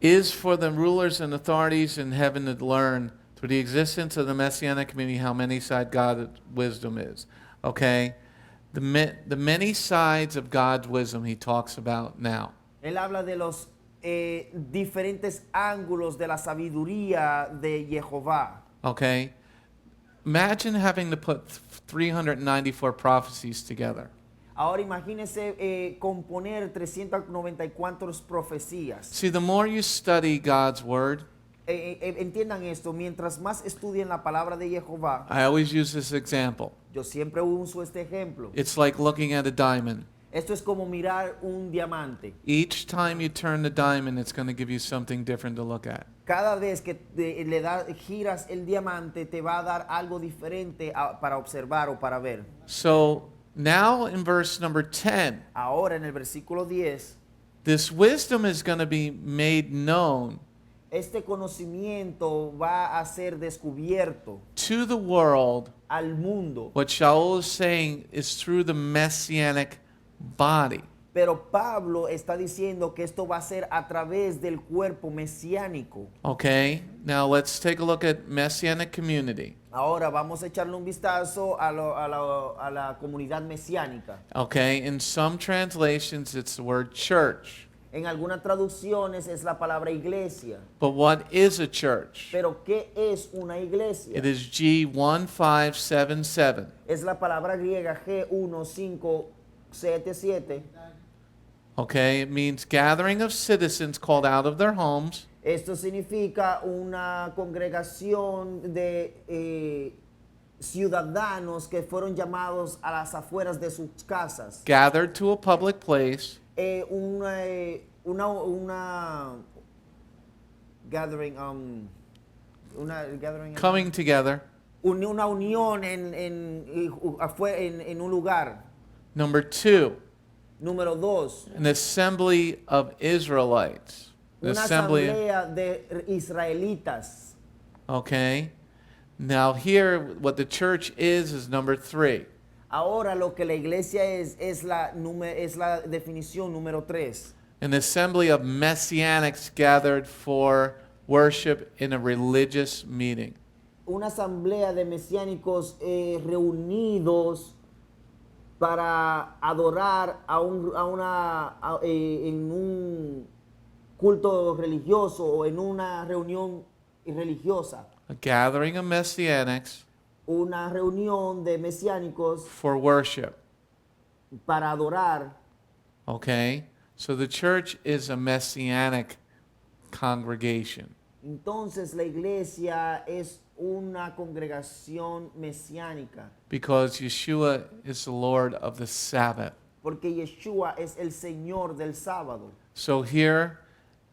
Is for the rulers and authorities in heaven to learn through the existence of the Messianic community how many-sided God's wisdom is. Okay? The many sides of God's wisdom he talks about now. Él habla de los diferentes ángulos de la sabiduría de Yehovah. Okay? Imagine having to put 394 prophecies together. Ahora imagínese componer 394 profecías. See, the more you study God's word, Entiendan esto, mientras más estudien la palabra de Yehovah, I always use this example. yo siempre uso este ejemplo. It's like looking at a diamond. Esto es como mirar un diamante. Each time you turn the diamond, it's going to give you something different to look at. Cada vez que giras el diamante, te va a dar algo diferente para observar o para ver. So now in verse number 10, Ahora en el versículo 10, this wisdom is going to be made known este conocimiento va a ser descubierto to the world. al mundo. What Sha'ul is saying is through the Messianic body. Pero Pablo está diciendo que esto va a ser a través del cuerpo mesiánico. Okay, now let's take a look at Messianic community. Ahora vamos a echarle un vistazo a la comunidad mesiánica. Okay, in some translations it's the word church. En algunas traducciones es la palabra iglesia. But what is a church? Pero ¿qué es una iglesia? It is G1577. Es la palabra griega G1577. Okay, it means gathering of citizens called out of their homes Esto significa una congregación de ciudadanos que fueron llamados a las afueras de sus casas. gathered to a public place Una gathering, coming together. una unión en un lugar. Number 2, Número 2, an assembly of Israelites. An una assembly. asamblea de israelitas. Okay. Now here, what the church is number 3. Ahora lo que la iglesia es la definición número 3. An assembly of Messianics gathered for worship in a religious meeting. Una asamblea de mesiánicos reunidos para adorar en un culto religioso o en una reunión religiosa. A gathering of Messianics Una reunión de mesiánicos for worship. para adorar. Okay? So the church is a Messianic congregation. Entonces la iglesia es una congregación mesiánica. Because Yeshua is the Lord of the Sabbath. Porque Yeshua es el Señor del sábado. So here,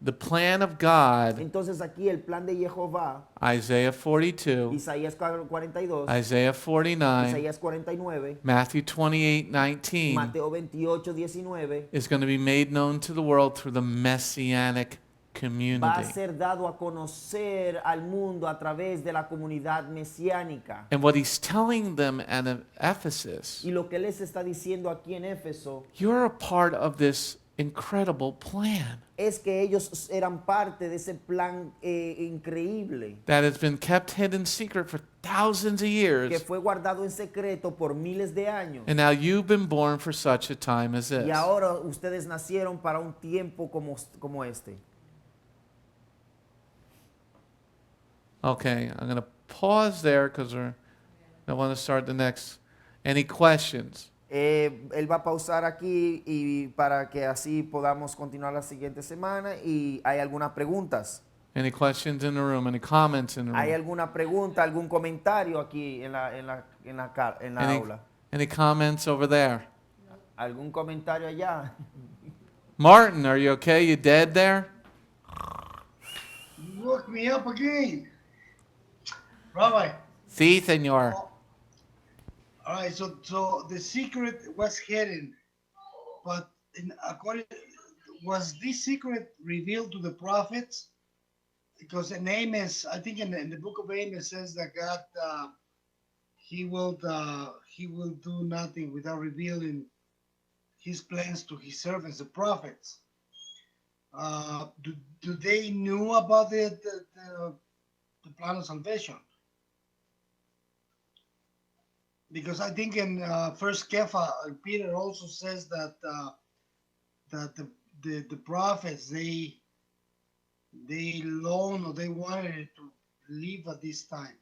the plan of God, Entonces aquí el plan de Yehovah, Isaiah 42, Isaías 42, Isaiah 49, Isaías 49, Matthew 28:19, Mateo 28, 19, is going to be made known to the world through the Messianic va a community. ser dado a conocer al mundo a través de la comunidad mesiánica. And what he's telling them at Ephesus, Y lo que les está diciendo aquí en Éfeso you're a part of this incredible plan es que ellos eran parte de ese plan increíble that has been kept hidden secret for thousands of que years. fue guardado en secreto por miles de años. And now you've been born for such a time as Y this. ahora ustedes nacieron para un tiempo como este. Okay, I'm going to pause there because I want to start the next. Any questions? Él va a pausar aquí y para que así podamos continuar la siguiente semana. Y hay algunas preguntas. Any questions in the room? Any comments in the ¿Hay room? alguna pregunta, algún comentario aquí en la Any, aula? any comments over there? ¿Algún comentario allá? Martin, are you okay? You dead there? You woke me up again. Rabbi. Sí, señor. All right, so the secret was hidden, but was this secret revealed to the prophets? Because in Amos, I think in the book of Amos says that God, he will do nothing without revealing his plans to his servants, the prophets. Do they knew about the plan of salvation? Because I think in First Kepha, Peter also says that the prophets they long or they wanted to live at this time.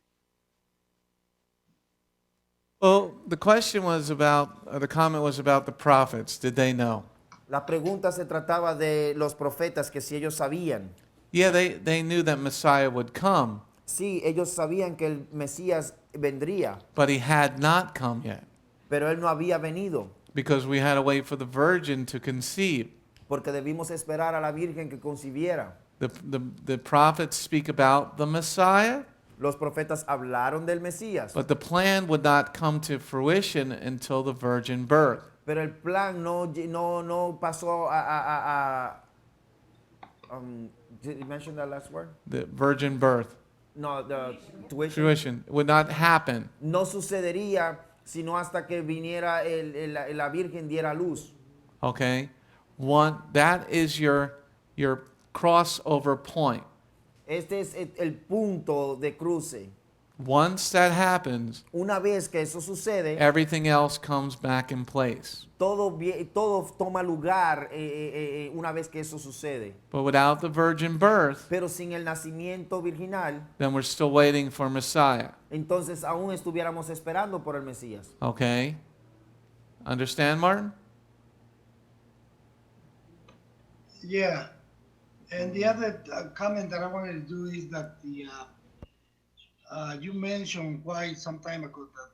Well, the question was about, or the comment was about the prophets. Did they know? La pregunta se trataba de los profetas, que si ellos sabían. Yeah, they knew that Messiah would come, Sí, ellos sabían que el Mesías vendría, but he had not come yet pero él no había venido, because we had to wait for the virgin to conceive. porque debimos esperar a la Virgen que concibiera. The prophets speak about the Messiah, Los profetas hablaron del Mesías, but the plan would not come to fruition until the virgin birth. pero el plan no pasó did you mention that last word? The virgin birth. No, the tuition. Fruition would not happen. No sucedería sino hasta que viniera la Virgen diera luz. Okay? That is your crossover point. Este es el punto de cruce. Once that happens, Una vez que eso sucede, everything else comes back in place. todo toma lugar una vez que eso sucede. But without the virgin birth, Pero sin el nacimiento virginal, then we're still waiting for Messiah. entonces aún estuviéramos esperando por el Mesías. Okay? Understand, Martin? Yeah, and the other comment that I wanted to do is that you mentioned quite some time ago that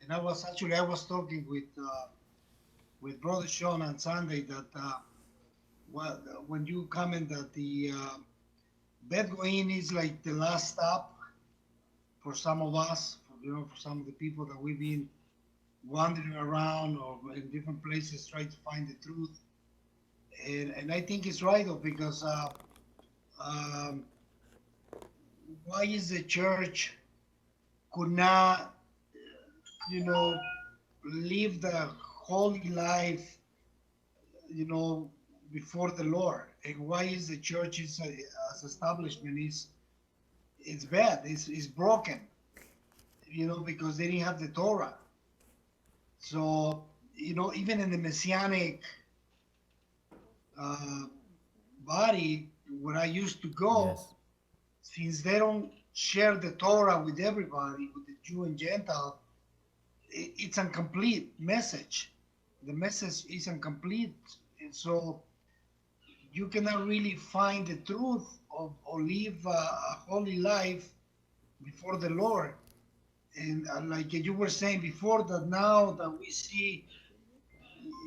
and I was talking with Brother Sean on Sunday that when you comment that the Beth Goin is like the last stop for some of us, for some of the people that we've been wandering around or in different places trying to find the truth. And I think it's right though, because why is the church could not, live the holy life, before the Lord? And why is the church as establishment it's bad, it's broken, because they didn't have the Torah. So, even in the Messianic body where I used to go, Yes. since they don't share the Torah with everybody, with the Jew and Gentile, it's an incomplete message. The message is incomplete, and so you cannot really find the truth or live a holy life before the Lord. And like you were saying before, that now that we see,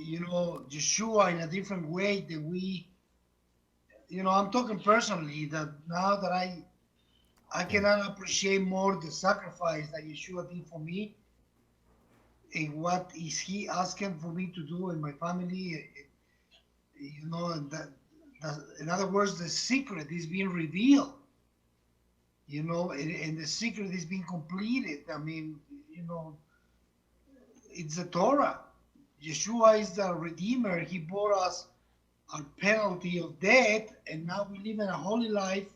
Yeshua in a different way, that we, I'm talking personally, that now that I cannot appreciate more the sacrifice that Yeshua did for me, and what is he asking for me to do in my family, and In other words, the secret is being revealed, and the secret is being completed. I mean, it's the Torah. Yeshua is the Redeemer. He bore us our penalty of death, and now we live in a holy life,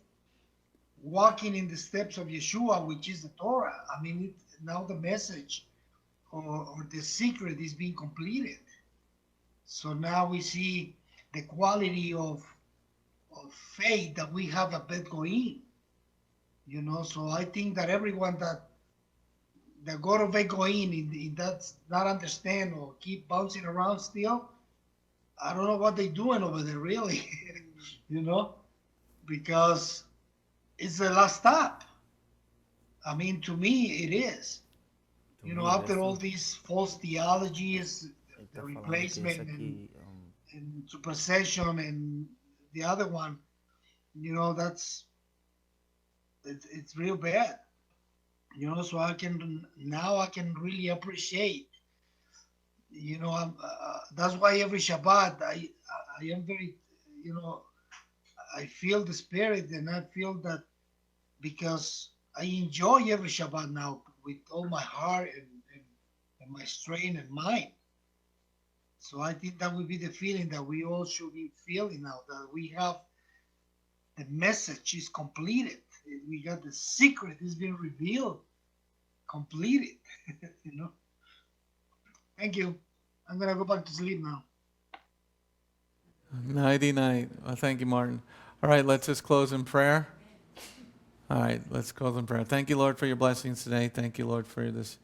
walking in the steps of Yeshua, which is the Torah. I mean, now the message or the secret is being completed. So now we see the quality of faith that we have at Bgmc. So I think that everyone that go to Bgmc does not understand or keep bouncing around still, I don't know what they're doing over there, really, because it's the last stop. I mean, to me, it is. After all these false theologies, the replacement and supersession and the other one, it's real bad. So I can really appreciate. That's why every Shabbat I am very, I feel the Spirit, and I feel that because I enjoy every Shabbat now with all my heart and my strength and mind. So I think that would be the feeling that we all should be feeling now, that we have the message is completed. We got the secret is being revealed, completed. Thank you. I'm going to go back to sleep now. Nighty-night. Well, thank you, Martin. All right, let's just close in prayer. All right, let's close in prayer. Thank you, Lord, for your blessings today. Thank you, Lord, for this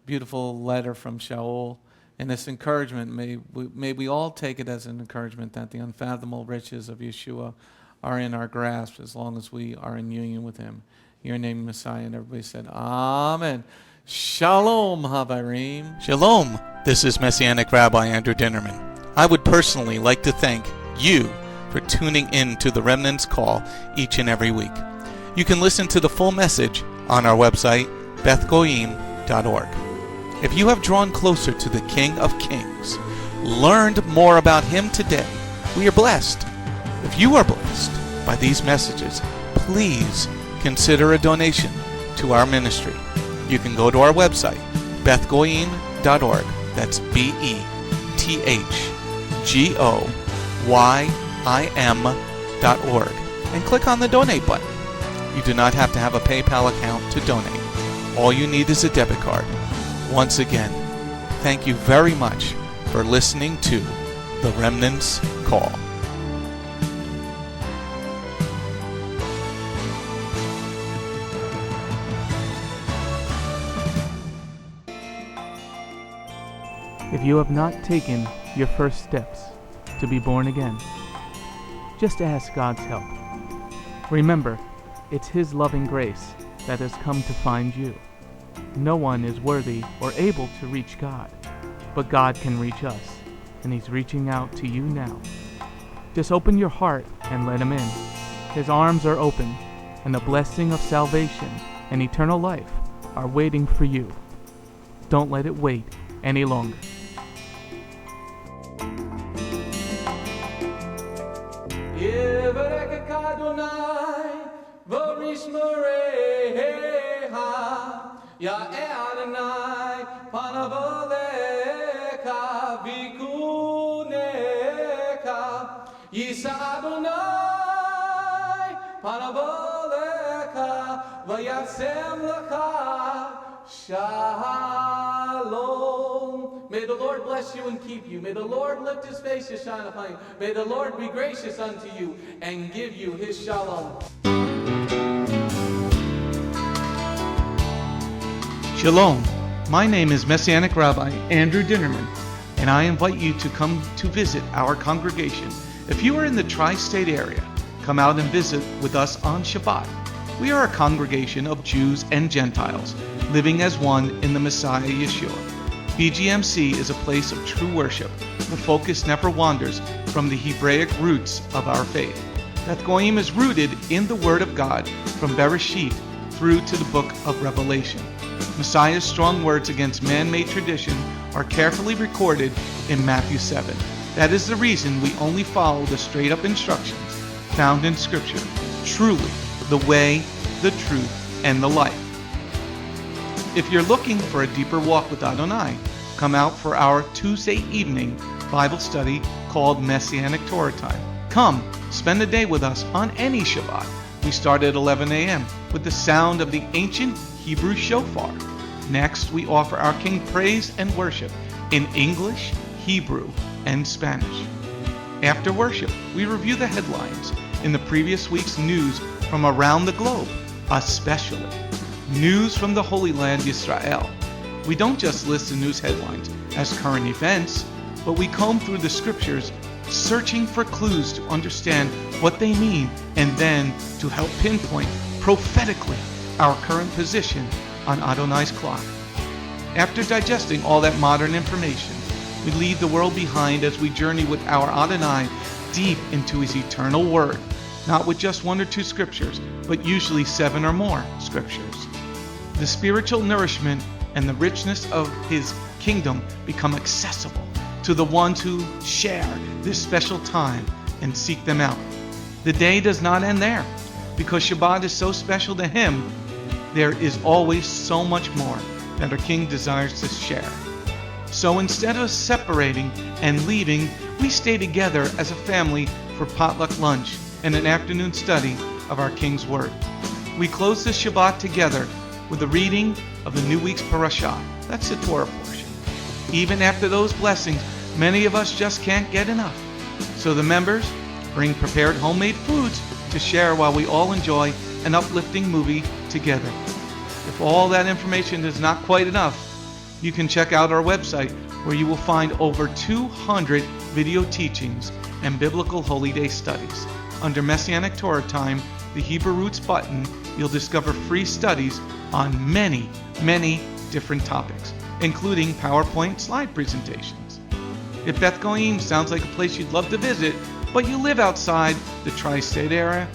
beautiful letter from Sha'ul and this encouragement. May we all take it as an encouragement that the unfathomable riches of Yeshua are in our grasp as long as we are in union with him. In your name, Messiah, and everybody said, Amen. Shalom, Havarim. Shalom, this is Messianic Rabbi Andrew Dinnerman. I would personally like to thank you for tuning in to the Remnant's Call each and every week. You can listen to the full message on our website, bethgoyim.org. If you have drawn closer to the King of Kings, learned more about him today, we are blessed. If you are blessed by these messages, please consider a donation to our ministry. You can go to our website, bethgoyim.org. That's BETHGOYIM.org. And click on the donate button. You do not have to have a PayPal account to donate. All you need is a debit card. Once again, thank you very much for listening to The Remnant's Call. If you have not taken your first steps to be born again, just ask God's help. Remember, it's His loving grace that has come to find you. No one is worthy or able to reach God, but God can reach us, and He's reaching out to you now. Just open your heart and let Him in. His arms are open, and the blessing of salvation and eternal life are waiting for you. Don't let it wait any longer. Ya Adonai, panavoleka, vikuneka, Yisa Adonai, panavoleka, vayasem lecha, shalom. May the Lord bless you and keep you. May the Lord lift His face to shine upon you. May the Lord be gracious unto you and give you His shalom. Shalom. My name is Messianic Rabbi Andrew Dinnerman, and I invite you to come to visit our congregation. If you are in the tri-state area, come out and visit with us on Shabbat. We are a congregation of Jews and Gentiles, living as one in the Messiah Yeshua. Bgmc is a place of true worship. The focus never wanders from the Hebraic roots of our faith. Bethgoyim is rooted in the Word of God from Bereshit through to the book of Revelation. Messiah's strong words against man-made tradition are carefully recorded in Matthew 7. That is the reason we only follow the straight-up instructions found in Scripture, truly the way, the truth, and the life. If you're looking for a deeper walk with Adonai, come out for our Tuesday evening Bible study called Messianic Torah Time. Come, spend the day with us on any Shabbat. We start at 11 a.m. with the sound of the ancient Hebrew shofar. Next, we offer our King praise and worship in English, Hebrew, and Spanish. After worship, we review the headlines in the previous week's news from around the globe, especially news from the Holy Land, Israel. We don't just list the news headlines as current events, but we comb through the scriptures, searching for clues to understand what they mean and then to help pinpoint prophetically our current position on Adonai's clock. After digesting all that modern information, we leave the world behind as we journey with our Adonai deep into his eternal word, not with just 1 or 2 scriptures, but usually 7 or more scriptures. The spiritual nourishment and the richness of his kingdom become accessible to the ones who share this special time and seek them out. The day does not end there. Because Shabbat is so special to him, there is always so much more that our King desires to share. So instead of separating and leaving, we stay together as a family for potluck lunch and an afternoon study of our King's Word. We close the Shabbat together with the reading of the new week's parashah. That's the Torah portion. Even after those blessings, many of us just can't get enough. So the members bring prepared homemade foods to share while we all enjoy an uplifting movie together. If all that information is not quite enough, you can check out our website where you will find over 200 video teachings and biblical holy day studies. Under Messianic Torah Time, the Hebrew Roots button, you'll discover free studies on many different topics, including PowerPoint slide presentations. If Beth Goyim sounds like a place you'd love to visit, but you live outside the tri-state area,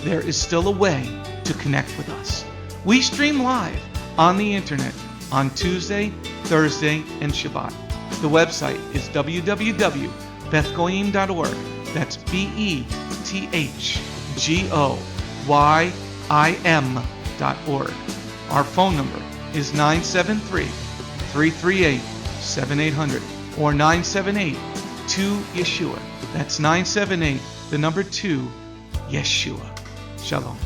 there is still a way to connect with us. We stream live on the internet on Tuesday, Thursday, and Shabbat. The website is www.bethgoyim.org. That's BETHGOYIM.org. Our phone number is 973-338-7800 or 978-2-YESHUA. That's 978, the number 2, Yeshua. Shalom.